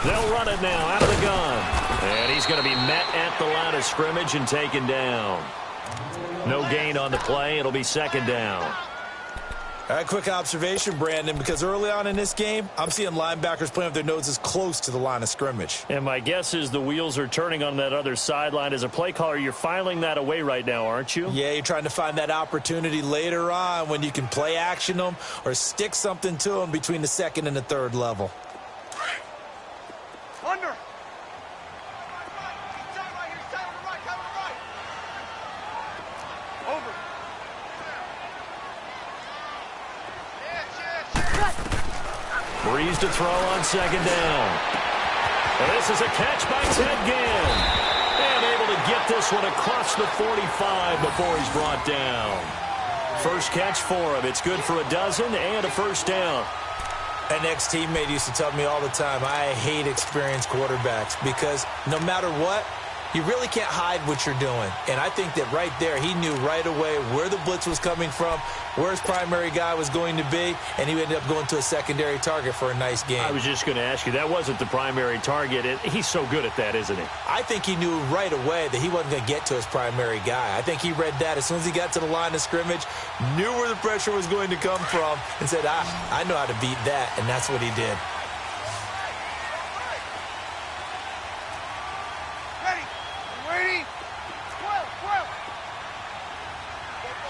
They'll run it now out of the gun. And he's going to be met at the line of scrimmage and taken down. No gain on the play. It'll be 2nd down. All right, quick observation, Brandon, because early on in this game, I'm seeing linebackers playing with their noses close to the line of scrimmage. And my guess is the wheels are turning on that other sideline. As a play caller, you're filing that away right now, aren't you? Yeah, you're trying to find that opportunity later on when you can play action them or stick something to them between the 2nd and the 3rd level. Under. Over. Breeze to throw on second down. And this is a catch by Ted Ginn. And able to get this one across the 45 before he's brought down. First catch for him. It's good for a dozen and a first down. An ex-teammate used to tell me all the time, I hate experienced quarterbacks because no matter what, you really can't hide what you're doing. And I think that right there, he knew right away where the blitz was coming from, where his primary guy was going to be, and he ended up going to a secondary target for a nice game. I was just going to ask you, that wasn't the primary target. He's so good at that, isn't he? I think he knew right away that he wasn't going to get to his primary guy. I think he read that as soon as he got to the line of scrimmage, knew where the pressure was going to come from, and said, I know how to beat that, and that's what he did.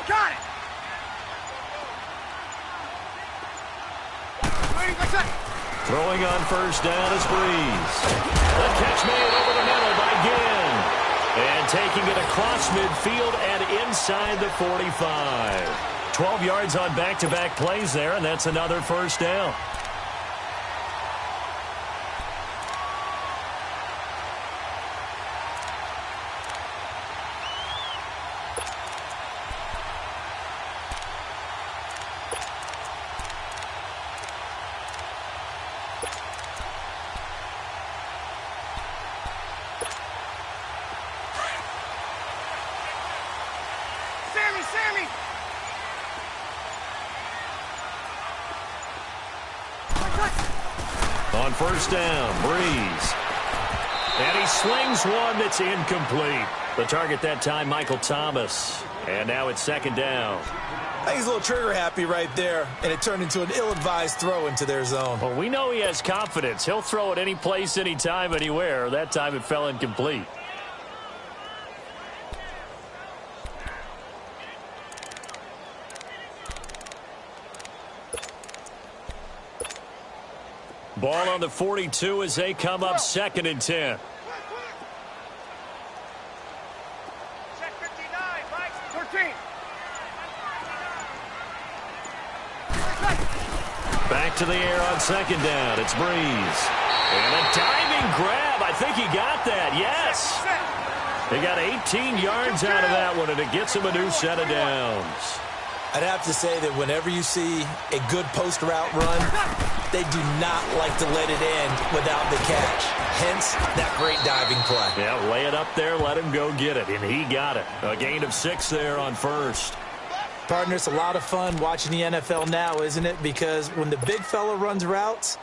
Got it! Throwing on first down is Breeze. The catch made over the middle by Ginn. And taking it across midfield and inside the 45. 12 yards on back-to-back plays there, and that's another first down. Sammy! On first down, Breeze. And he slings one that's incomplete. The target that time, Michael Thomas. And now it's second down. I think he's a little trigger happy right there, and it turned into an ill-advised throw into their zone. Well, we know he has confidence. He'll throw it any place, anytime, anywhere. That time it fell incomplete. Ball on the 42 as they come up second and 10. Check 59, right? 13. Back to the air on second down. It's Breeze. And a diving grab. I think he got that. Yes. They got 18 yards out of that one, and it gets him a new set of downs. I'd have to say that whenever you see a good post route run, they do not like to let it end without the catch. Hence, that great diving play. Yeah, lay it up there, let him go get it, and he got it. A gain of 6 there on first. Partner, it's a lot of fun watching the NFL now, isn't it? Because when the big fella runs routes,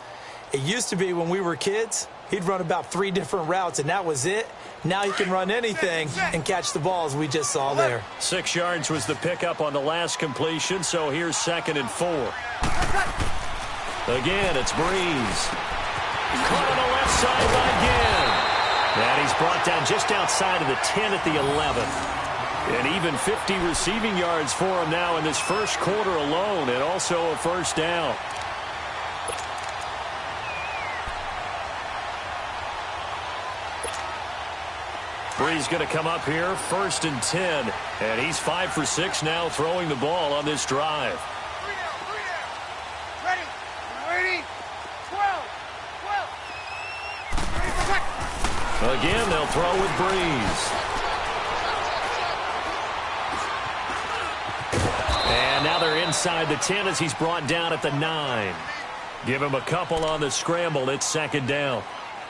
it used to be when we were kids, he'd run about 3 different routes, and that was it. Now he can run anything and catch the ball, as we just saw there. 6 yards was the pickup on the last completion, so here's second and 4. Again, it's Breeze. Caught on the left side by Ginn. And he's brought down just outside of the 10 at the 11th. And even 50 receiving yards for him now in this first quarter alone, and also a first down. Breeze going to come up here, first and 10. And he's 5 for 6 now throwing the ball on this drive. 3 down. Ready. Ready. 12. Ready for attack. Again, they'll throw with Breeze. And now they're inside the 10 as he's brought down at the 9. Give him a couple on the scramble. It's second down.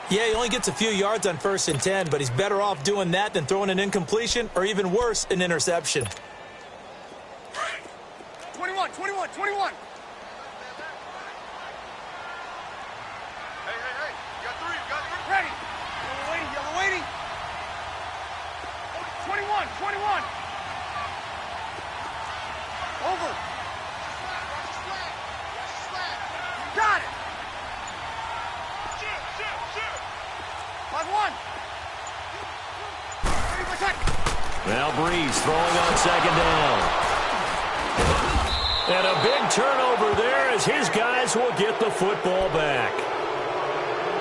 Yeah, he only gets a few yards on first and 10, but he's better off doing that than throwing an incompletion or even worse, an interception. 21. Hey. You got 3. Ready. Yellow waiting. 21. Over. Got it. 5-1. Now Breeze throwing on second down. And a big turnover there as his guys will get the football back.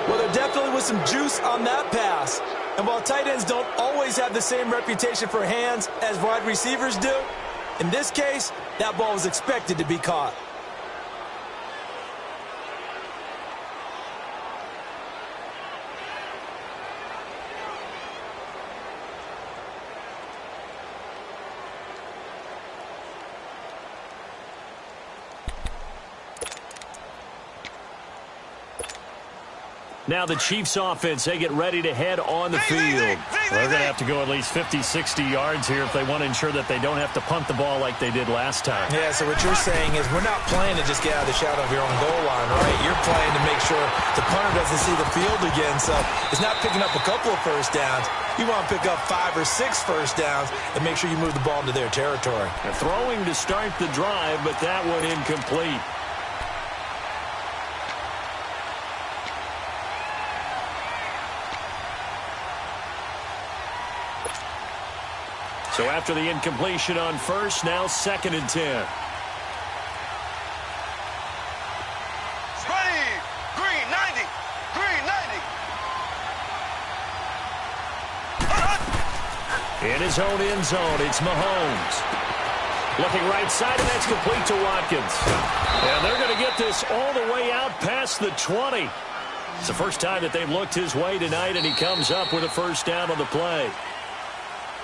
Well, there definitely was some juice on that pass. And while tight ends don't always have the same reputation for hands as wide receivers do, in this case, that ball was expected to be caught. Now the Chiefs offense, they get ready to head on the field. They're going to have to go at least 50, 60 yards here if they want to ensure that they don't have to punt the ball like they did last time. Yeah, so what you're saying is we're not playing to just get out of the shadow of your own goal line, right? You're playing to make sure the punter doesn't see the field again. So it's not picking up a couple of first downs. You want to pick up 5 or 6 first downs and make sure you move the ball into their territory. They're throwing to start the drive, but that one incomplete. So after the incompletion on first, now 2nd and 10. Ready. Green 90. Green 90. In his own end zone, it's Mahomes. Looking right side, and that's complete to Watkins. And they're going to get this all the way out past the 20. It's the first time that they've looked his way tonight, and he comes up with a first down on the play.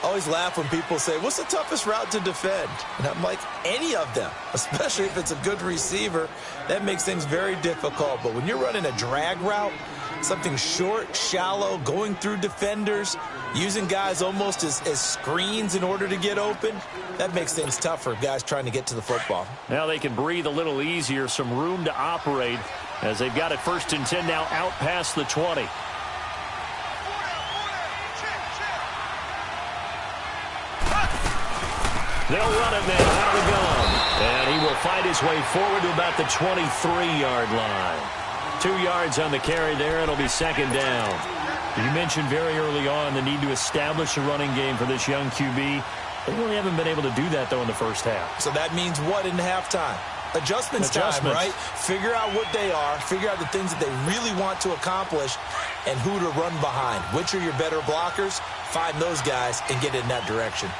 I always laugh when people say, what's the toughest route to defend? And I'm like, any of them, especially if it's a good receiver. That makes things very difficult. But when you're running a drag route, something short, shallow, going through defenders, using guys almost as screens in order to get open, that makes things tough for guys trying to get to the football. Now they can breathe a little easier, some room to operate as they've got it 1st and 10 now out past the 20. They'll run it now out of the gun. And he will fight his way forward to about the 23-yard line. 2 yards on the carry there. It'll be 2nd down. You mentioned very early on the need to establish a running game for this young QB. They really haven't been able to do that, though, in the first half. So that means what in halftime? Adjustments time, right? Figure out what they are. Figure out the things that they really want to accomplish and who to run behind. Which are your better blockers? Find those guys and get in that direction.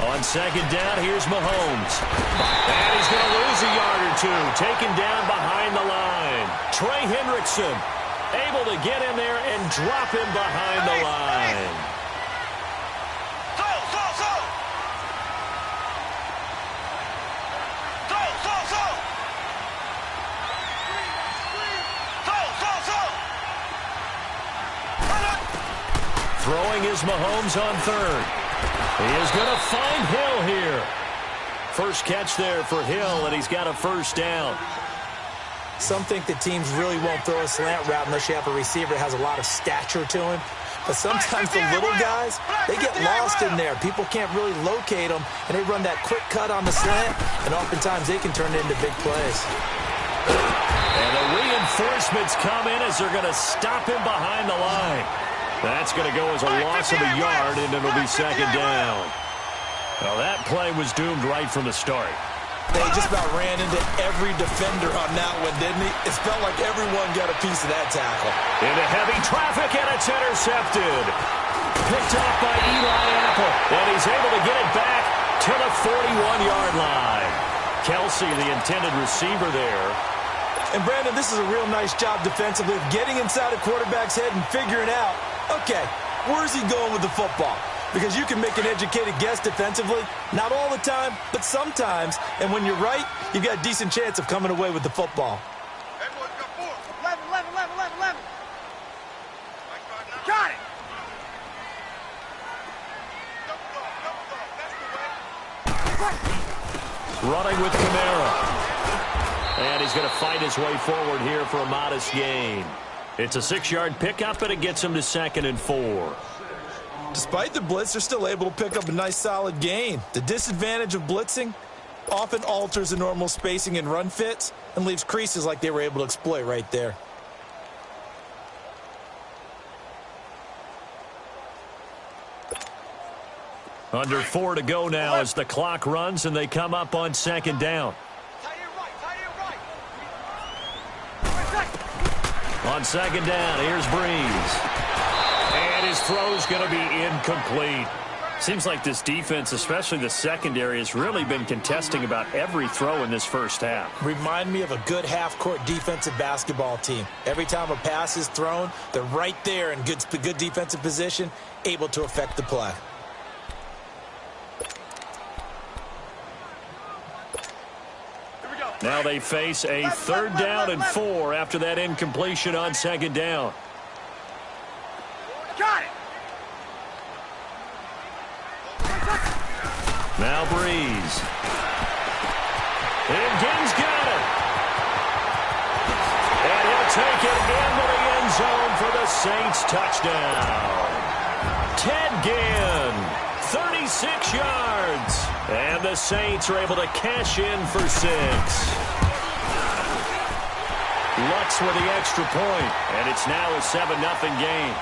On 2nd down, here's Mahomes. And he's going to lose a yard or 2. Taken down behind the line. Trey Hendrickson able to get in there and drop him behind the line. Throwing is Mahomes on 3rd. He is going to find Hill here. First catch there for Hill, and he's got a first down. Some think that teams really won't throw a slant route unless you have a receiver that has a lot of stature to him. But sometimes the little guys, they get lost in there. People can't really locate them, and they run that quick cut on the slant, and oftentimes they can turn it into big plays. And the reinforcements come in as they're going to stop him behind the line. That's going to go as a loss of a yard, and it'll be 2nd down. Well, that play was doomed right from the start. They just about ran into every defender on that one, didn't he? It felt like everyone got a piece of that tackle. Into heavy traffic, and it's intercepted. Picked off by Eli Apple, and he's able to get it back to the 41-yard line. Kelsey, the intended receiver there. And, Brandon, this is a real nice job defensively of getting inside a quarterback's head and figuring out, okay, where's he going with the football? Because you can make an educated guess defensively. Not all the time, but sometimes. And when you're right, you've got a decent chance of coming away with the football. 11. Got it. Running with Kamara. And he's going to fight his way forward here for a modest gain. It's a 6-yard pickup, and it gets him to 2nd and 4. Despite the blitz, they're still able to pick up a nice, solid gain. The disadvantage of blitzing often alters the normal spacing and run fits and leaves creases like they were able to exploit right there. Under 4 to go now as the clock runs, and they come up on 2nd down. On 2nd down, here's Breeze. And his throw's going to be incomplete. Seems like this defense, especially the secondary, has really been contesting about every throw in this first half. Remind me of a good half-court defensive basketball team. Every time a pass is thrown, they're right there in good defensive position, able to affect the play. Now they face a 3rd down and 4 after that incompletion on 2nd down. Got it. Now Breeze. And Ginn's got it. And he'll take it into the end zone for the Saints touchdown. Ted Ginn, 36 yards. And the Saints are able to cash in for 6. Lutz with the extra point, and it's now a 7-0 game.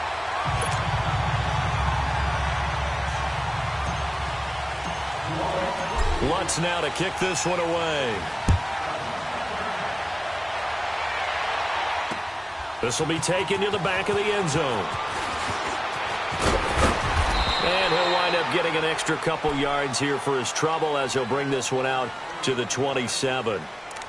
Lutz now to kick this one away. This will be taken to the back of the end zone. And he'll wind up getting an extra couple yards here for his trouble as he'll bring this one out to the 27.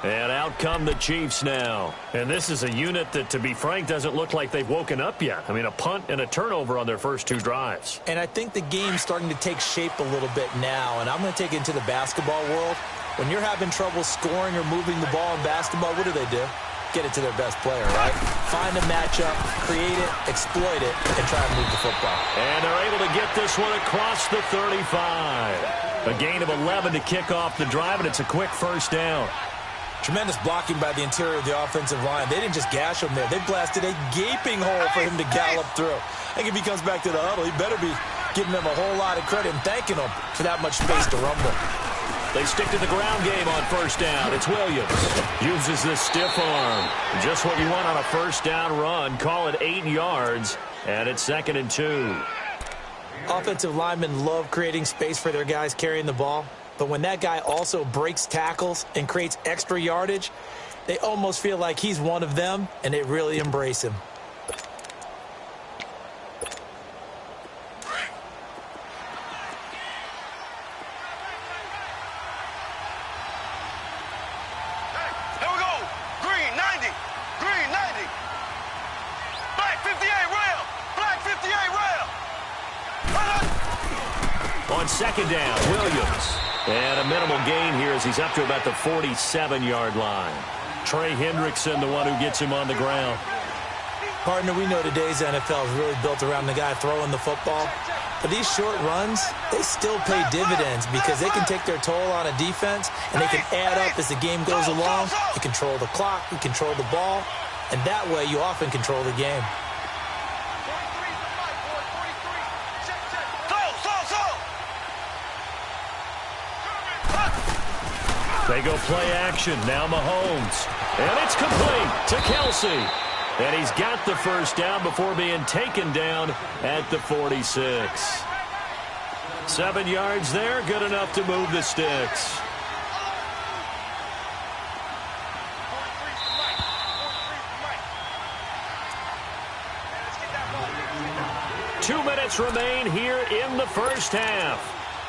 And out come the Chiefs now. And this is a unit that, to be frank, doesn't look like they've woken up yet. I mean, a punt and a turnover on their first 2 drives. And I think the game's starting to take shape a little bit now. And I'm going to take it into the basketball world. When you're having trouble scoring or moving the ball in basketball, what do? Get it to their best player, right? Find a matchup, create it, exploit it, and try and move the football. And they're able to get this one across the 35. A gain of 11 to kick off the drive, and it's a quick first down. Tremendous blocking by the interior of the offensive line. They didn't just gash him there. They blasted a gaping hole for him to gallop through. I think if he comes back to the huddle, he better be giving them a whole lot of credit and thanking them for that much space to rumble. They stick to the ground game on first down. It's Williams. Uses this stiff arm. Just what you want on a first down run. Call it 8 yards, and it's 2nd and 2. Offensive linemen love creating space for their guys carrying the ball. But when that guy also breaks tackles and creates extra yardage, they almost feel like he's one of them, and they really embrace him. Here we go. Green 90. Green 90. Black 58 rail. Black 58 rail. On 2nd down, Williams. And a minimal gain here as he's up to about the 47-yard line. Trey Hendrickson, the one who gets him on the ground. Partner, we know today's NFL is really built around the guy throwing the football. But these short runs, they still pay dividends because they can take their toll on a defense, and they can add up as the game goes along. You control the clock, you control the ball, and that way you often control the game. They go play action. Now Mahomes. And it's complete to Kelsey. And he's got the first down before being taken down at the 46. 7 yards there, good enough to move the sticks. Two minutes remain here in the first half.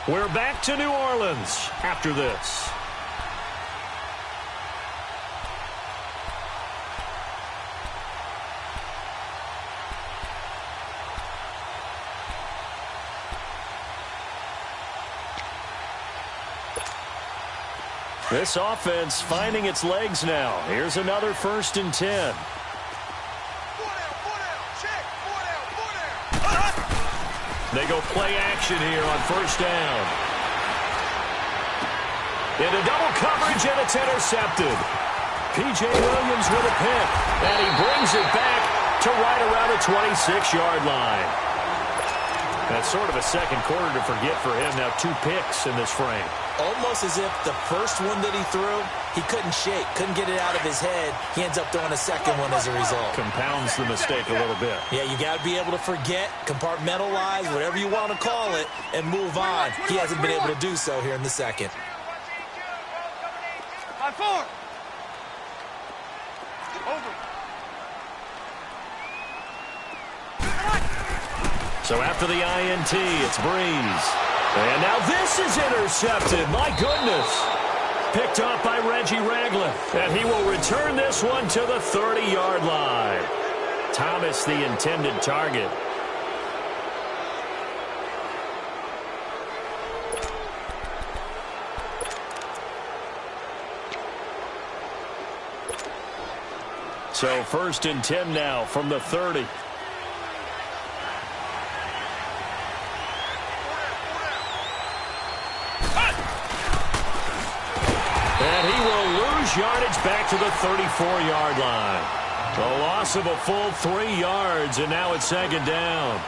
We're back to New Orleans after this. This offense finding its legs now. Here's another 1st and 10. They go play action here on first down. Into double coverage, and it's intercepted. P.J. Williams with a pick, and he brings it back to right around the 26-yard line. That's sort of a second quarter to forget for him. Now 2 picks in this frame. Almost as if the first one that he threw, he couldn't shake, couldn't get it out of his head. He ends up throwing a second one as a result. Compounds the mistake a little bit. Yeah, you got to be able to forget, compartmentalize, whatever you want to call it, and move on. He hasn't been able to do so here in the second. 5-4. Over. So after the INT, it's Breeze. And now this is intercepted. My goodness. Picked off by Reggie Ragland. And he will return this one to the 30-yard line. Thomas, the intended target. So 1st and 10 now from the 30. And he will lose yardage back to the 34-yard line. A loss of a full 3 yards, and now it's 2nd down.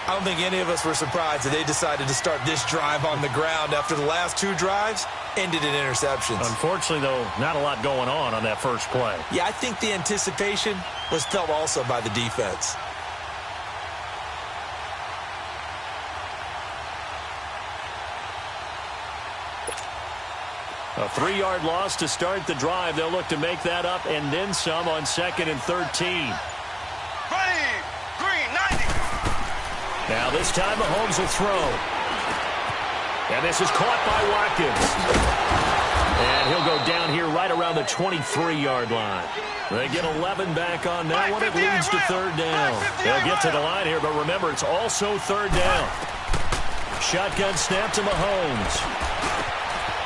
I don't think any of us were surprised that they decided to start this drive on the ground after the last 2 drives ended in interceptions. Unfortunately, though, not a lot going on that first play. Yeah, I think the anticipation was felt also by the defense. A 3-yard loss to start the drive. They'll look to make that up and then some on 2nd and 13. Green, 90. Now this time Mahomes will throw. And this is caught by Watkins. And he'll go down here right around the 23-yard line. They get 11 back on that one. It leads to 3rd down. They'll get to the line here, but remember, it's also 3rd down. Shotgun snap to Mahomes.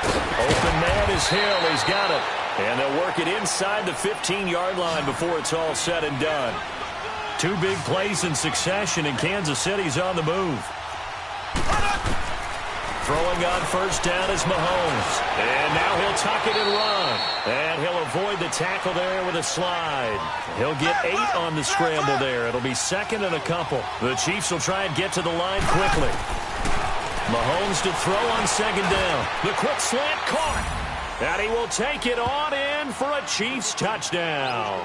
Open man is Hill. He's got it. And they'll work it inside the 15-yard line before it's all said and done. 2 big plays in succession, and Kansas City's on the move. Throwing on 1st down is Mahomes. And now he'll tuck it and run. And he'll avoid the tackle there with a slide. He'll get 8 on the scramble there. It'll be 2nd and a couple. The Chiefs will try and get to the line quickly. Mahomes to throw on 2nd down. The quick slant caught. And he will take it on in for a Chiefs touchdown.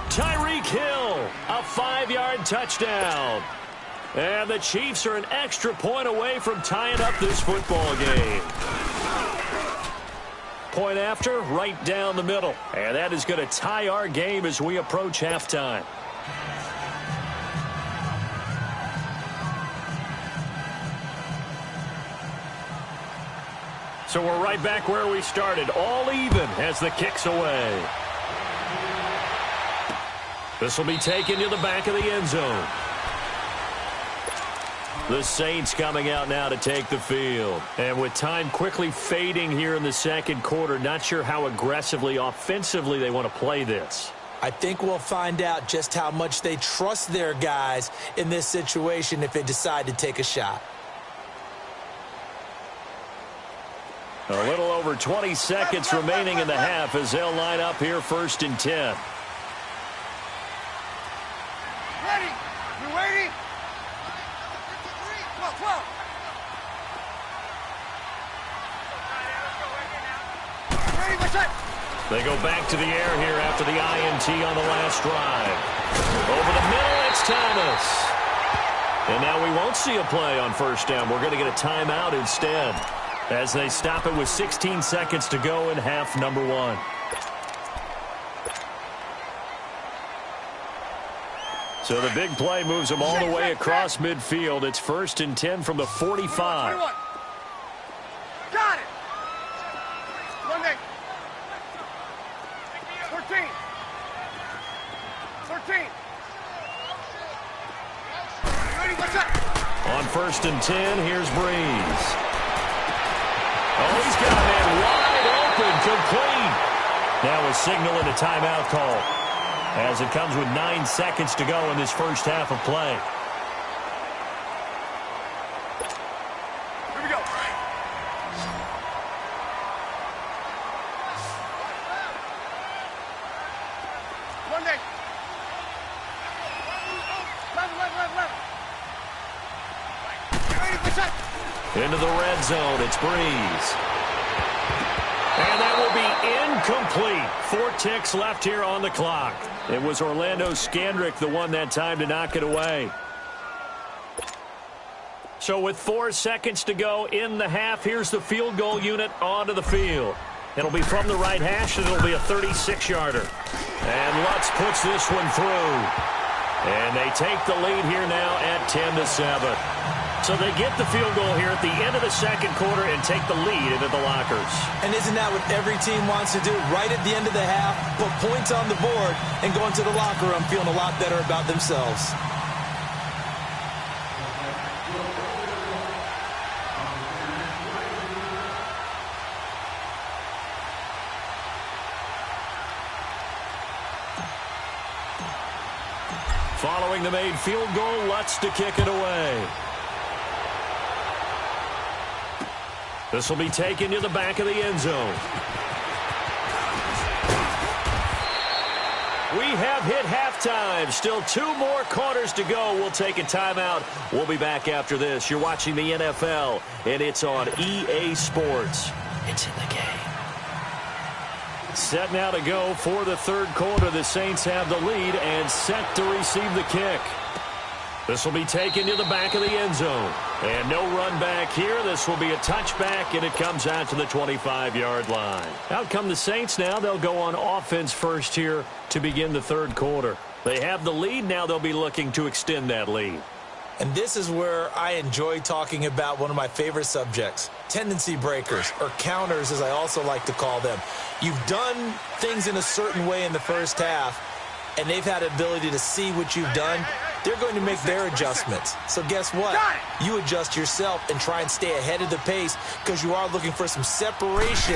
Tyreek Hill, a 5-yard touchdown. And the Chiefs are an extra point away from tying up this football game. Point after, right down the middle. And that is going to tie our game as we approach halftime. So we're right back where we started, all even as the kick's away. This will be taken to the back of the end zone. The Saints coming out now to take the field. And with time quickly fading here in the 2nd quarter, not sure how aggressively, offensively they want to play this. I think we'll find out just how much they trust their guys in this situation if they decide to take a shot. A little over 20 seconds remaining in the half as they'll line up here 1st and 10. Ready? You waiting? 12. Ready, what's up? They go back to the air here after the INT on the last drive. Over the middle, it's Thomas. And now we won't see a play on 1st down. We're going to get a timeout instead as they stop it with 16 seconds to go in half number 1. So the big play moves them all the way across midfield. It's 1st and 10 from the 45. 21. Got it. Monday. 13. Ready, what's up? On 1st and 10, here's Breeze. Oh, he's got a man wide open, complete. Now a signal and a timeout call, as it comes with 9 seconds to go in this first half of play. Here we go. Monday. Left. Ready, what's up? Into the red zone, it's Breeze. And that will be incomplete. 4 ticks left here on the clock. It was Orlando Scandrick the one that time to knock it away. So with 4 seconds to go in the half, here's the field goal unit onto the field. It'll be from the right hash, and it'll be a 36-yarder. And Lutz puts this one through. And they take the lead here now at 10-7. So they get the field goal here at the end of the 2nd quarter and take the lead into the lockers. And isn't that what every team wants to do? Right at the end of the half, put points on the board, and go into the locker room feeling a lot better about themselves. Following the made field goal, Lutz to kick it away. This will be taken to the back of the end zone. We have hit halftime. Still 2 more quarters to go. We'll take a timeout. We'll be back after this. You're watching the NFL, and it's on EA Sports. It's in the game. Set now to go for the third quarter. The Saints have the lead and set to receive the kick. This will be taken to the back of the end zone. And no run back here. This will be a touchback, and it comes out to the 25-yard line. Out come the Saints now. They'll go on offense first here to begin the third quarter. They have the lead. Now they'll be looking to extend that lead. And this is where I enjoy talking about one of my favorite subjects, tendency breakers, or counters as I also like to call them. You've done things in a certain way in the first half, and they've had the ability to see what you've done. They're going to make their adjustments. So guess what? You adjust yourself and try and stay ahead of the pace because you are looking for some separation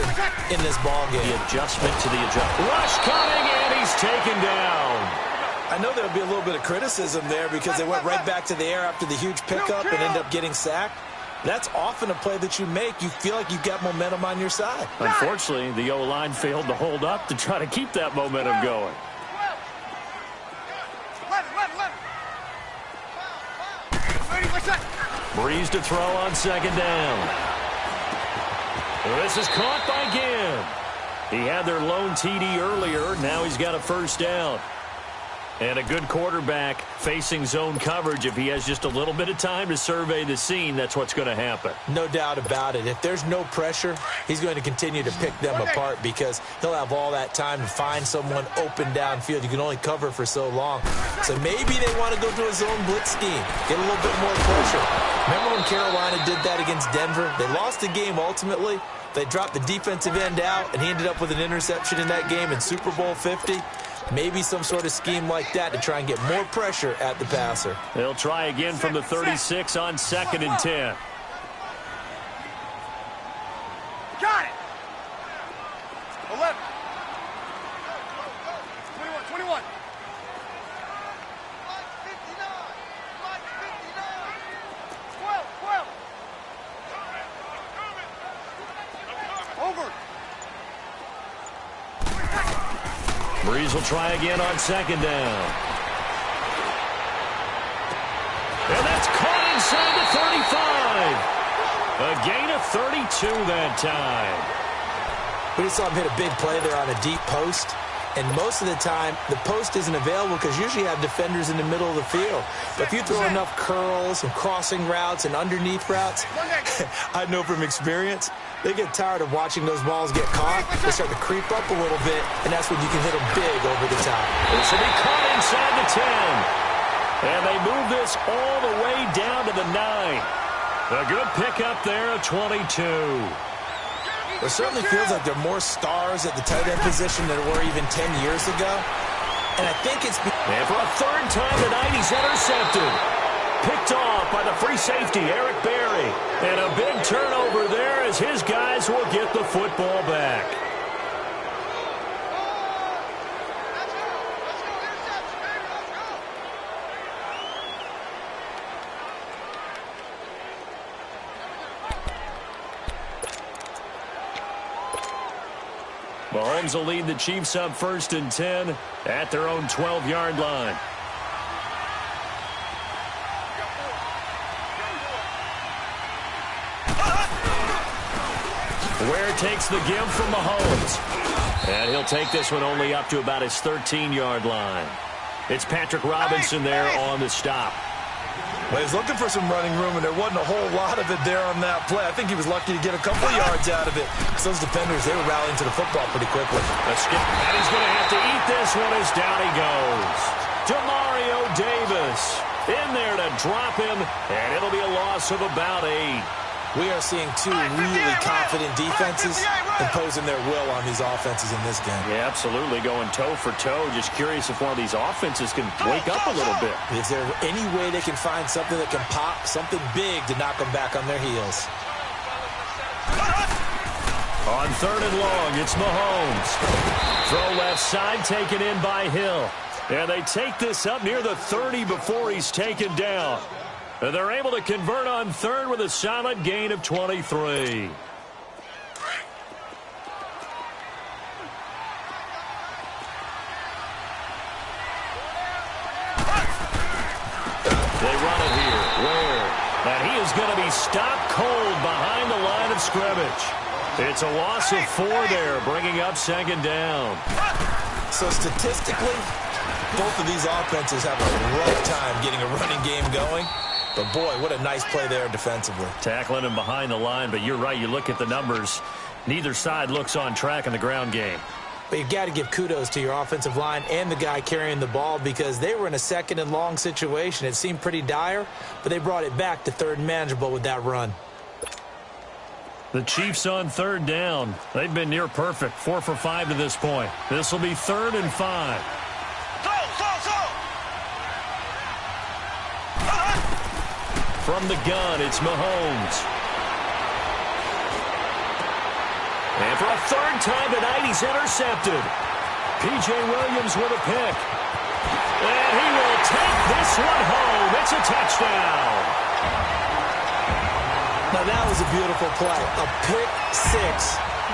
in this ballgame. The adjustment to the adjustment. Rush coming, and he's taken down. I know there'll be a little bit of criticism there because they went right back to the air after the huge pickup and end up getting sacked. That's often a play that you make. You feel like you've got momentum on your side. Unfortunately, the O-line failed to hold up to try to keep that momentum going. Breeze to throw on second down. This is caught by Ginn. He had their lone TD earlier. Now he's got a first down. And a good quarterback facing zone coverage. If he has just a little bit of time to survey the scene, that's what's going to happen. No doubt about it. If there's no pressure, he's going to continue to pick them apart because he'll have all that time to find someone open downfield. You can only cover for so long. So maybe they want to go to a zone blitz scheme, get a little bit more pressure. Remember when Carolina did that against Denver? They lost the game ultimately. They dropped the defensive end out, and he ended up with an interception in that game in Super Bowl 50. Maybe some sort of scheme like that to try and get more pressure at the passer. They'll try again from the 36 on 2nd and 10. Got it. 11. 21. 12. Over. Breeze will try again on second down. And that's caught inside the 35. A gain of 32 that time. We just saw him hit a big play there on a deep post. And most of the time, the post isn't available because usually you have defenders in the middle of the field. But if you throw enough curls and crossing routes and underneath routes, I know from experience, they get tired of watching those balls get caught. They start to creep up a little bit, and that's when you can hit them big over the top. This will be caught inside the 10. And they move this all the way down to the 9. A good pickup there of 22. It certainly feels like there are more stars at the tight end position than there were even 10 years ago. And I think it's... And for a third time tonight, he's intercepted. Picked off by the free safety, Eric Berry. And a big turnover there as his guys will get the football back. Mahomes will lead the Chiefs up 1st and 10 at their own 12-yard line. Ware takes the give from Mahomes. And he'll take this one only up to about his 13-yard line. It's Patrick Robinson there on the stop. Well, he's looking for some running room, and there wasn't a whole lot of it there on that play. I think he was lucky to get a couple of yards out of it. Because those defenders, they were rallying to the football pretty quickly. Let's get, and he's going to have to eat this one as down he goes. Demario Davis in there to drop him, and it'll be a loss of about 8. We are seeing two really confident defenses imposing their will on these offenses in this game. Yeah, absolutely, going toe for toe. Just curious if one of these offenses can wake up a little bit. Is there any way they can find something that can pop, something big to knock them back on their heels? On 3rd and long, it's Mahomes. Throw left side, taken in by Hill. And they take this up near the 30 before he's taken down. And they're able to convert on third with a solid gain of 23. They run it here. Ware. And he is going to be stopped cold behind the line of scrimmage. It's a loss of 4 there, bringing up second down. So statistically, both of these offenses have a rough time getting a running game going. But, boy, what a nice play there defensively. Tackling him behind the line, but you're right. You look at the numbers. Neither side looks on track in the ground game. But you've got to give kudos to your offensive line and the guy carrying the ball because they were in a second and long situation. It seemed pretty dire, but they brought it back to third and manageable with that run. The Chiefs on third down. They've been near perfect, 4 for 5 to this point. This will be 3rd and 5. From the gun, it's Mahomes. And for a 3rd time tonight, he's intercepted. P.J. Williams with a pick. And he will take this one home. It's a touchdown. Now, that was a beautiful play. A pick 6.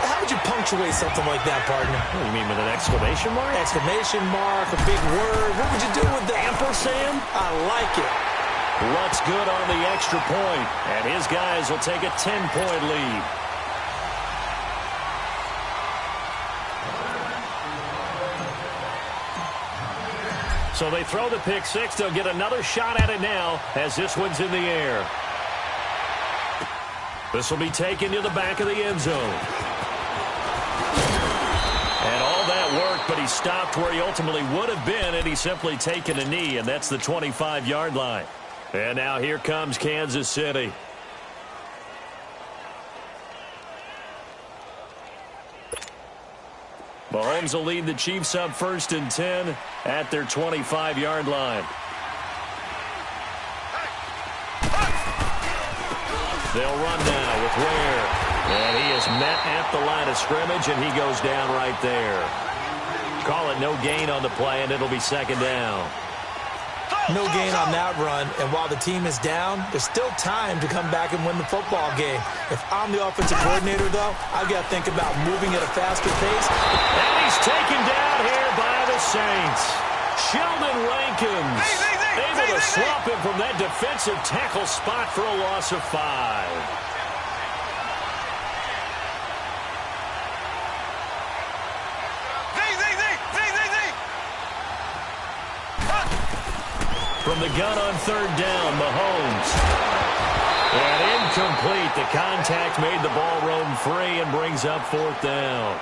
How would you punctuate something like that, partner? What do you mean, with an exclamation mark? Exclamation mark, a big word. What would you do with that? Ampersand? I like it. Luck's good on the extra point, and his guys will take a 10-point lead. So they throw the pick 6. They'll get another shot at it now as this one's in the air. This will be taken to the back of the end zone. And all that worked, but he stopped where he ultimately would have been, and he's simply taken a knee, and that's the 25-yard line. And now here comes Kansas City. Mahomes will lead the Chiefs up 1st and 10 at their 25-yard line. They'll run now with Ware. And he is met at the line of scrimmage, and he goes down right there. Call it no gain on the play, and it'll be 2nd down. No gain on that run, and while the team is down, there's still time to come back and win the football game. If I'm the offensive coordinator, though, I've got to think about moving at a faster pace. And he's taken down here by the Saints. Sheldon Rankins able to swap him from that defensive tackle spot for a loss of 5. From the gun on 3rd down, Mahomes. And incomplete. The contact made the ball roam free and brings up 4th down.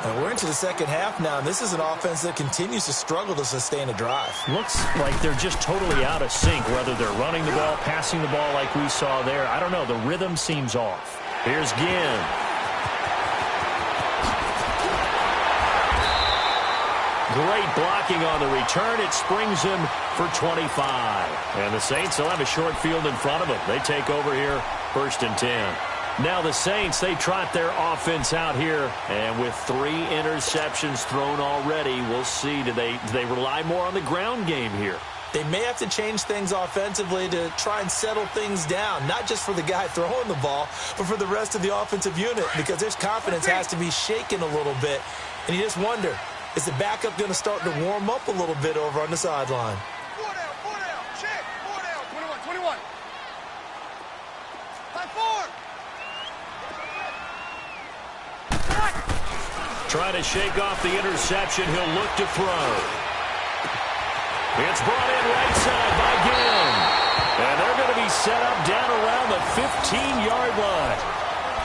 And we're into the second half now. This is an offense that continues to struggle to sustain a drive. Looks like they're just totally out of sync, whether they're running the ball, passing the ball like we saw there. I don't know. The rhythm seems off. Here's Ginn. Great blocking on the return. It springs him for 25. And the Saints will have a short field in front of them. They take over here, 1st and 10. Now the Saints, they trot their offense out here. And with 3 interceptions thrown already, we'll see. Do they rely more on the ground game here? They may have to change things offensively to try and settle things down, not just for the guy throwing the ball, but for the rest of the offensive unit, because their confidence has to be shaken a little bit. And you just wonder, is the backup going to start to warm up a little bit over on the sideline? 4 down, check, 4 down, 21. 5-4. Trying to shake off the interception. He'll look to throw. It's brought in right side by Ginn. And they're going to be set up down around the 15-yard line.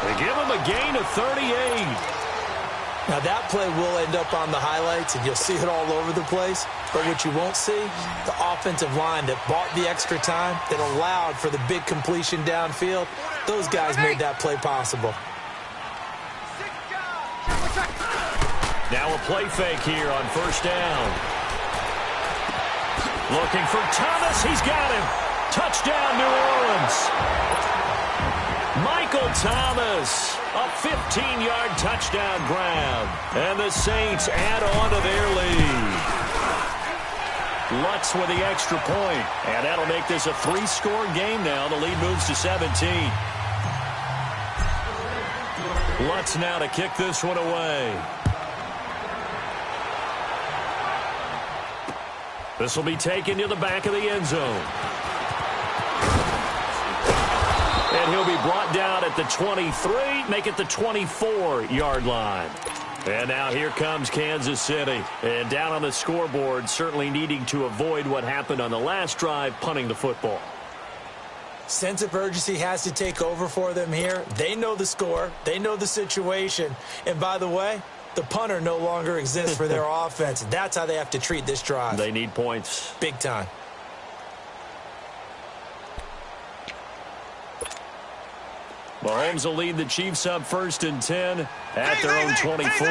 They give him a gain of 38. Now, that play will end up on the highlights, and you'll see it all over the place. But what you won't see, the offensive line that bought the extra time, that allowed for the big completion downfield, those guys made that play possible. Now a play fake here on 1st down. Looking for Thomas. He's got him. Touchdown, New Orleans. Michael Thomas, a 15-yard touchdown grab. And the Saints add on to their lead. Lutz with the extra point, and that'll make this a 3-score game now. The lead moves to 17. Lutz now to kick this one away. This will be taken to the back of the end zone. And he'll be brought down at the 23, make it the 24-yard line. And now here comes Kansas City. And down on the scoreboard, certainly needing to avoid what happened on the last drive, punting the football. Sense of urgency has to take over for them here. They know the score. They know the situation. And by the way, the punter no longer exists for their offense. That's how they have to treat this drive. They need points. Big time. Mahomes will lead the Chiefs up 1st and 10 at their own 24.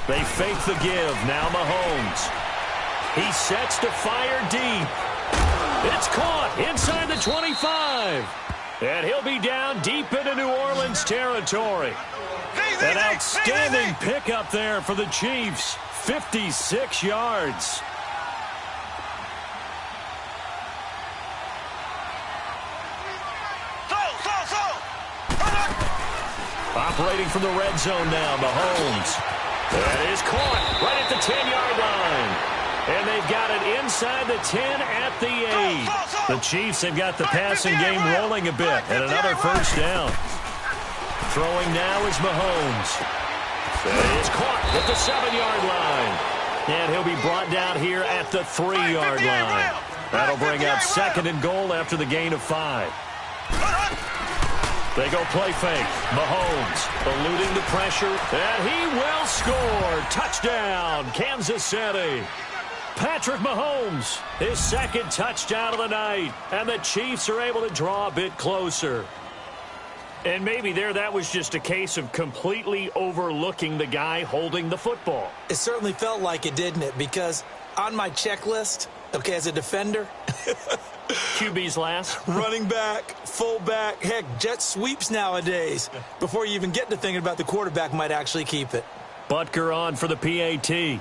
They fake the give. Now Mahomes. He sets to fire deep. It's caught inside the 25. And he'll be down deep into New Orleans territory. An outstanding pickup there for the Chiefs. 56 yards. Operating from the red zone now, Mahomes. That is caught right at the 10-yard line. And they've got it inside the 10 at the 8. The Chiefs have got the passing game rolling a bit. And another first down. Throwing now is Mahomes. That is caught at the 7-yard line. And he'll be brought down here at the 3-yard line. That'll bring up 2nd and goal after the gain of 5. They go play fake. Mahomes eluding the pressure, and he will score. Touchdown, Kansas City. Patrick Mahomes, his 2nd touchdown of the night, and the Chiefs are able to draw a bit closer. And maybe that was just a case of completely overlooking the guy holding the football. It certainly felt like it, didn't it? Because on my checklist, okay, as a defender, QB's last. Running back, fullback, heck, jet sweeps nowadays. Before you even get to thinking about the quarterback might actually keep it. Butker on for the PAT.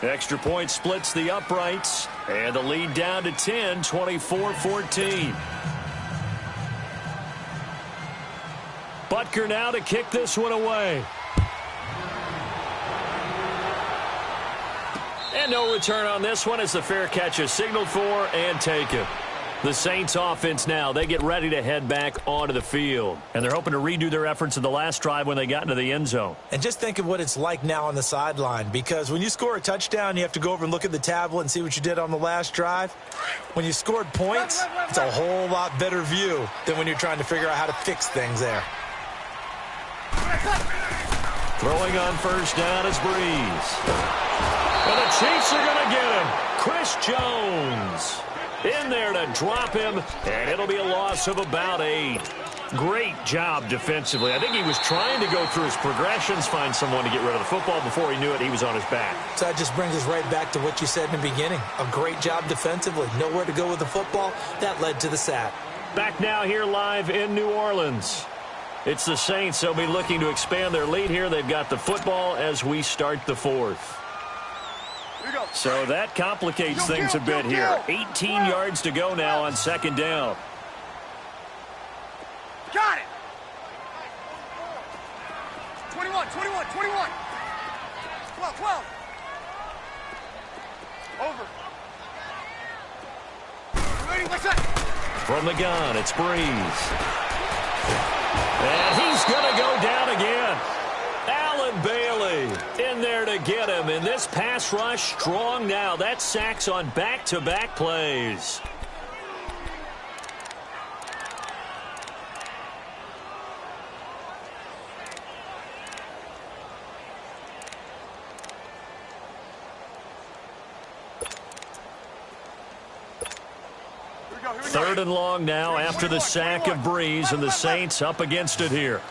Extra point splits the uprights, and the lead down to 10, 24-14. Butker now to kick this one away. And no return on this one as the fair catch is signaled for and taken. The Saints offense now, they get ready to head back onto the field. And they're hoping to redo their efforts in the last drive when they got into the end zone. And just think of what it's like now on the sideline, because when you score a touchdown, you have to go over and look at the tablet and see what you did on the last drive. When you scored points, it's a whole lot better view than when you're trying to figure out how to fix things there. Throwing on first down is Breeze. And the Chiefs are going to get him. Chris Jones in there to drop him, and it'll be a loss of about 8. Great job defensively. I think he was trying to go through his progressions, find someone to get rid of the football. Before he knew it, he was on his back. So that just brings us right back to what you said in the beginning. A great job defensively. Nowhere to go with the football. That led to the sack. Back now here live in New Orleans. It's the Saints. They'll be looking to expand their lead here. They've got the football as we start the 4th. So that complicates things a bit here. 18 yards to go now on 2nd down. Got it. 21. 12. Over. Ready, what's that? From the gun, it's Breeze. And he's going to go down again. Allen Bailey in there to get him. And this pass rush strong now. That's sacks on back-to-back plays. Third and long now after the sack of Breeze, and the Saints up against it here.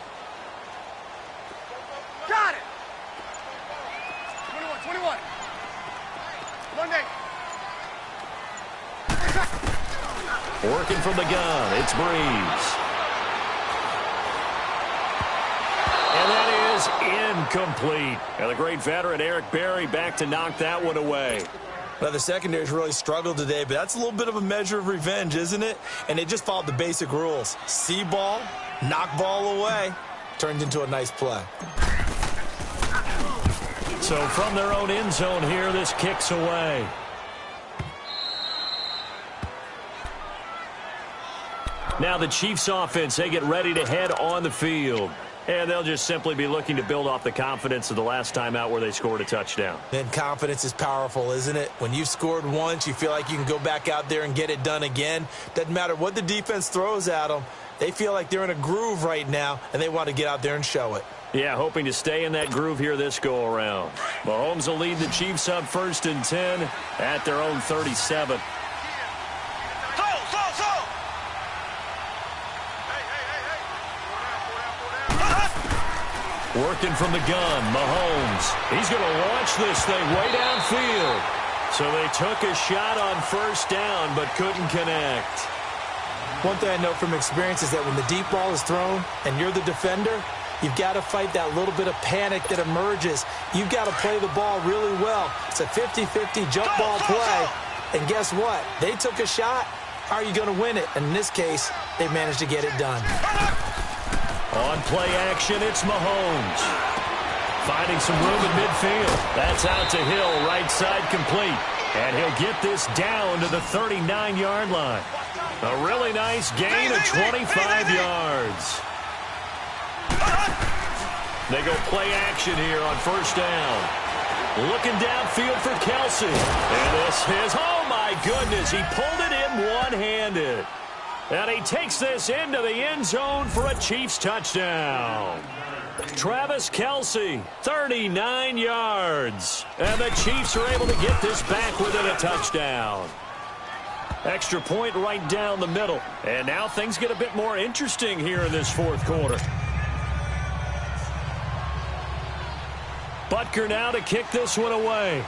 Got it. 21. Monday. Working from the gun, it's Breeze. is incomplete. And the great veteran Eric Berry back to knock that one away. Well, the secondary's really struggled today, but that's a little bit of a measure of revenge, isn't it? And they just followed the basic rules. See ball, knock ball away. Turned into a nice play. So from their own end zone here, this kicks away. Now the Chiefs offense, they get ready to head on the field. And they'll just simply be looking to build off the confidence of the last time out where they scored a touchdown. And confidence is powerful, isn't it? When you've scored once, you feel like you can go back out there and get it done again. Doesn't matter what the defense throws at them. They feel like they're in a groove right now, and they want to get out there and show it. Yeah, hoping to stay in that groove here this go-around. Mahomes will lead the Chiefs up 1st and 10 at their own 37. Working from the gun, Mahomes. He's going to launch this thing way downfield. So they took a shot on 1st down, but couldn't connect. One thing I know from experience is that when the deep ball is thrown and you're the defender, you've got to fight that little bit of panic that emerges. You've got to play the ball really well. It's a 50-50 jump ball play. And guess what? They took a shot. How are you going to win it? And in this case, they managed to get it done. On play action, it's Mahomes. Finding some room in midfield. That's out to Hill, right side complete. And he'll get this down to the 39-yard line. A really nice gain of 25 yards. They go play action here on 1st down. Looking downfield for Kelsey. And this is, oh my goodness, he pulled it in one-handed. And he takes this into the end zone for a Chiefs touchdown. Travis Kelsey, 39 yards. And the Chiefs are able to get this back within a touchdown. Extra point right down the middle. And now things get a bit more interesting here in this 4th quarter. Butker now to kick this one away.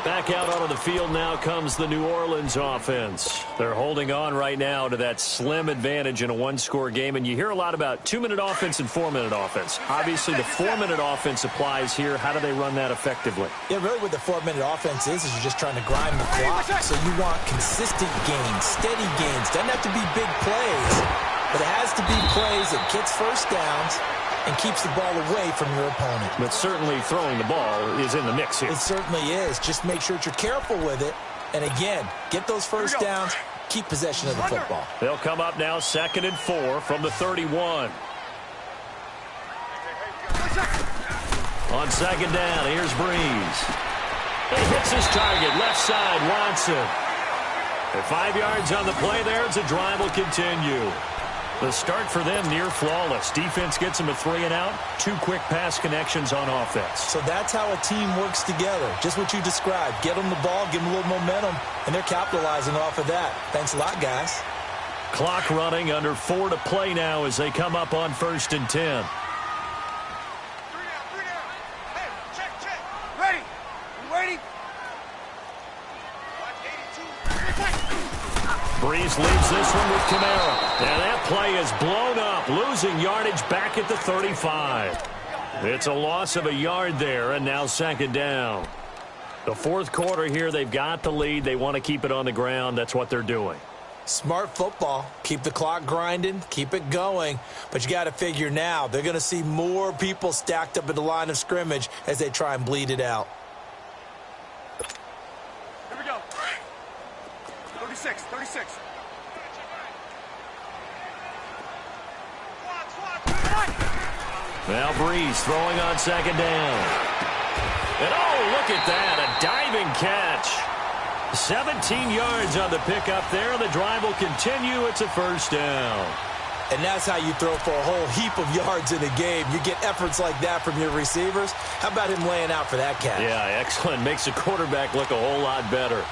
Back out onto the field now comes the New Orleans offense. They're holding on right now to that slim advantage in a one-score game. And you hear a lot about 2-minute offense and 4-minute offense. Obviously, the 4-minute offense applies here. How do they run that effectively? Yeah, really what the 4-minute offense is you're just trying to grind the clock. So you want consistent gains, steady gains. Doesn't have to be big plays, but it has to be plays that gets 1st downs and keeps the ball away from your opponent. But certainly throwing the ball is in the mix here. It certainly is. Just make sure that you're careful with it. And again, get those 1st downs, keep possession of the football. They'll come up now 2nd and 4 from the 31. On 2nd down, here's Breeze. He hits his target, left side, Watson. And 5 yards on the play there as the drive will continue. The start for them near flawless. Defense gets them a 3-and-out. 2 quick pass connections on offense. So that's how a team works together. Just what you described. Get them the ball, give them a little momentum, and they're capitalizing off of that. Thanks a lot, guys. Clock running under 4 to play now as they come up on 1st and 10. Ready. I'm waiting. Breeze leaves this one with Kamara. And that play is blown up, losing yardage back at the 35. It's a loss of a yard there, and now 2nd down. The 4th quarter here, they've got the lead. They want to keep it on the ground. That's what they're doing. Smart football. Keep the clock grinding. Keep it going. But you got to figure now, they're going to see more people stacked up at the line of scrimmage as they try and bleed it out. Here we go. 36. Now Breeze throwing on 2nd down. And oh, look at that, a diving catch. 17 yards on the pickup there. The drive will continue. It's a 1st down. And that's how you throw for a whole heap of yards in a game. You get efforts like that from your receivers. How about him laying out for that catch? Yeah, excellent. Makes the quarterback look a whole lot better.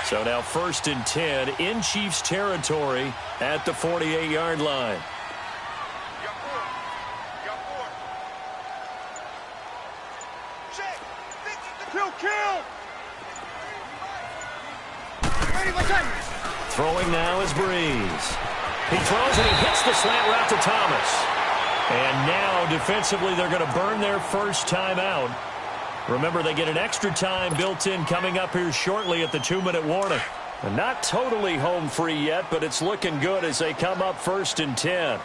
So now 1st and 10 in Chiefs territory at the 48-yard line. Throwing now is Breeze. He throws and he hits the slant route to Thomas. And now, defensively, they're going to burn their first timeout. Remember, they get an extra time built in coming up here shortly at the 2-minute warning. And not totally home free yet, but it's looking good as they come up 1st and 10.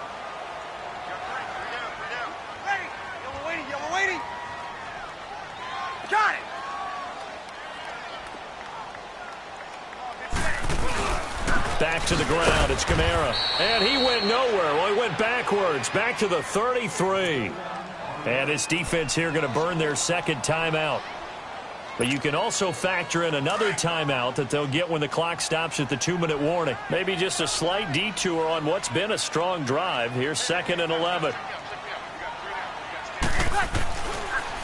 Got it! Back to the ground, it's Kamara. And he went nowhere. Well, he went backwards, back to the 33. And this defense here going to burn their second timeout. But you can also factor in another timeout that they'll get when the clock stops at the 2-minute warning. Maybe just a slight detour on what's been a strong drive. Here's 2nd and 11.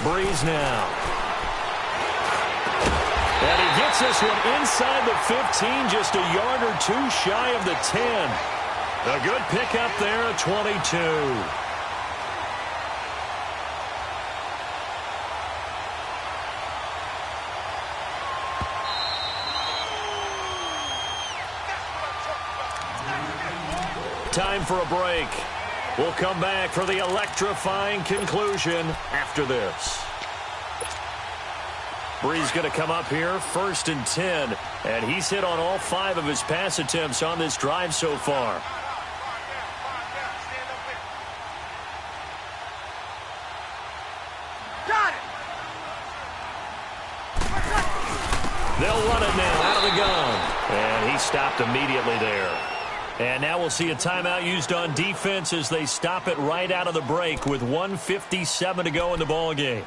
Breeze now. And he gets this one inside the 15, just a yard or two shy of the 10. A good pickup there at 22. Time for a break. We'll come back for the electrifying conclusion after this. Breeze going to come up here, 1st and 10. And he's hit on all 5 of his pass attempts on this drive so far. Got it! They'll run it now out of the gun. And he stopped immediately there. And now we'll see a timeout used on defense as they stop it right out of the break with 1:57 to go in the ball game.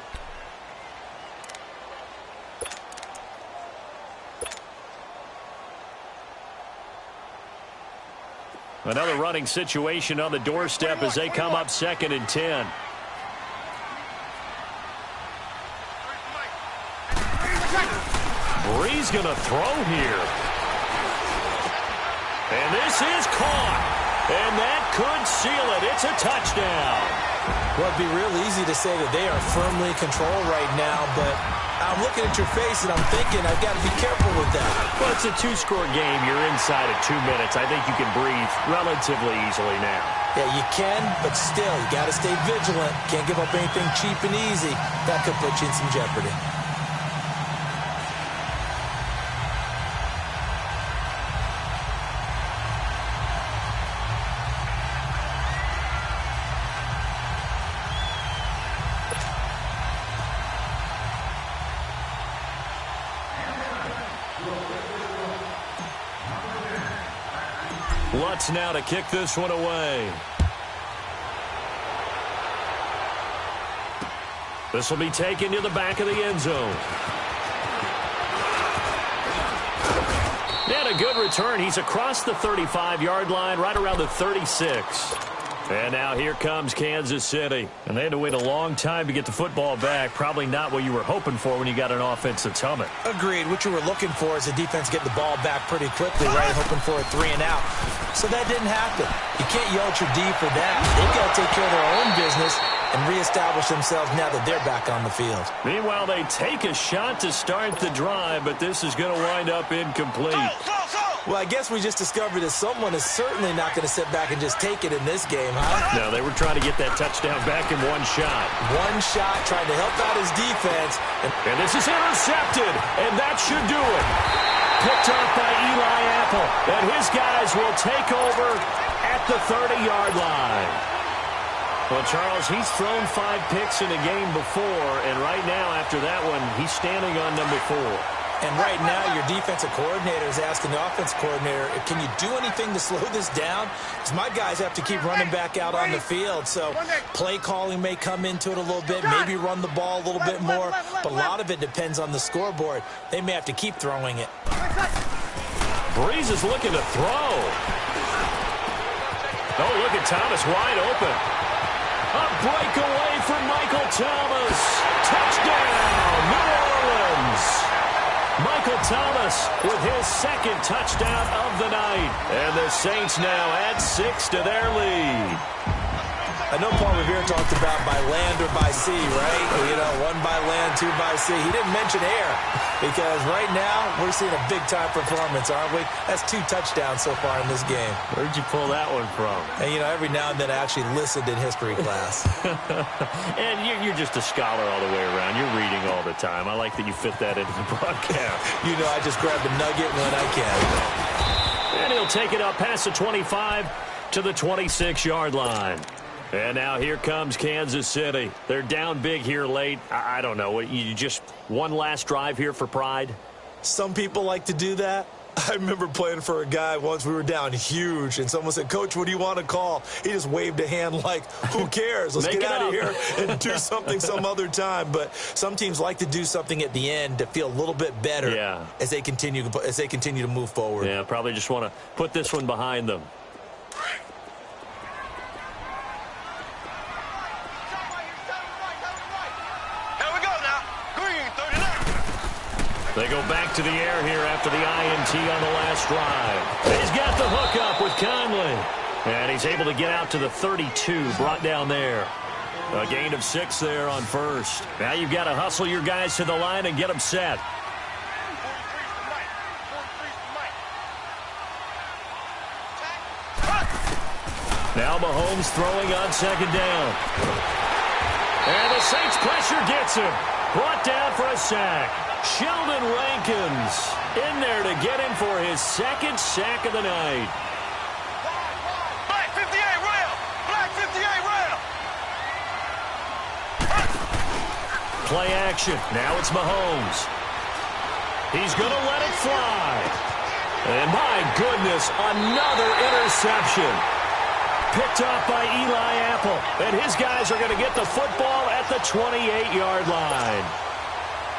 Another running situation on the doorstep as they come up 2nd and 10. Breeze going to throw here. And this is caught. And that could seal it. It's a touchdown. Well, it'd be real easy to say that they are firmly in control right now, but I'm looking at your face and I'm thinking I've got to be careful with that. Well, it's a 2-score game. You're inside of 2 minutes. I think you can breathe relatively easily now. Yeah, you can, but still, you got to stay vigilant. Can't give up anything cheap and easy. That could put you in some jeopardy. Lutz now to kick this one away. This will be taken to the back of the end zone. And a good return. He's across the 35-yard line, right around the 36. And now here comes Kansas City. And they had to wait a long time to get the football back. Probably not what you were hoping for when you got an offense that's humming. Agreed. What you were looking for is the defense getting the ball back pretty quickly, right? Hoping for a 3-and-out. So that didn't happen. You can't yell at your D for that. They've got to take care of their own business and reestablish themselves now that they're back on the field. Meanwhile, they take a shot to start the drive, but this is going to wind up incomplete. Well, I guess we just discovered that someone is certainly not going to sit back and just take it in this game, huh? No, they were trying to get that touchdown back in one shot. One shot, trying to help out his defense. And this is intercepted, and that should do it. Picked up by Eli Apple, and his guys will take over at the 30-yard line. Well, Charles, he's thrown 5 picks in a game before, and right now, after that one, he's standing on number 4. And right now, your defensive coordinator is asking the offense coordinator, can you do anything to slow this down? Because my guys have to keep running back out on the field. So play calling may come into it a little bit, maybe run the ball a little bit more. But a lot of it depends on the scoreboard. They may have to keep throwing it. Breeze is looking to throw. Oh, look at Thomas wide open. A breakaway for Michael Thomas. Touchdown, New Orleans. Michael Thomas with his second touchdown of the night. And the Saints now add 6 to their lead. I know Paul Revere talked about by land or by sea, right? You know, 1 by land, 2 by sea. He didn't mention air because right now we're seeing a big-time performance, aren't we? That's 2 touchdowns so far in this game. Where'd you pull that one from? And, you know, every now and then I actually listened in history class. And you're just a scholar all the way around. You're reading all the time. I like that you fit that into the broadcast. You know, I just grab a nugget when I can. And he'll take it up past the 25 to the 26-yard line. And now here comes Kansas City. They're down big here late. I don't know. You just one last drive here for pride? Some people like to do that. I remember playing for a guy once. We were down huge, and someone said, "Coach, what do you want to call?" He just waved a hand like, who cares? Let's get out of here and do something some other time. But some teams like to do something at the end to feel a little bit better as they continue to move forward. Yeah, probably just want to put this one behind them. They go back to the air here after the INT on the last drive. He's got the hook up with Conley. And he's able to get out to the 32, brought down there. A gain of 6 there on first. Now you've got to hustle your guys to the line and get them set. Now Mahomes throwing on second down. And the Saints pressure gets him. Brought down for a sack. Sheldon Rankins in there to get him for his 2nd sack of the night. Black 58 rail! Black 58 rail! Play action. Now it's Mahomes. He's going to let it fly. And my goodness, another interception. Picked off by Eli Apple. And his guys are going to get the football at the 28-yard line.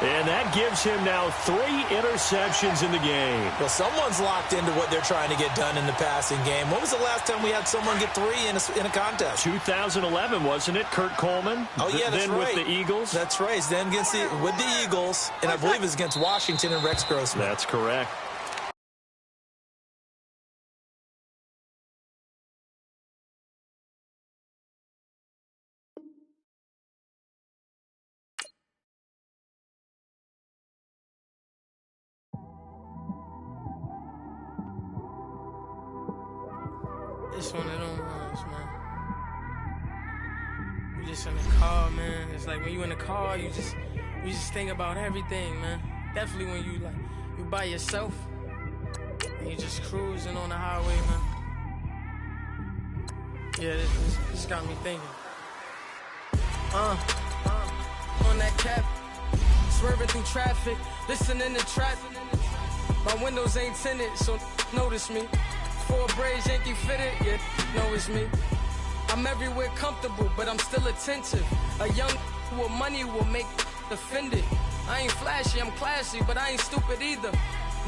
And that gives him now 3 interceptions in the game. Well, someone's locked into what they're trying to get done in the passing game. When was the last time we had someone get 3 in a contest? 2011, wasn't it? Kurt Coleman? Oh, yeah, that's then right. with the Eagles? That's right. Then with the Eagles, and I believe it's against Washington and Rex Grossman. That's correct. It's one of them ones, man. You just in the car, man. It's like when you in the car, you just think about everything, man. Definitely when you by yourself and you just cruising on the highway, man. Yeah, this got me thinking. On that cap, swerving through traffic, listening to trap. My windows ain't tinted, so notice me. 4 braids, Yankee fitted, yeah, know it's me. I'm everywhere comfortable, but I'm still attentive. A young with money will make offended. I ain't flashy, I'm classy, but I ain't stupid either.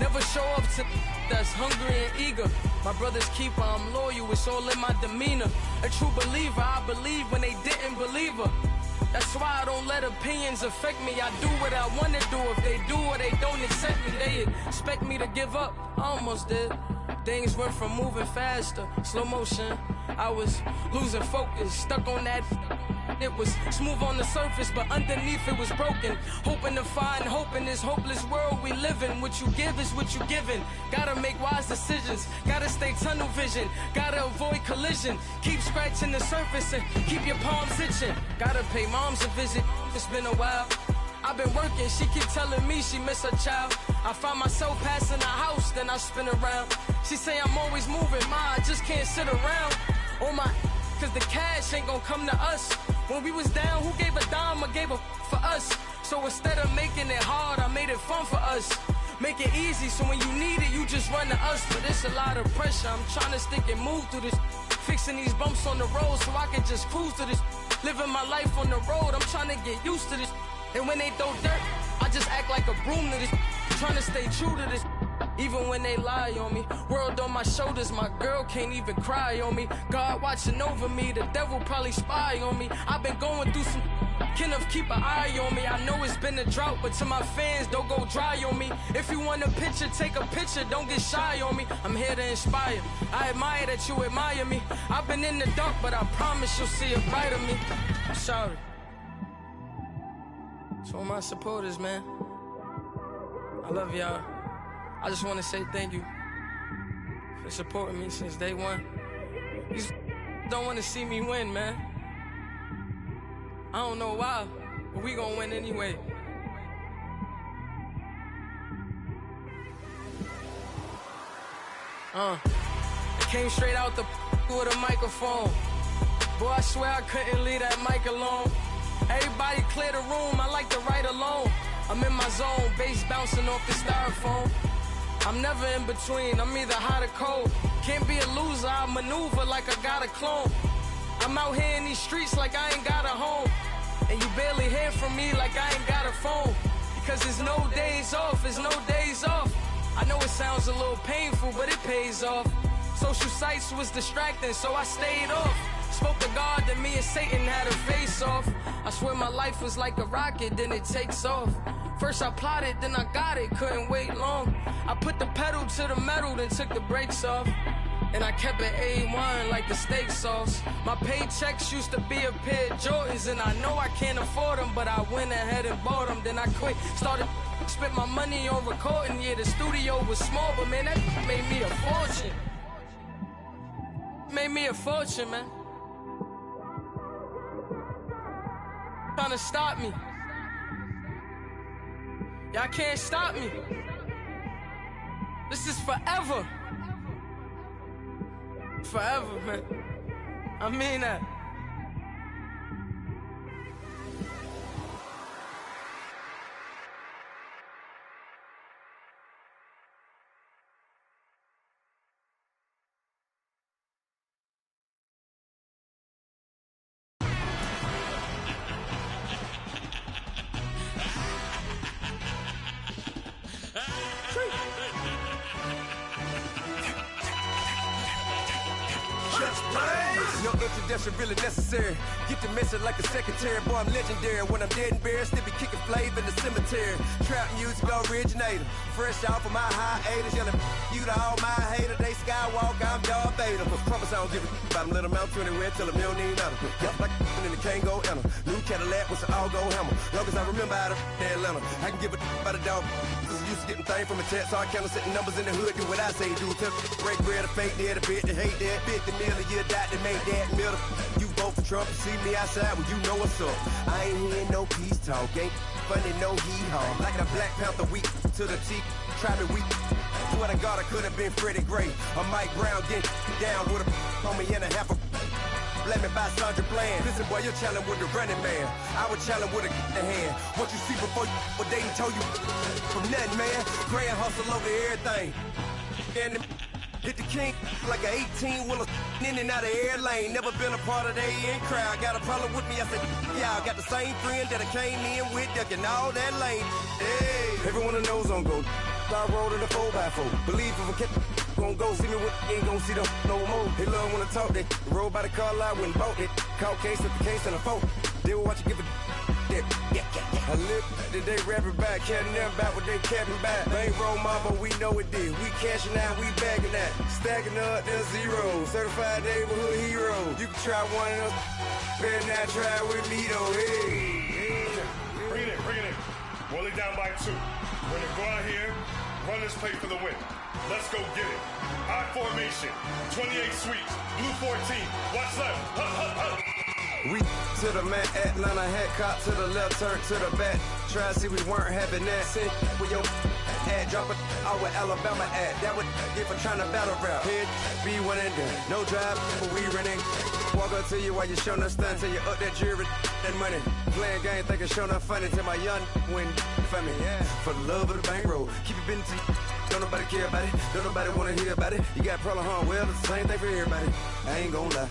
Never show up to that's hungry and eager. My brother's keeper, I'm loyal, it's all in my demeanor. A true believer, I believe when they didn't believe her. That's why I don't let opinions affect me. I do what I want to do. If they do or they don't accept me, they expect me to give up. I almost did. Things went from moving faster, slow motion. I was losing focus, stuck on that. It was smooth on the surface, but underneath it was broken. Hoping to find hope in this hopeless world we live in. What you give is what you given. Gotta make wise decisions. Gotta stay tunnel vision. Gotta avoid collision. Keep scratching the surface and keep your palms itching. Gotta pay moms a visit. It's been a while. I've been working, she keep telling me she miss her child. I find myself passing the house, then I spin around. She say I'm always moving, I just can't sit around. Oh my, cause the cash ain't gonna come to us. When we was down, who gave a dime or gave a for us? So instead of making it hard, I made it fun for us. Make it easy, so when you need it, you just run to us. But it's a lot of pressure, I'm trying to stick and move through this. Fixing these bumps on the road so I can just cruise to this. Living my life on the road, I'm trying to get used to this. And when they throw dirt, I just act like a broom to this. Trying to stay true to this. even when they lie on me. World on my shoulders, my girl can't even cry on me. God watching over me, the devil probably spy on me. I've been going through some, Kenneth keep an eye on me. I know it's been a drought, but to my fans, don't go dry on me. If you want a picture, take a picture, don't get shy on me. I'm here to inspire, I admire that you admire me. I've been in the dark, but I promise you'll see a bright of me. I'm sorry. To all my supporters, man, I love y'all. I just want to say thank you for supporting me since day one. These don't want to see me win, man. I don't know why, but we gonna win anyway. It came straight out the with a microphone. Boy, I swear I couldn't leave that mic alone. Everybody clear the room, I like to write alone. I'm in my zone, bass bouncing off the styrofoam. I'm never in between, I'm either hot or cold. Can't be a loser, I maneuver like I got a clone. I'm out here in these streets like I ain't got a home. And you barely hear from me like I ain't got a phone. Because there's no days off, there's no days off. I know it sounds a little painful, but it pays off. Social sites was distracting, so I stayed off. Spoke to God that me and Satan had a face off. I swear my life was like a rocket, then it takes off. First I plotted, then I got it, couldn't wait long. I put the pedal to the metal, then took the brakes off. And I kept it A1 like the steak sauce. My paychecks used to be a pair of Jordans, and I know I can't afford them, but I went ahead and bought them. Then I quit, started, spent my money on recording. Yeah, the studio was small, but man, that made me a fortune. Made me a fortune, man. Trying to stop me. Y'all can't stop me. This is forever. Forever, man. I mean that. No introduction really necessary. Get the message like a secretary. Boy, I'm legendary. When I'm dead and buried, still be kicking flavor in the cemetery. Trap music originator. Fresh off of my hiatus. Yelling you to all my haters. They skywalk, I'm Darth Vader. But promise I don't give a about them. Let them out to anywhere. Tell them you don't need nothing. Got like and the can't go enter. New Cadillac with an all-go hammer. Long as I remember how to Atlanta. I can give a about a dog. Cause I'm used to getting things from a text. So I count setting numbers in the hood. Do what I say do. Tell break bread, a fake dead, a bit, they hate that. 50 million, you die to make that middle. You vote for Trump, you see me outside, well, you know what's up. I ain't hearing no peace talk, ain't funny, no hee-haw. Like the Black Panther weak to the teeth, try me weak. Swear to God, I could have been Freddie Gray or Mike Brown getting down with a on me and a half a. Let me buy Sandra Bland. Listen, boy, you're challenging with the running man. I would challenge with a hand. What you see before you, what they told you from nothing, man. Grand hustle over everything. And hit the king like an 18-wheeler in and out of air lane. Never been a part of the in crowd. Got a problem with me, I said, yeah, I got the same friend that I came in with, ducking all that lane. Hey, everyone knows on go. I rolled in the 4x4. Believe if I kept gon' go, see me with ain't gon' see them no more. They love when I talk, they roll by the car lot when bought it. Caught case at the case and a phone. They will watch you give a I live today rapping back, caring them back what they capping back. Bankroll mama, we know it did. We cashing out, we bagging that. Stacking up the zero. Certified neighborhood hero. You can try one of those, better not try with me though. Hey. Bring it in. Roll it down by 2. We're gonna go out here, run this play for the win. Let's go get it. High formation, 28 sweeps, blue 14. Watch left. We to the man, Atlanta hat cop to the left, turn to the back. Try to see we weren't having that. Send with your ad, drop it out with Alabama at. That would get for trying to battle rap. Head, be one and done. No drive, but we running. Walk up to you while you showing us stun till you up that jewelry and money. Playing game, thinking showing up funny till my young win for me. Yeah, for the love of the bankroll. Keep it business. Don't nobody care about it. Don't nobody wanna hear about it. You got problem, huh? Well, it's the same thing for everybody. I ain't gonna lie.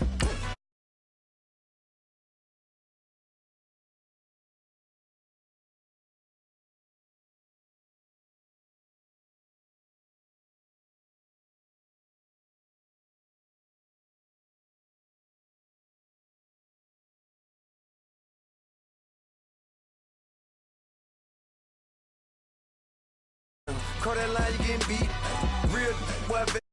call that line, you getting beat. Real boy.